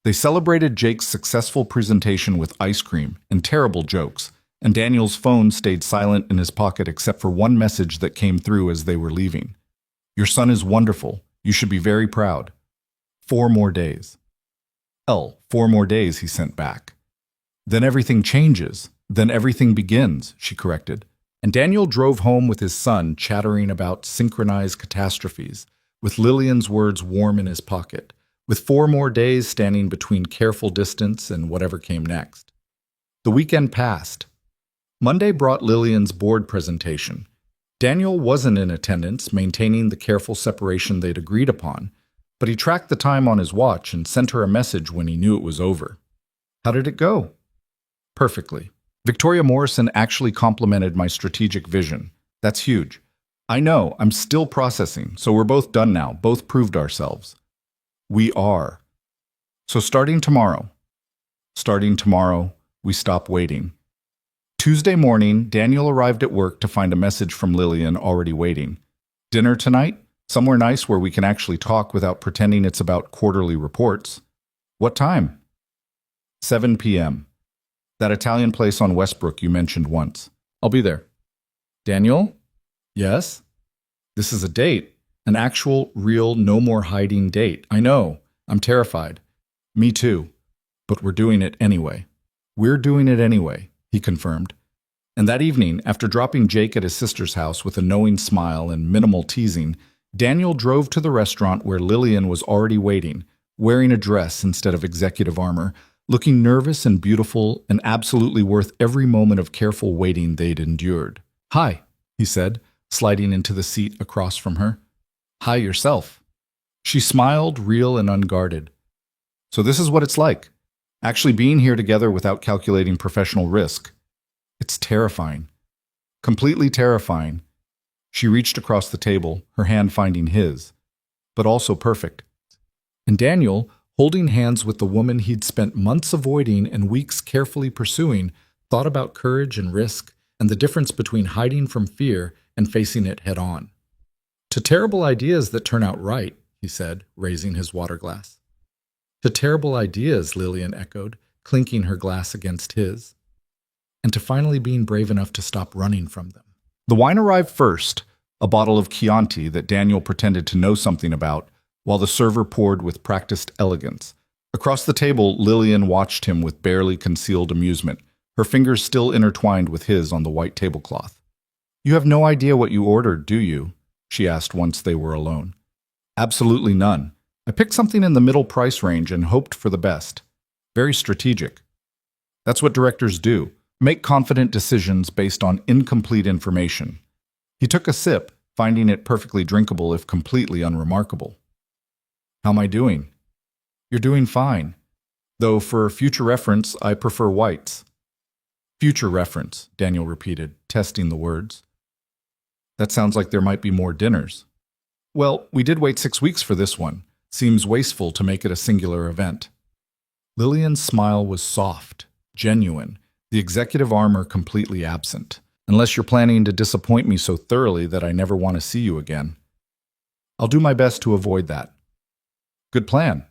They celebrated Jake's successful presentation with ice cream and terrible jokes, and Daniel's phone stayed silent in his pocket except for one message that came through as they were leaving. Your son is wonderful. You should be very proud. 4 more days. 4 more days, he sent back. Then everything changes. Then everything begins, she corrected. And Daniel drove home with his son, chattering about synchronized catastrophes, with Lillian's words warm in his pocket, with 4 more days standing between careful distance and whatever came next. The weekend passed. Monday brought Lillian's board presentation. Daniel wasn't in attendance, maintaining the careful separation they'd agreed upon, but he tracked the time on his watch and sent her a message when he knew it was over. How did it go? Perfectly. Victoria Morrison actually complimented my strategic vision. That's huge. I know, I'm still processing, so we're both done now, both proved ourselves. We are. So starting tomorrow, we stop waiting. Tuesday morning, Daniel arrived at work to find a message from Lillian already waiting. Dinner tonight? Somewhere nice where we can actually talk without pretending it's about quarterly reports. What time? 7 p.m. That Italian place on Westbrook you mentioned once. I'll be there. Daniel? Yes? This is a date. An actual, real, no more hiding date. I know. I'm terrified. Me too. But we're doing it anyway. We're doing it anyway, he confirmed. And that evening, after dropping Jake at his sister's house with a knowing smile and minimal teasing, Daniel drove to the restaurant where Lillian was already waiting, wearing a dress instead of executive armor, looking nervous and beautiful and absolutely worth every moment of careful waiting they'd endured. Hi, he said, sliding into the seat across from her. Hi yourself. She smiled, real and unguarded. So this is what it's like, actually being here together without calculating professional risk. It's terrifying. Completely terrifying. She reached across the table, her hand finding his, but also perfect. And Daniel, holding hands with the woman he'd spent months avoiding and weeks carefully pursuing, thought about courage and risk and the difference between hiding from fear and facing it head on. To terrible ideas that turn out right, he said, raising his water glass. To terrible ideas, Lillian echoed, clinking her glass against his. And to finally being brave enough to stop running from them. The wine arrived first, a bottle of Chianti that Daniel pretended to know something about, while the server poured with practiced elegance. Across the table, Lillian watched him with barely concealed amusement, her fingers still intertwined with his on the white tablecloth. You have no idea what you ordered, do you? She asked once they were alone. Absolutely none. I picked something in the middle price range and hoped for the best. Very strategic. That's what directors do. Make confident decisions based on incomplete information. He took a sip, finding it perfectly drinkable if completely unremarkable. How am I doing? You're doing fine. Though for future reference, I prefer whites. Future reference, Daniel repeated, testing the words. That sounds like there might be more dinners. Well, we did wait 6 weeks for this one. Seems wasteful to make it a singular event. Lillian's smile was soft, genuine, the executive armor completely absent. Unless you're planning to disappoint me so thoroughly that I never want to see you again. I'll do my best to avoid that. Good plan.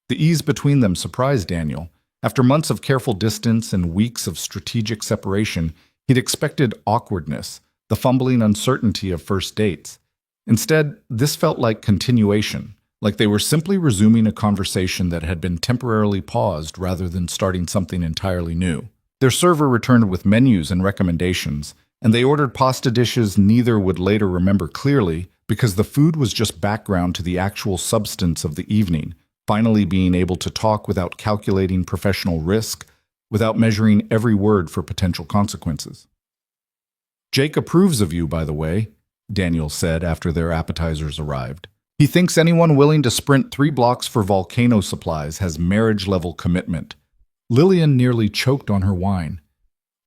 The ease between them surprised Daniel. After months of careful distance and weeks of strategic separation, he'd expected awkwardness, the fumbling uncertainty of first dates. Instead, this felt like continuation, like they were simply resuming a conversation that had been temporarily paused rather than starting something entirely new. Their server returned with menus and recommendations, and they ordered pasta dishes neither would later remember clearly because the food was just background to the actual substance of the evening, finally being able to talk without calculating professional risk, without measuring every word for potential consequences. "Jake approves of you, by the way," Daniel said after their appetizers arrived. "He thinks anyone willing to sprint 3 blocks for volcano supplies has marriage-level commitment." Lillian nearly choked on her wine.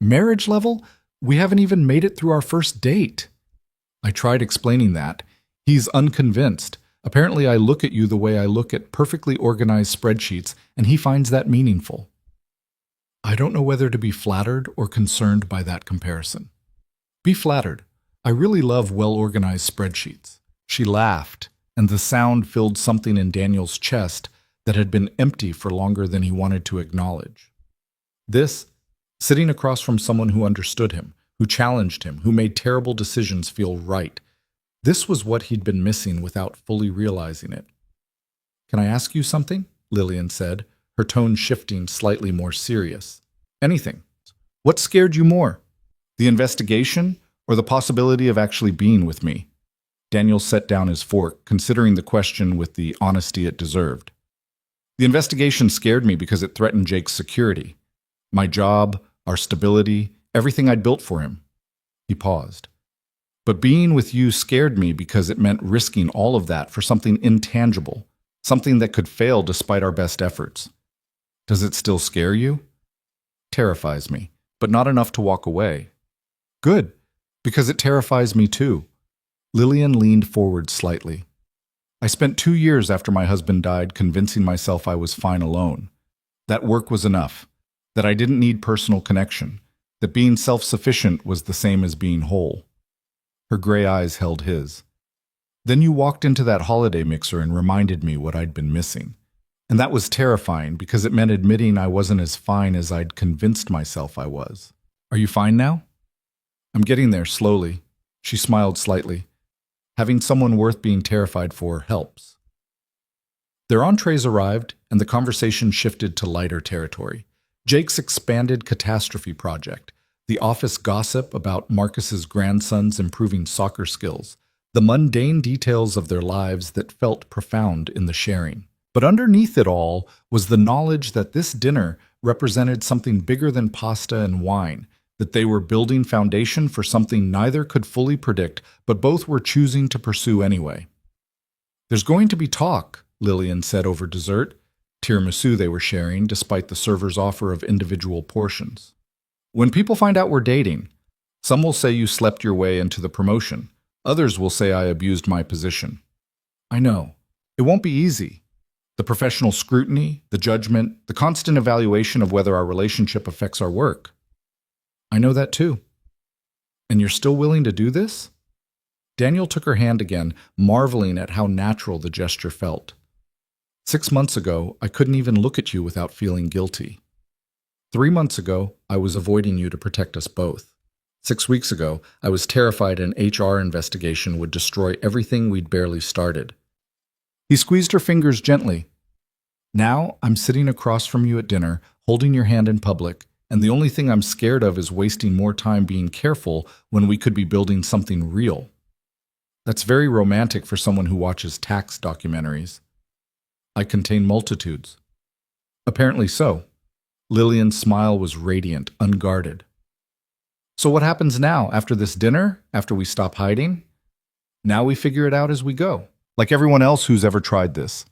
"Marriage level? We haven't even made it through our first date." I tried explaining that. He's unconvinced. Apparently I look at you the way I look at perfectly organized spreadsheets, and he finds that meaningful. I don't know whether to be flattered or concerned by that comparison. Be flattered. I really love well-organized spreadsheets. She laughed, and the sound filled something in Daniel's chest that had been empty for longer than he wanted to acknowledge. This, sitting across from someone who understood him, who challenged him, who made terrible decisions feel right, this was what he'd been missing without fully realizing it. "Can I ask you something?" Lillian said, her tone shifting slightly more serious. "Anything. What scared you more? The investigation or the possibility of actually being with me?" Daniel set down his fork, considering the question with the honesty it deserved. "The investigation scared me because it threatened Jake's security. My job, our stability, everything I'd built for him." He paused. "But being with you scared me because it meant risking all of that for something intangible, something that could fail despite our best efforts. Does it still scare you?" "Terrifies me, but not enough to walk away." "Good, because it terrifies me too." Lillian leaned forward slightly. "I spent 2 years after my husband died convincing myself I was fine alone. That work was enough, that I didn't need personal connection, that being self-sufficient was the same as being whole." Her gray eyes held his. "Then you walked into that holiday mixer and reminded me what I'd been missing. And that was terrifying because it meant admitting I wasn't as fine as I'd convinced myself I was. Are you fine now?" "I'm getting there slowly." She smiled slightly. "Having someone worth being terrified for helps." Their entrees arrived, and the conversation shifted to lighter territory. Jake's expanded catastrophe project, the office gossip about Marcus's grandson's improving soccer skills, the mundane details of their lives that felt profound in the sharing. But underneath it all was the knowledge that this dinner represented something bigger than pasta and wine, that they were building foundation for something neither could fully predict, but both were choosing to pursue anyway. "There's going to be talk," Lillian said over dessert, tiramisu they were sharing despite the server's offer of individual portions. "When people find out we're dating, some will say you slept your way into the promotion. Others will say I abused my position." "I know. It won't be easy. The professional scrutiny, the judgment, the constant evaluation of whether our relationship affects our work." "I know that too." "And you're still willing to do this?" Daniel took her hand again, marveling at how natural the gesture felt. 6 months ago, I couldn't even look at you without feeling guilty. 3 months ago, I was avoiding you to protect us both. 6 weeks ago, I was terrified an HR investigation would destroy everything we'd barely started. He squeezed her fingers gently. "Now, I'm sitting across from you at dinner, holding your hand in public, and the only thing I'm scared of is wasting more time being careful when we could be building something real." That's very romantic for someone who watches tax documentaries. "I contain multitudes." "Apparently so." Lillian's smile was radiant, unguarded. "So what happens now, after this dinner, after we stop hiding?" "Now we figure it out as we go, like everyone else who's ever tried this."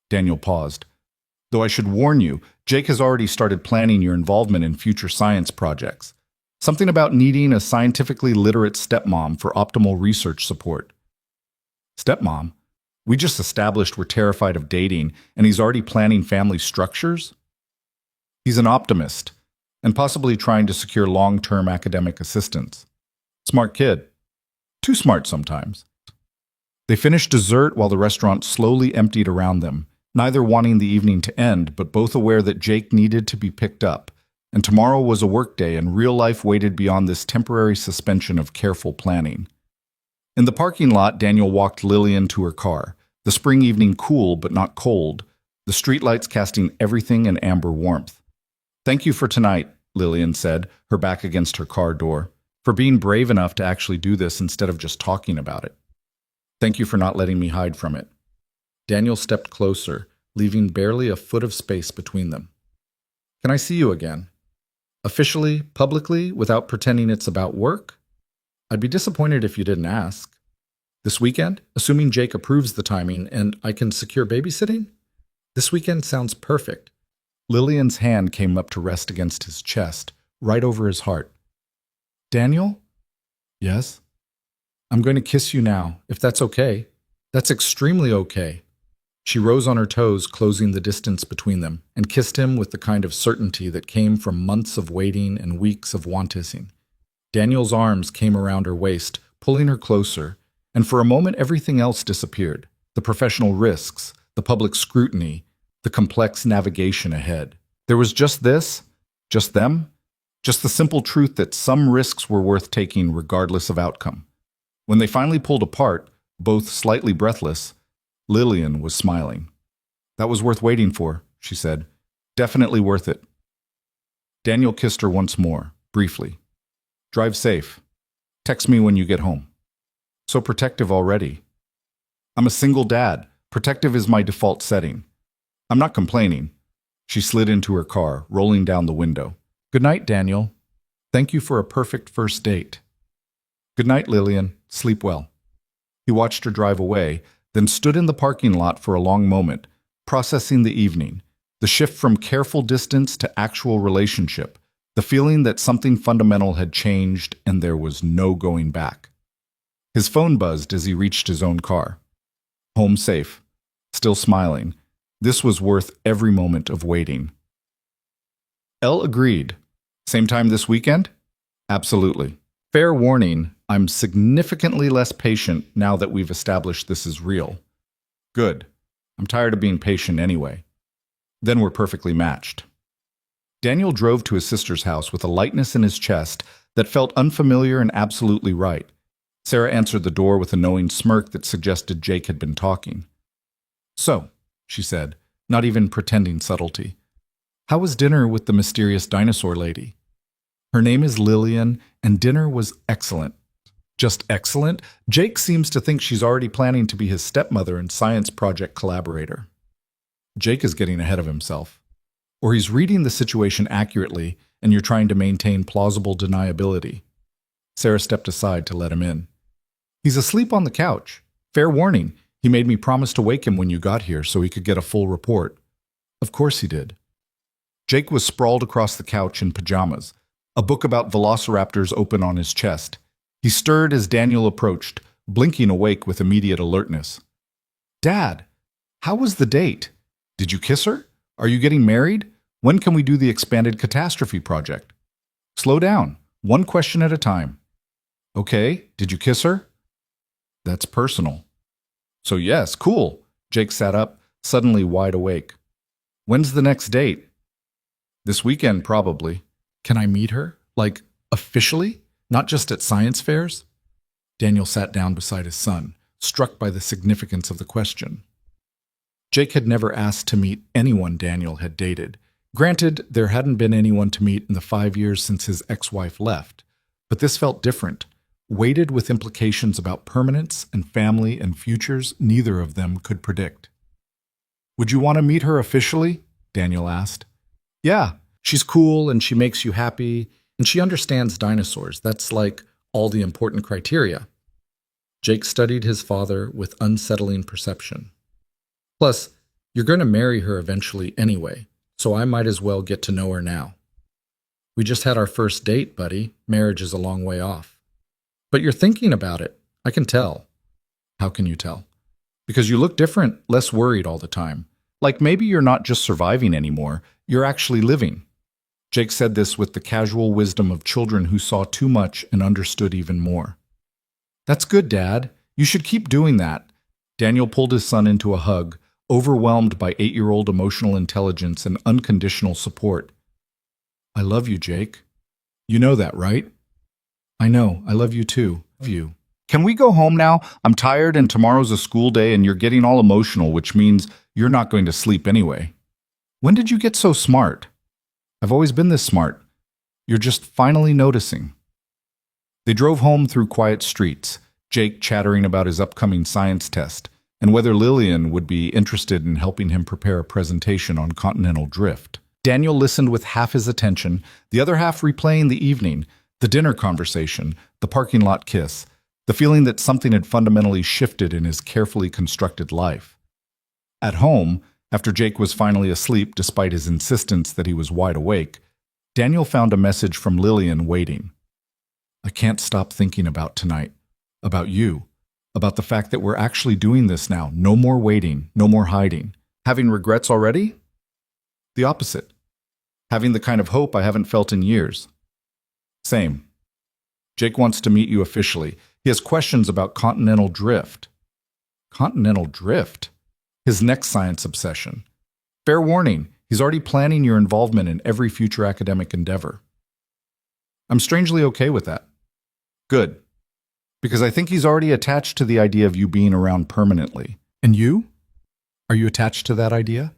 Daniel paused. "Though I should warn you, Jake has already started planning your involvement in future science projects. Something about needing a scientifically literate stepmom for optimal research support." "Stepmom? We just established we're terrified of dating, and he's already planning family structures?" "He's an optimist, and possibly trying to secure long-term academic assistance. Smart kid. Too smart sometimes." They finished dessert while the restaurant slowly emptied around them, neither wanting the evening to end, but both aware that Jake needed to be picked up, and tomorrow was a workday and real life waited beyond this temporary suspension of careful planning. In the parking lot, Daniel walked Lillian to her car, The spring evening cool but not cold, the streetlights casting everything in amber warmth. "Thank you for tonight," Lillian said, her back against her car door, "for being brave enough to actually do this instead of just talking about it. Thank you for not letting me hide from it." Daniel stepped closer, leaving barely a foot of space between them. "Can I see you again? Officially, publicly, without pretending it's about work? I'd be disappointed if you didn't ask. This weekend, assuming Jake approves the timing and I can secure babysitting? This weekend sounds perfect." Lillian's hand came up to rest against his chest, right over his heart. "Daniel?" "Yes?" "I'm going to kiss you now, if that's okay. That's extremely okay." She rose on her toes, closing the distance between them, and kissed him with the kind of certainty that came from months of waiting and weeks of wanting. Daniel's arms came around her waist, pulling her closer, and for a moment everything else disappeared. The professional risks, the public scrutiny, the complex navigation ahead. There was just this, just them, just the simple truth that some risks were worth taking regardless of outcome. When they finally pulled apart, both slightly breathless, Lillian was smiling. "That was worth waiting for," she said. "Definitely worth it." Daniel kissed her once more, briefly. "Drive safe. Text me when you get home." "So protective already." "I'm a single dad. Protective is my default setting. I'm not complaining." She slid into her car, rolling down the window. "Good night, Daniel. Thank you for a perfect first date." "Good night, Lillian. Sleep well." He watched her drive away, then stood in the parking lot for a long moment, processing the evening, the shift from careful distance to actual relationship, the feeling that something fundamental had changed and there was no going back. His phone buzzed as he reached his own car. Home safe. Still smiling. This was worth every moment of waiting. Elle agreed. "Same time this weekend?" "Absolutely. Fair warning, I'm significantly less patient now that we've established this is real." "Good. I'm tired of being patient anyway." "Then we're perfectly matched." Daniel drove to his sister's house with a lightness in his chest that felt unfamiliar and absolutely right. Sarah answered the door with a knowing smirk that suggested Jake had been talking. "So," she said, not even pretending subtlety, "how was dinner with the mysterious dinosaur lady?" "Her name is Lillian, and dinner was excellent." "Just excellent? Jake seems to think she's already planning to be his stepmother and science project collaborator." Jake is getting ahead of himself. Or he's reading the situation accurately, and you're trying to maintain plausible deniability. Sarah stepped aside to let him in. "He's asleep on the couch. Fair warning, he made me promise to wake him when you got here so he could get a full report." "Of course he did." Jake was sprawled across the couch in pajamas, a book about velociraptors open on his chest. He stirred as Daniel approached, blinking awake with immediate alertness. "Dad, how was the date? Did you kiss her? Are you getting married? When can we do the expanded catastrophe project?" "Slow down. One question at a time." "Okay, did you kiss her?" "That's personal." "So yes, cool." Jake sat up, suddenly wide awake. "When's the next date?" "This weekend, probably." "Can I meet her? Like, officially? Not just at science fairs?" Daniel sat down beside his son, struck by the significance of the question. Jake had never asked to meet anyone Daniel had dated. Granted, there hadn't been anyone to meet in the 5 years since his ex-wife left, but this felt different, weighted with implications about permanence and family and futures neither of them could predict. "Would you want to meet her officially?" Daniel asked. "Yeah, she's cool and she makes you happy, and she understands dinosaurs. That's like all the important criteria." Jake studied his father with unsettling perception. "Plus, you're going to marry her eventually anyway, so I might as well get to know her now." "We just had our first date, buddy. Marriage is a long way off." "But you're thinking about it. I can tell." "How can you tell?" "Because you look different, less worried all the time. Like maybe you're not just surviving anymore, you're actually living." Jake said this with the casual wisdom of children who saw too much and understood even more. "That's good, Dad. You should keep doing that." Daniel pulled his son into a hug, overwhelmed by 8-year-old emotional intelligence and unconditional support. "I love you, Jake. You know that, right?" "I know. I love you too. Love you." Can we go home now? I'm tired and tomorrow's a school day and you're getting all emotional, which means you're not going to sleep anyway. When did you get so smart? I've always been this smart. You're just finally noticing. They drove home through quiet streets, Jake chattering about his upcoming science test and whether Lillian would be interested in helping him prepare a presentation on continental drift. Daniel listened with half his attention, the other half replaying the evening, the dinner conversation, the parking lot kiss, the feeling that something had fundamentally shifted in his carefully constructed life. At home, after Jake was finally asleep despite his insistence that he was wide awake, Daniel found a message from Lillian waiting. I can't stop thinking about tonight, about you, about the fact that we're actually doing this now. No more waiting, no more hiding. Having regrets already? The opposite. Having the kind of hope I haven't felt in years. Same. Jake wants to meet you officially. He has questions about continental drift. Continental drift? His next science obsession. Fair warning, he's already planning your involvement in every future academic endeavor. I'm strangely okay with that. Good. Because I think he's already attached to the idea of you being around permanently. And you? Are you attached to that idea?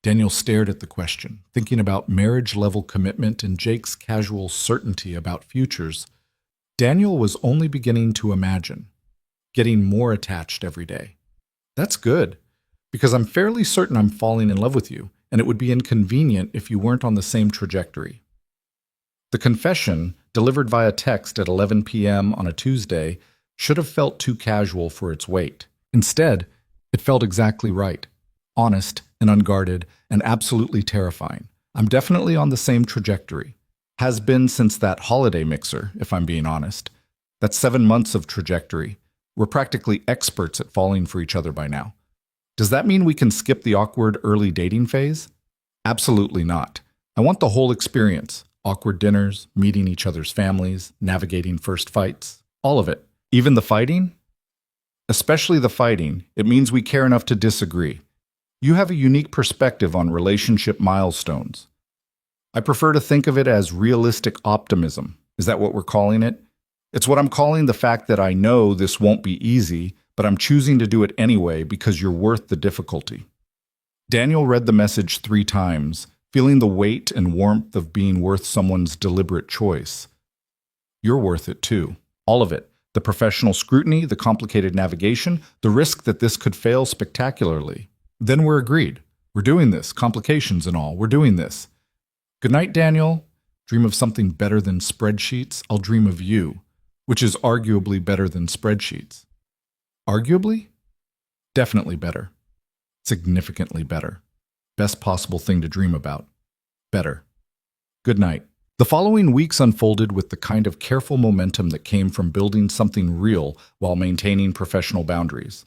Daniel stared at the question, thinking about marriage-level commitment and Jake's casual certainty about futures. Daniel was only beginning to imagine, getting more attached every day. That's good, because I'm fairly certain I'm falling in love with you, and it would be inconvenient if you weren't on the same trajectory. The confession, delivered via text at 11 p.m. on a Tuesday, should have felt too casual for its weight. Instead, it felt exactly right, honest and unguarded and absolutely terrifying. I'm definitely on the same trajectory. Has been since that holiday mixer, if I'm being honest. That's 7 months of trajectory. We're practically experts at falling for each other by now. Does that mean we can skip the awkward early dating phase? Absolutely not. I want the whole experience. Awkward dinners, meeting each other's families, navigating first fights. All of it. Even the fighting? Especially the fighting. It means we care enough to disagree. You have a unique perspective on relationship milestones. I prefer to think of it as realistic optimism. Is that what we're calling it? It's what I'm calling the fact that I know this won't be easy, but I'm choosing to do it anyway because you're worth the difficulty. Daniel read the message 3 times, feeling the weight and warmth of being worth someone's deliberate choice. You're worth it too. All of it. The professional scrutiny, the complicated navigation, the risk that this could fail spectacularly. Then we're agreed. We're doing this, complications and all. We're doing this. Good night, Daniel. Dream of something better than spreadsheets. I'll dream of you, which is arguably better than spreadsheets. Arguably? Definitely better. Significantly better. Best possible thing to dream about. Better. Good night. The following weeks unfolded with the kind of careful momentum that came from building something real while maintaining professional boundaries.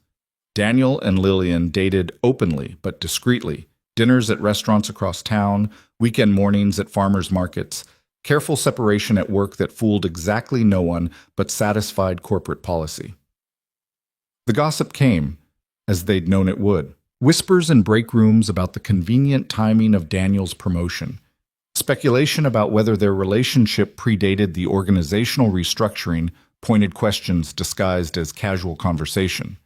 Daniel and Lillian dated openly but discreetly, dinners at restaurants across town, weekend mornings at farmers markets, careful separation at work that fooled exactly no one but satisfied corporate policy. The gossip came, as they'd known it would. Whispers in break rooms about the convenient timing of Daniel's promotion. Speculation about whether their relationship predated the organizational restructuring, pointed questions disguised as casual conversation.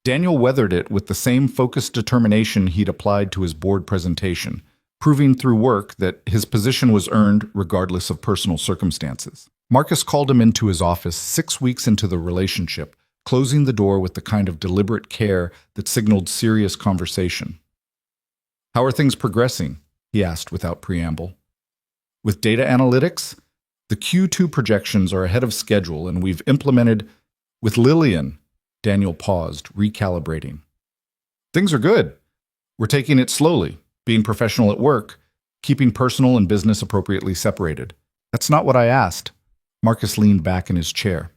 Daniel weathered it with the same focused determination he'd applied to his board presentation, proving through work that his position was earned regardless of personal circumstances. Marcus called him into his office 6 weeks into the relationship, closing the door with the kind of deliberate care that signaled serious conversation. How are things progressing? He asked without preamble. With data analytics, the Q2 projections are ahead of schedule and we've implemented with Lillian. Daniel paused, recalibrating. Things are good. We're taking it slowly, being professional at work, keeping personal and business appropriately separated. That's not what I asked. Marcus leaned back in his chair.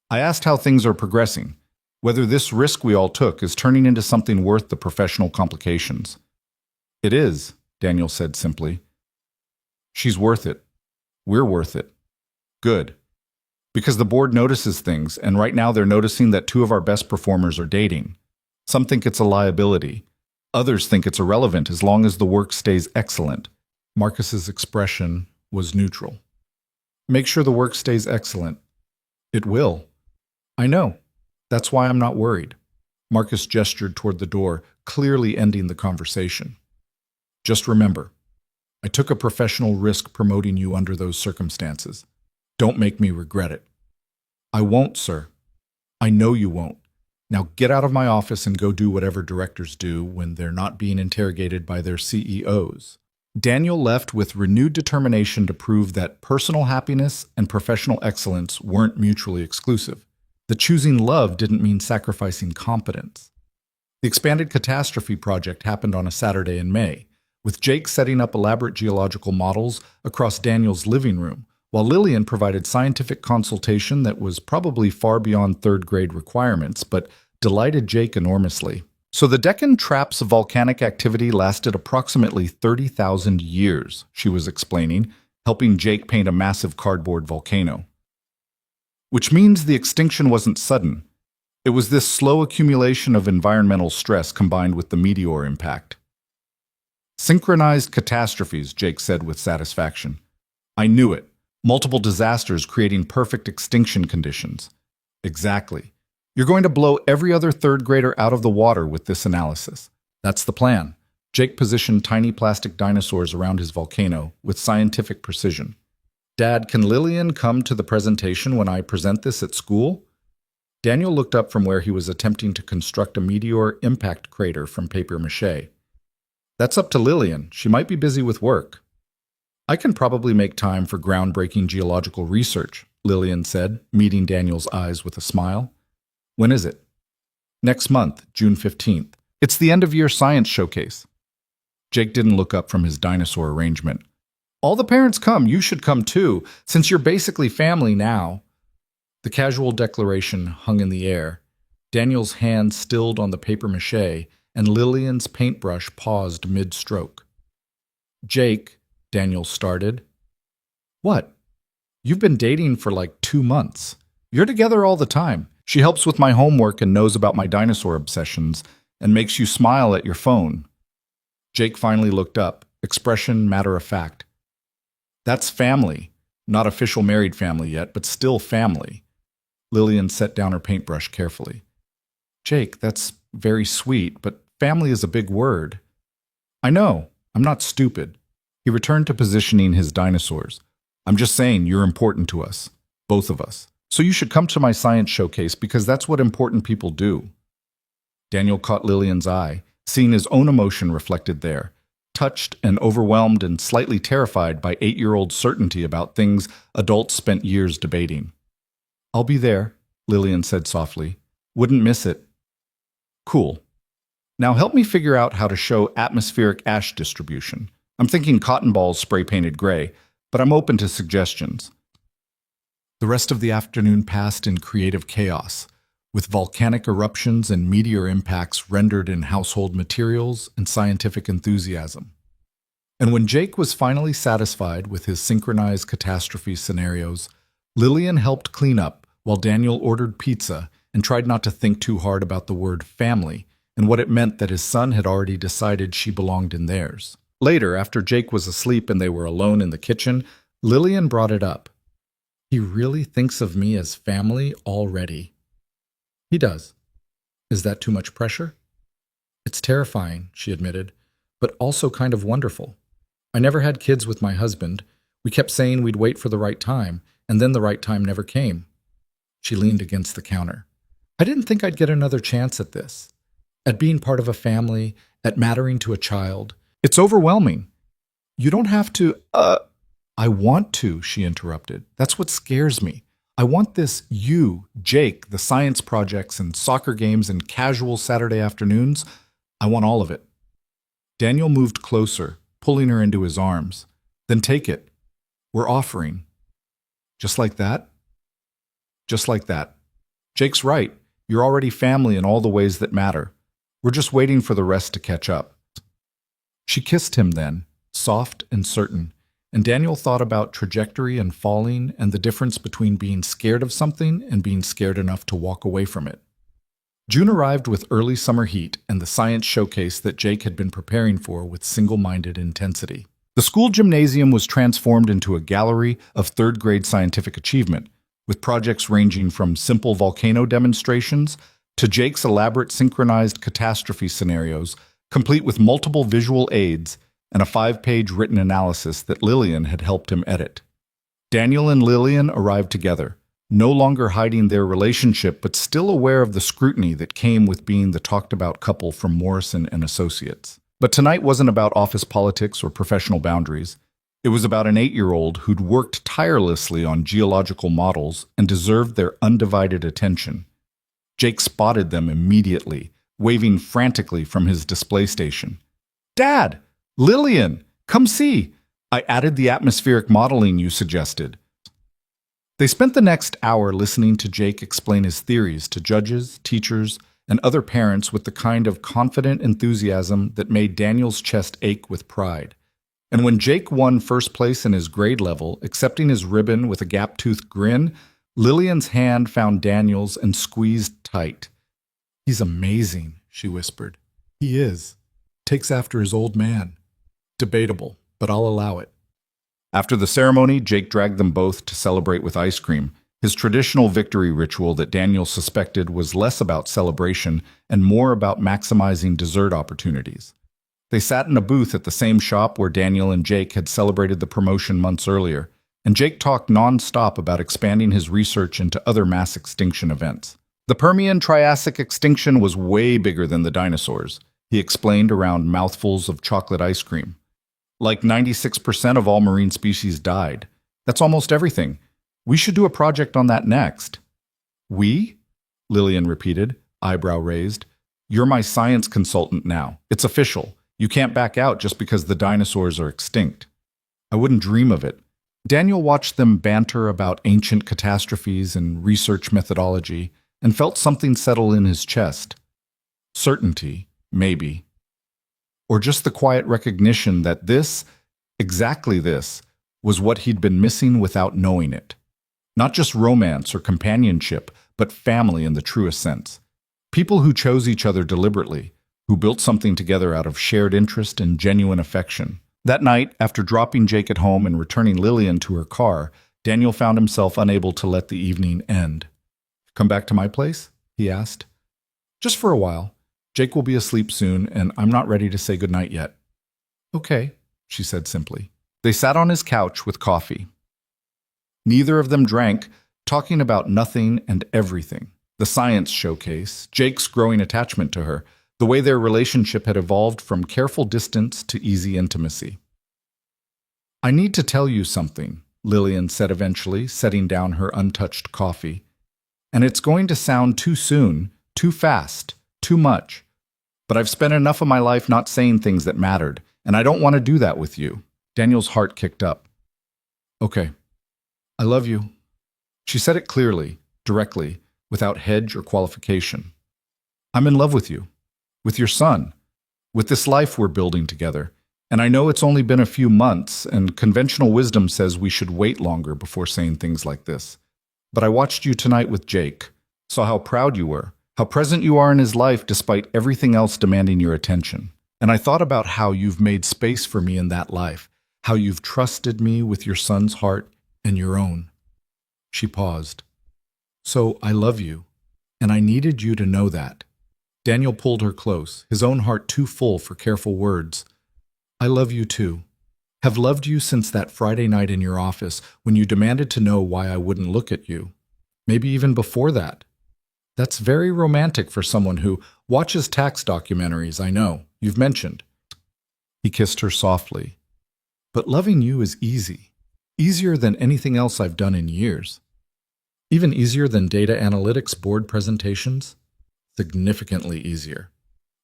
I asked how things are progressing, whether this risk we all took is turning into something worth the professional complications. It is, Daniel said simply. She's worth it. We're worth it. Good. Because the board notices things, and right now they're noticing that 2 of our best performers are dating. Some think it's a liability. Others think it's irrelevant as long as the work stays excellent. Marcus's expression was neutral. Make sure the work stays excellent. It will. I know. That's why I'm not worried. Marcus gestured toward the door, clearly ending the conversation. Just remember, I took a professional risk promoting you under those circumstances. Don't make me regret it. I won't, sir. I know you won't. Now get out of my office and go do whatever directors do when they're not being interrogated by their CEOs. Daniel left with renewed determination to prove that personal happiness and professional excellence weren't mutually exclusive. That choosing love didn't mean sacrificing competence. The expanded catastrophe project happened on a Saturday in May, with Jake setting up elaborate geological models across Daniel's living room, while Lillian provided scientific consultation that was probably far beyond third-grade requirements, but delighted Jake enormously. So the Deccan Trap's volcanic activity lasted approximately 30,000 years, she was explaining, helping Jake paint a massive cardboard volcano. Which means the extinction wasn't sudden. It was this slow accumulation of environmental stress combined with the meteor impact. Synchronized catastrophes, Jake said with satisfaction. I knew it. Multiple disasters creating perfect extinction conditions. Exactly. You're going to blow every other third grader out of the water with this analysis. That's the plan. Jake positioned tiny plastic dinosaurs around his volcano with scientific precision. Dad, can Lillian come to the presentation when I present this at school? Daniel looked up from where he was attempting to construct a meteor impact crater from papier-mâché. That's up to Lillian. She might be busy with work. I can probably make time for groundbreaking geological research, Lillian said, meeting Daniel's eyes with a smile. When is it? Next month, June 15th. It's the end-of-year science showcase. Jake didn't look up from his dinosaur arrangement. All the parents come, you should come too, since you're basically family now. The casual declaration hung in the air. Daniel's hand stilled on the papier-mâché, and Lillian's paintbrush paused mid-stroke. Jake, Daniel started. What? You've been dating for like 2 months. You're together all the time. She helps with my homework and knows about my dinosaur obsessions and makes you smile at your phone. Jake finally looked up, expression matter of fact. That's family. Not official married family yet, but still family. Lillian set down her paintbrush carefully. Jake, that's very sweet, but family is a big word. I know. I'm not stupid. He returned to positioning his dinosaurs. I'm just saying you're important to us. Both of us. So you should come to my science showcase because that's what important people do. Daniel caught Lillian's eye, seeing his own emotion reflected there, touched and overwhelmed and slightly terrified by 8-year-old certainty about things adults spent years debating. I'll be there, Lillian said softly. Wouldn't miss it. Cool. Now help me figure out how to show atmospheric ash distribution. I'm thinking cotton balls spray-painted gray, but I'm open to suggestions. The rest of the afternoon passed in creative chaos, with volcanic eruptions and meteor impacts rendered in household materials and scientific enthusiasm. And when Jake was finally satisfied with his synchronized catastrophe scenarios, Lillian helped clean up while Daniel ordered pizza and tried not to think too hard about the word family and what it meant that his son had already decided she belonged in theirs. Later, after Jake was asleep and they were alone in the kitchen, Lillian brought it up. He really thinks of me as family already. He does. Is that too much pressure? It's terrifying, she admitted, but also kind of wonderful. I never had kids with my husband. We kept saying we'd wait for the right time, and then the right time never came. She leaned against the counter. I didn't think I'd get another chance at this, at being part of a family, at mattering to a child. It's overwhelming. You don't have to, I want to, she interrupted. That's what scares me. I want this you, Jake, the science projects and soccer games and casual Saturday afternoons. I want all of it. Daniel moved closer, pulling her into his arms. Then take it. We're offering. Just like that? Just like that. Jake's right. You're already family in all the ways that matter. We're just waiting for the rest to catch up. She kissed him then, soft and certain. And Daniel thought about trajectory and falling and the difference between being scared of something and being scared enough to walk away from it. June arrived with early summer heat and the science showcase that Jake had been preparing for with single-minded intensity. The school gymnasium was transformed into a gallery of third-grade scientific achievement, with projects ranging from simple volcano demonstrations to Jake's elaborate synchronized catastrophe scenarios, complete with multiple visual aids and a 5-page written analysis that Lillian had helped him edit. Daniel and Lillian arrived together, no longer hiding their relationship but still aware of the scrutiny that came with being the talked-about couple from Morrison and Associates. But tonight wasn't about office politics or professional boundaries. It was about an 8-year-old who'd worked tirelessly on geological models and deserved their undivided attention. Jake spotted them immediately, waving frantically from his display station. "Dad! Lillian! Come see! I added the atmospheric modeling you suggested." They spent the next hour listening to Jake explain his theories to judges, teachers, and other parents with the kind of confident enthusiasm that made Daniel's chest ache with pride. And when Jake won first place in his grade level, accepting his ribbon with a gap-toothed grin, Lillian's hand found Daniel's and squeezed tight. "He's amazing," she whispered. "He is. Takes after his old man. Debatable, but I'll allow it." After the ceremony, Jake dragged them both to celebrate with ice cream, his traditional victory ritual that Daniel suspected was less about celebration and more about maximizing dessert opportunities. They sat in a booth at the same shop where Daniel and Jake had celebrated the promotion months earlier, and Jake talked non-stop about expanding his research into other mass extinction events. The Permian-Triassic extinction was way bigger than the dinosaurs, he explained around mouthfuls of chocolate ice cream. Like 96% of all marine species died. That's almost everything. We should do a project on that next. "We?" Lillian repeated, eyebrow raised. "You're my science consultant now. It's official. You can't back out just because the dinosaurs are extinct." "I wouldn't dream of it." Daniel watched them banter about ancient catastrophes and research methodology and felt something settle in his chest. Certainty, maybe. Or just the quiet recognition that this, exactly this, was what he'd been missing without knowing it. Not just romance or companionship, but family in the truest sense. People who chose each other deliberately, who built something together out of shared interest and genuine affection. That night, after dropping Jake at home and returning Lillian to her car, Daniel found himself unable to let the evening end. "Come back to my place?" he asked. "Just for a while. Jake will be asleep soon, and I'm not ready to say goodnight yet." "Okay," she said simply. They sat on his couch with coffee. Neither of them drank, talking about nothing and everything. The science showcase, Jake's growing attachment to her, the way their relationship had evolved from careful distance to easy intimacy. "I need to tell you something," Lillian said eventually, setting down her untouched coffee. "And it's going to sound too soon, too fast, too much. But I've spent enough of my life not saying things that mattered, and I don't want to do that with you." Daniel's heart kicked up. "Okay. I love you." She said it clearly, directly, without hedge or qualification. "I'm in love with you, with your son, with this life we're building together. And I know it's only been a few months, and conventional wisdom says we should wait longer before saying things like this. But I watched you tonight with Jake, saw how proud you were, how present you are in his life despite everything else demanding your attention. And I thought about how you've made space for me in that life, how you've trusted me with your son's heart and your own." She paused. "So I love you, and I needed you to know that." Daniel pulled her close, his own heart too full for careful words. "I love you too. Have loved you since that Friday night in your office when you demanded to know why I wouldn't look at you. Maybe even before that. That's very romantic for someone who watches tax documentaries, I know. You've mentioned." He kissed her softly. "But loving you is easy. Easier than anything else I've done in years. Even easier than data analytics board presentations. Significantly easier.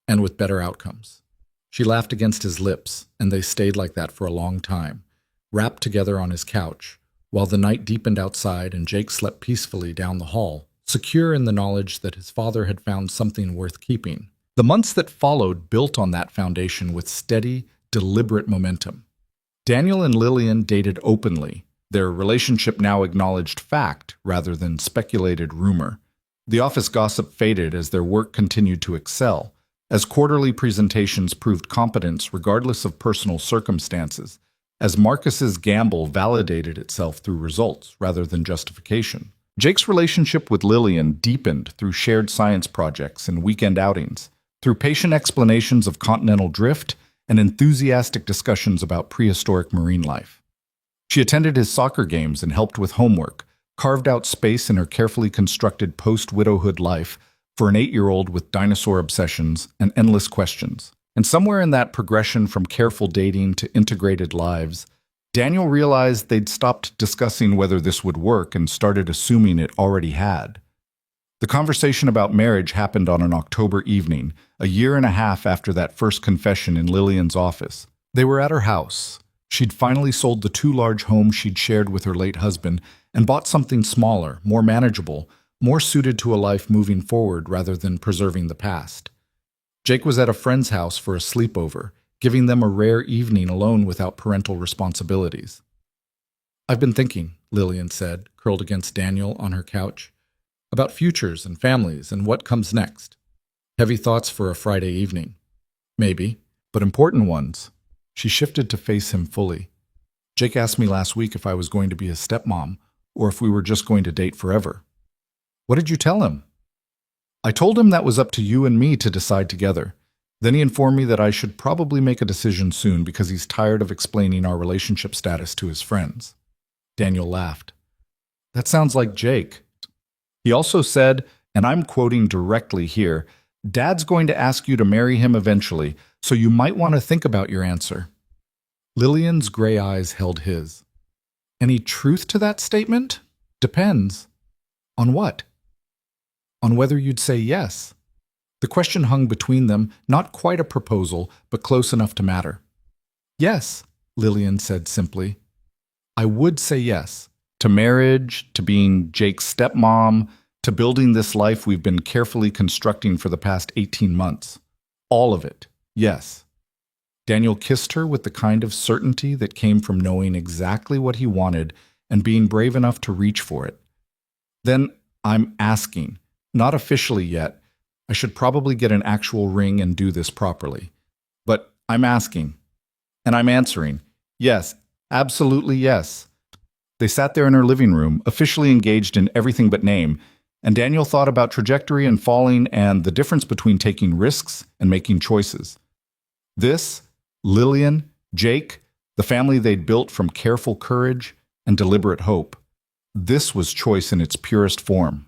And with better outcomes." She laughed against his lips, and they stayed like that for a long time, wrapped together on his couch, while the night deepened outside and Jake slept peacefully down the hall, secure in the knowledge that his father had found something worth keeping. The months that followed built on that foundation with steady, deliberate momentum. Daniel and Lillian dated openly, their relationship now acknowledged fact rather than speculated rumor. The office gossip faded as their work continued to excel, as quarterly presentations proved competence regardless of personal circumstances, as Marcus's gamble validated itself through results rather than justification. Jake's relationship with Lillian deepened through shared science projects and weekend outings, through patient explanations of continental drift and enthusiastic discussions about prehistoric marine life. She attended his soccer games and helped with homework, carved out space in her carefully constructed post-widowhood life for an 8-year-old with dinosaur obsessions and endless questions. And somewhere in that progression from careful dating to integrated lives, Daniel realized they'd stopped discussing whether this would work and started assuming it already had. The conversation about marriage happened on an October evening, a year and a half after that first confession in Lillian's office. They were at her house. She'd finally sold the 2 large homes she'd shared with her late husband and bought something smaller, more manageable, more suited to a life moving forward rather than preserving the past. Jake was at a friend's house for a sleepover, giving them a rare evening alone without parental responsibilities. "I've been thinking," Lillian said, curled against Daniel on her couch, "about futures and families and what comes next. Heavy thoughts for a Friday evening. Maybe, but important ones." She shifted to face him fully. "Jake asked me last week if I was going to be his stepmom, or if we were just going to date forever." "What did you tell him?" "I told him that was up to you and me to decide together. Then he informed me that I should probably make a decision soon because he's tired of explaining our relationship status to his friends." Daniel laughed. "That sounds like Jake." He also said, and I'm quoting directly here, "Dad's going to ask you to marry him eventually, so you might want to think about your answer." Lillian's gray eyes held his. "Any truth to that statement?" "Depends." "On what?" "On whether you'd say yes." The question hung between them, not quite a proposal, but close enough to matter. "Yes," Lillian said simply. "I would say yes. To marriage, to being Jake's stepmom, to building this life we've been carefully constructing for the past 18 months. All of it, yes." Daniel kissed her with the kind of certainty that came from knowing exactly what he wanted and being brave enough to reach for it. "Then I'm asking, not officially yet. I should probably get an actual ring and do this properly. But I'm asking, and I'm answering, yes, absolutely yes." They sat there in her living room, officially engaged in everything but name, and Daniel thought about trajectory and falling and the difference between taking risks and making choices. This, Lillian, Jake, the family they'd built from careful courage and deliberate hope. This was choice in its purest form.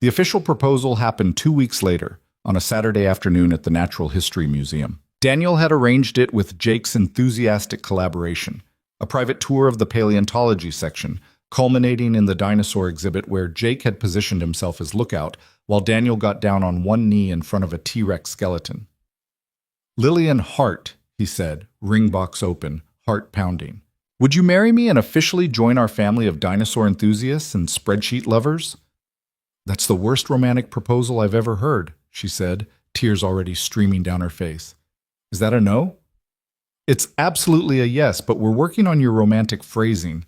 The official proposal happened 2 weeks later, on a Saturday afternoon at the Natural History Museum. Daniel had arranged it with Jake's enthusiastic collaboration, a private tour of the paleontology section, culminating in the dinosaur exhibit where Jake had positioned himself as lookout, while Daniel got down on one knee in front of a T-Rex skeleton. "Lillian Hart," he said, ring box open, heart pounding. "Would you marry me and officially join our family of dinosaur enthusiasts and spreadsheet lovers?" "That's the worst romantic proposal I've ever heard," she said, tears already streaming down her face. "Is that a no?" "It's absolutely a yes, but we're working on your romantic phrasing."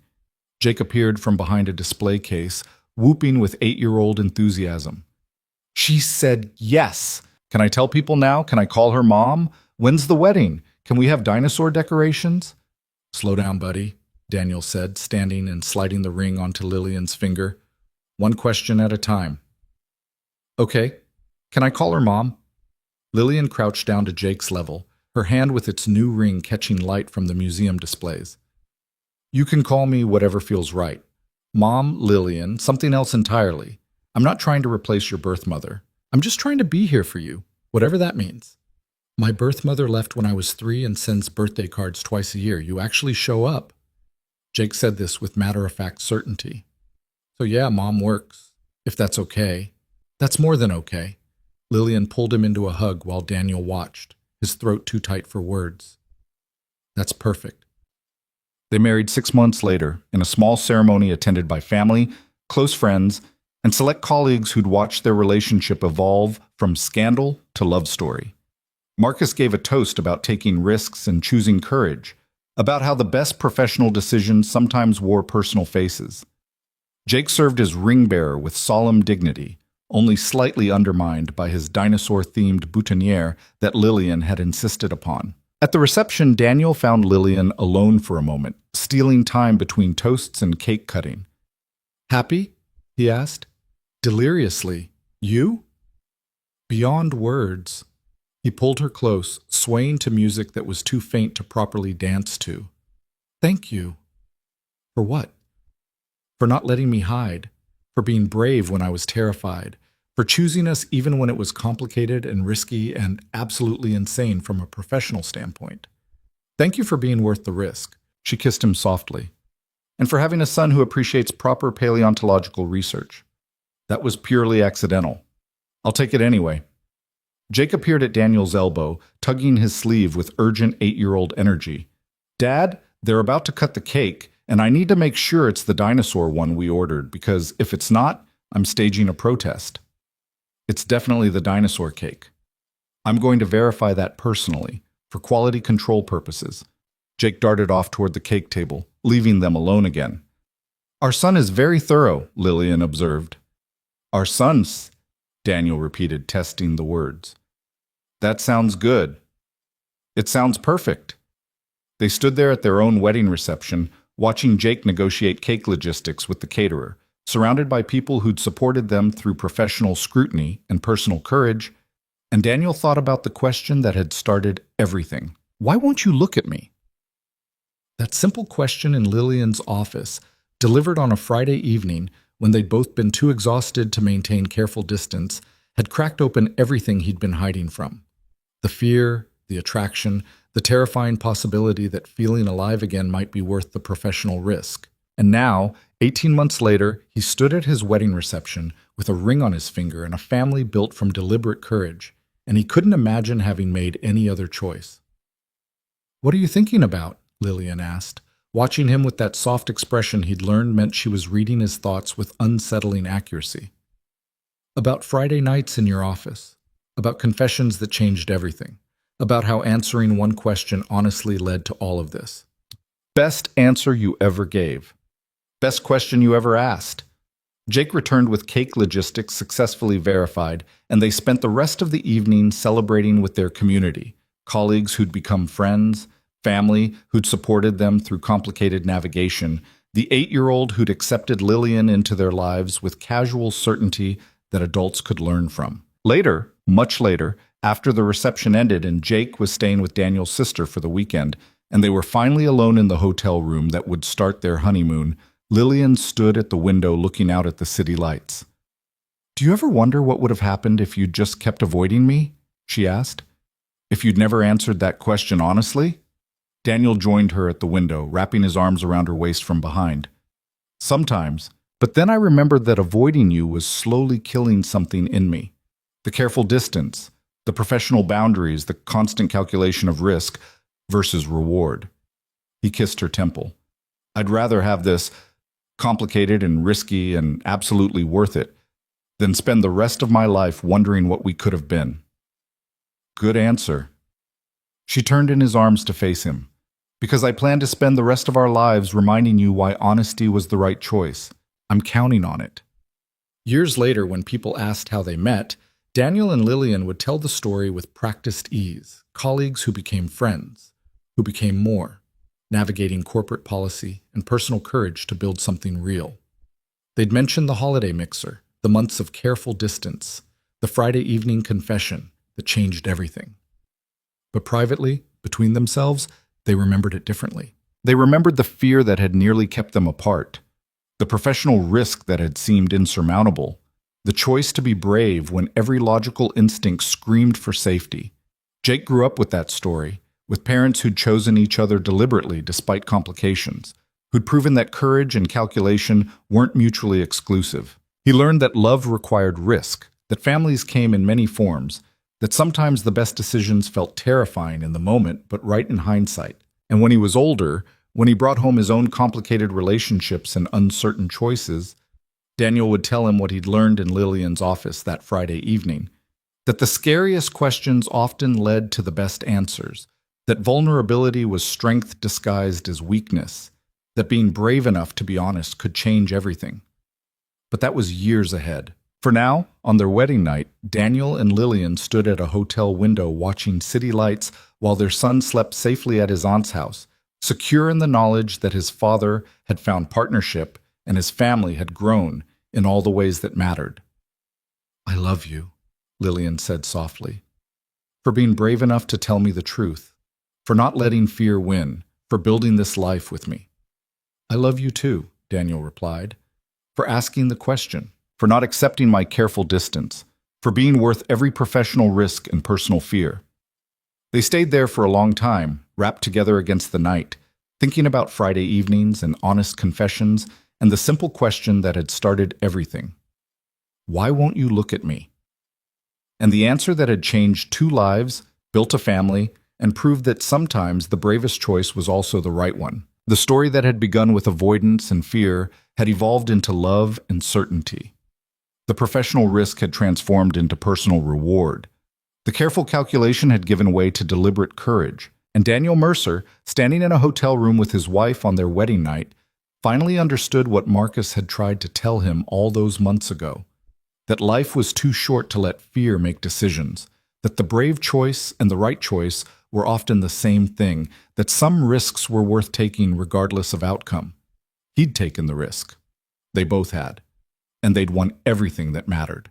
Jake appeared from behind a display case, whooping with 8-year-old enthusiasm. "She said yes. Can I tell people now? Can I call her mom? When's the wedding? Can we have dinosaur decorations?" "Slow down, buddy," Daniel said, standing and sliding the ring onto Lillian's finger. "One question at a time." "Okay. Can I call her mom?" Lillian crouched down to Jake's level, her hand with its new ring catching light from the museum displays. "You can call me whatever feels right. Mom, Lillian, something else entirely. I'm not trying to replace your birth mother. I'm just trying to be here for you, whatever that means. My birth mother left when I was 3 and sends birthday cards twice a year. You actually show up." Jake said this with matter-of-fact certainty. "So yeah, Mom works. If that's okay." "That's more than okay." Lillian pulled him into a hug while Daniel watched, his throat too tight for words. "That's perfect." They married 6 months later in a small ceremony attended by family, close friends, and select colleagues who'd watched their relationship evolve from scandal to love story. Marcus gave a toast about taking risks and choosing courage, about how the best professional decisions sometimes wore personal faces. Jake served as ring bearer with solemn dignity, only slightly undermined by his dinosaur-themed boutonniere that Lillian had insisted upon. At the reception, Daniel found Lillian alone for a moment, stealing time between toasts and cake cutting. "Happy?" he asked. Deliriously. You? Beyond words. He pulled her close, swaying to music that was too faint to properly dance to. Thank you. For what? For not letting me hide, for being brave when I was terrified, for choosing us even when it was complicated and risky and absolutely insane from a professional standpoint. Thank you for being worth the risk. She kissed him softly. And for having a son who appreciates proper paleontological research. That was purely accidental. I'll take it anyway. Jake appeared at Daniel's elbow, tugging his sleeve with urgent 8-year-old energy. Dad, they're about to cut the cake, and I need to make sure it's the dinosaur one we ordered, because if it's not, I'm staging a protest. It's definitely the dinosaur cake. I'm going to verify that personally, for quality control purposes. Jake darted off toward the cake table, leaving them alone again. Our son is very thorough, Lillian observed. Our son's, Daniel repeated, testing the words. That sounds good. It sounds perfect. They stood there at their own wedding reception, watching Jake negotiate cake logistics with the caterer, surrounded by people who'd supported them through professional scrutiny and personal courage, and Daniel thought about the question that had started everything. Why won't you look at me? That simple question in Lillian's office, delivered on a Friday evening when they'd both been too exhausted to maintain careful distance, had cracked open everything he'd been hiding from. The fear, the attraction, the terrifying possibility that feeling alive again might be worth the professional risk. And now, 18 months later, he stood at his wedding reception with a ring on his finger and a family built from deliberate courage, and he couldn't imagine having made any other choice. What are you thinking about? Lillian asked, watching him with that soft expression he'd learned meant she was reading his thoughts with unsettling accuracy. About Friday nights in your office, about confessions that changed everything, about how answering one question honestly led to all of this. Best answer you ever gave. Best question you ever asked. Jake returned with cake logistics successfully verified, and they spent the rest of the evening celebrating with their community, colleagues who'd become friends, family who'd supported them through complicated navigation, the 8-year-old who'd accepted Lillian into their lives with casual certainty that adults could learn from. Later, much later, after the reception ended and Jake was staying with Daniel's sister for the weekend, and they were finally alone in the hotel room that would start their honeymoon, Lillian stood at the window looking out at the city lights. Do you ever wonder what would have happened if you'd just kept avoiding me? She asked. If you'd never answered that question honestly? Daniel joined her at the window, wrapping his arms around her waist from behind. Sometimes, but then I remembered that avoiding you was slowly killing something in me. The careful distance, the professional boundaries, the constant calculation of risk versus reward. He kissed her temple. I'd rather have this complicated and risky and absolutely worth it than spend the rest of my life wondering what we could have been. Good answer. She turned in his arms to face him. Because I plan to spend the rest of our lives reminding you why honesty was the right choice. I'm counting on it. Years later, when people asked how they met, Daniel and Lillian would tell the story with practiced ease, colleagues who became friends, who became more, navigating corporate policy and personal courage to build something real. They'd mention the holiday mixer, the months of careful distance, the Friday evening confession that changed everything. But privately, between themselves, they remembered it differently. They remembered the fear that had nearly kept them apart, the professional risk that had seemed insurmountable, the choice to be brave when every logical instinct screamed for safety. Jake grew up with that story, with parents who'd chosen each other deliberately despite complications, who'd proven that courage and calculation weren't mutually exclusive. He learned that love required risk, that families came in many forms, that sometimes the best decisions felt terrifying in the moment, but right in hindsight. And when he was older, when he brought home his own complicated relationships and uncertain choices, Daniel would tell him what he'd learned in Lillian's office that Friday evening, that the scariest questions often led to the best answers, that vulnerability was strength disguised as weakness, that being brave enough to be honest could change everything. But that was years ahead. For now, on their wedding night, Daniel and Lillian stood at a hotel window watching city lights while their son slept safely at his aunt's house, secure in the knowledge that his father had found partnership and his family had grown in all the ways that mattered. I love you, Lillian said softly, for being brave enough to tell me the truth, for not letting fear win, for building this life with me. I love you too, Daniel replied, for asking the question, for not accepting my careful distance, for being worth every professional risk and personal fear. They stayed there for a long time, wrapped together against the night, thinking about Friday evenings and honest confessions and the simple question that had started everything. Why won't you look at me? And the answer that had changed 2 lives, built a family, and proved that sometimes the bravest choice was also the right one. The story that had begun with avoidance and fear had evolved into love and certainty. The professional risk had transformed into personal reward. The careful calculation had given way to deliberate courage, and Daniel Mercer, standing in a hotel room with his wife on their wedding night, finally understood what Marcus had tried to tell him all those months ago, that life was too short to let fear make decisions, that the brave choice and the right choice were often the same thing, that some risks were worth taking regardless of outcome. He'd taken the risk. They both had, and they'd won everything that mattered.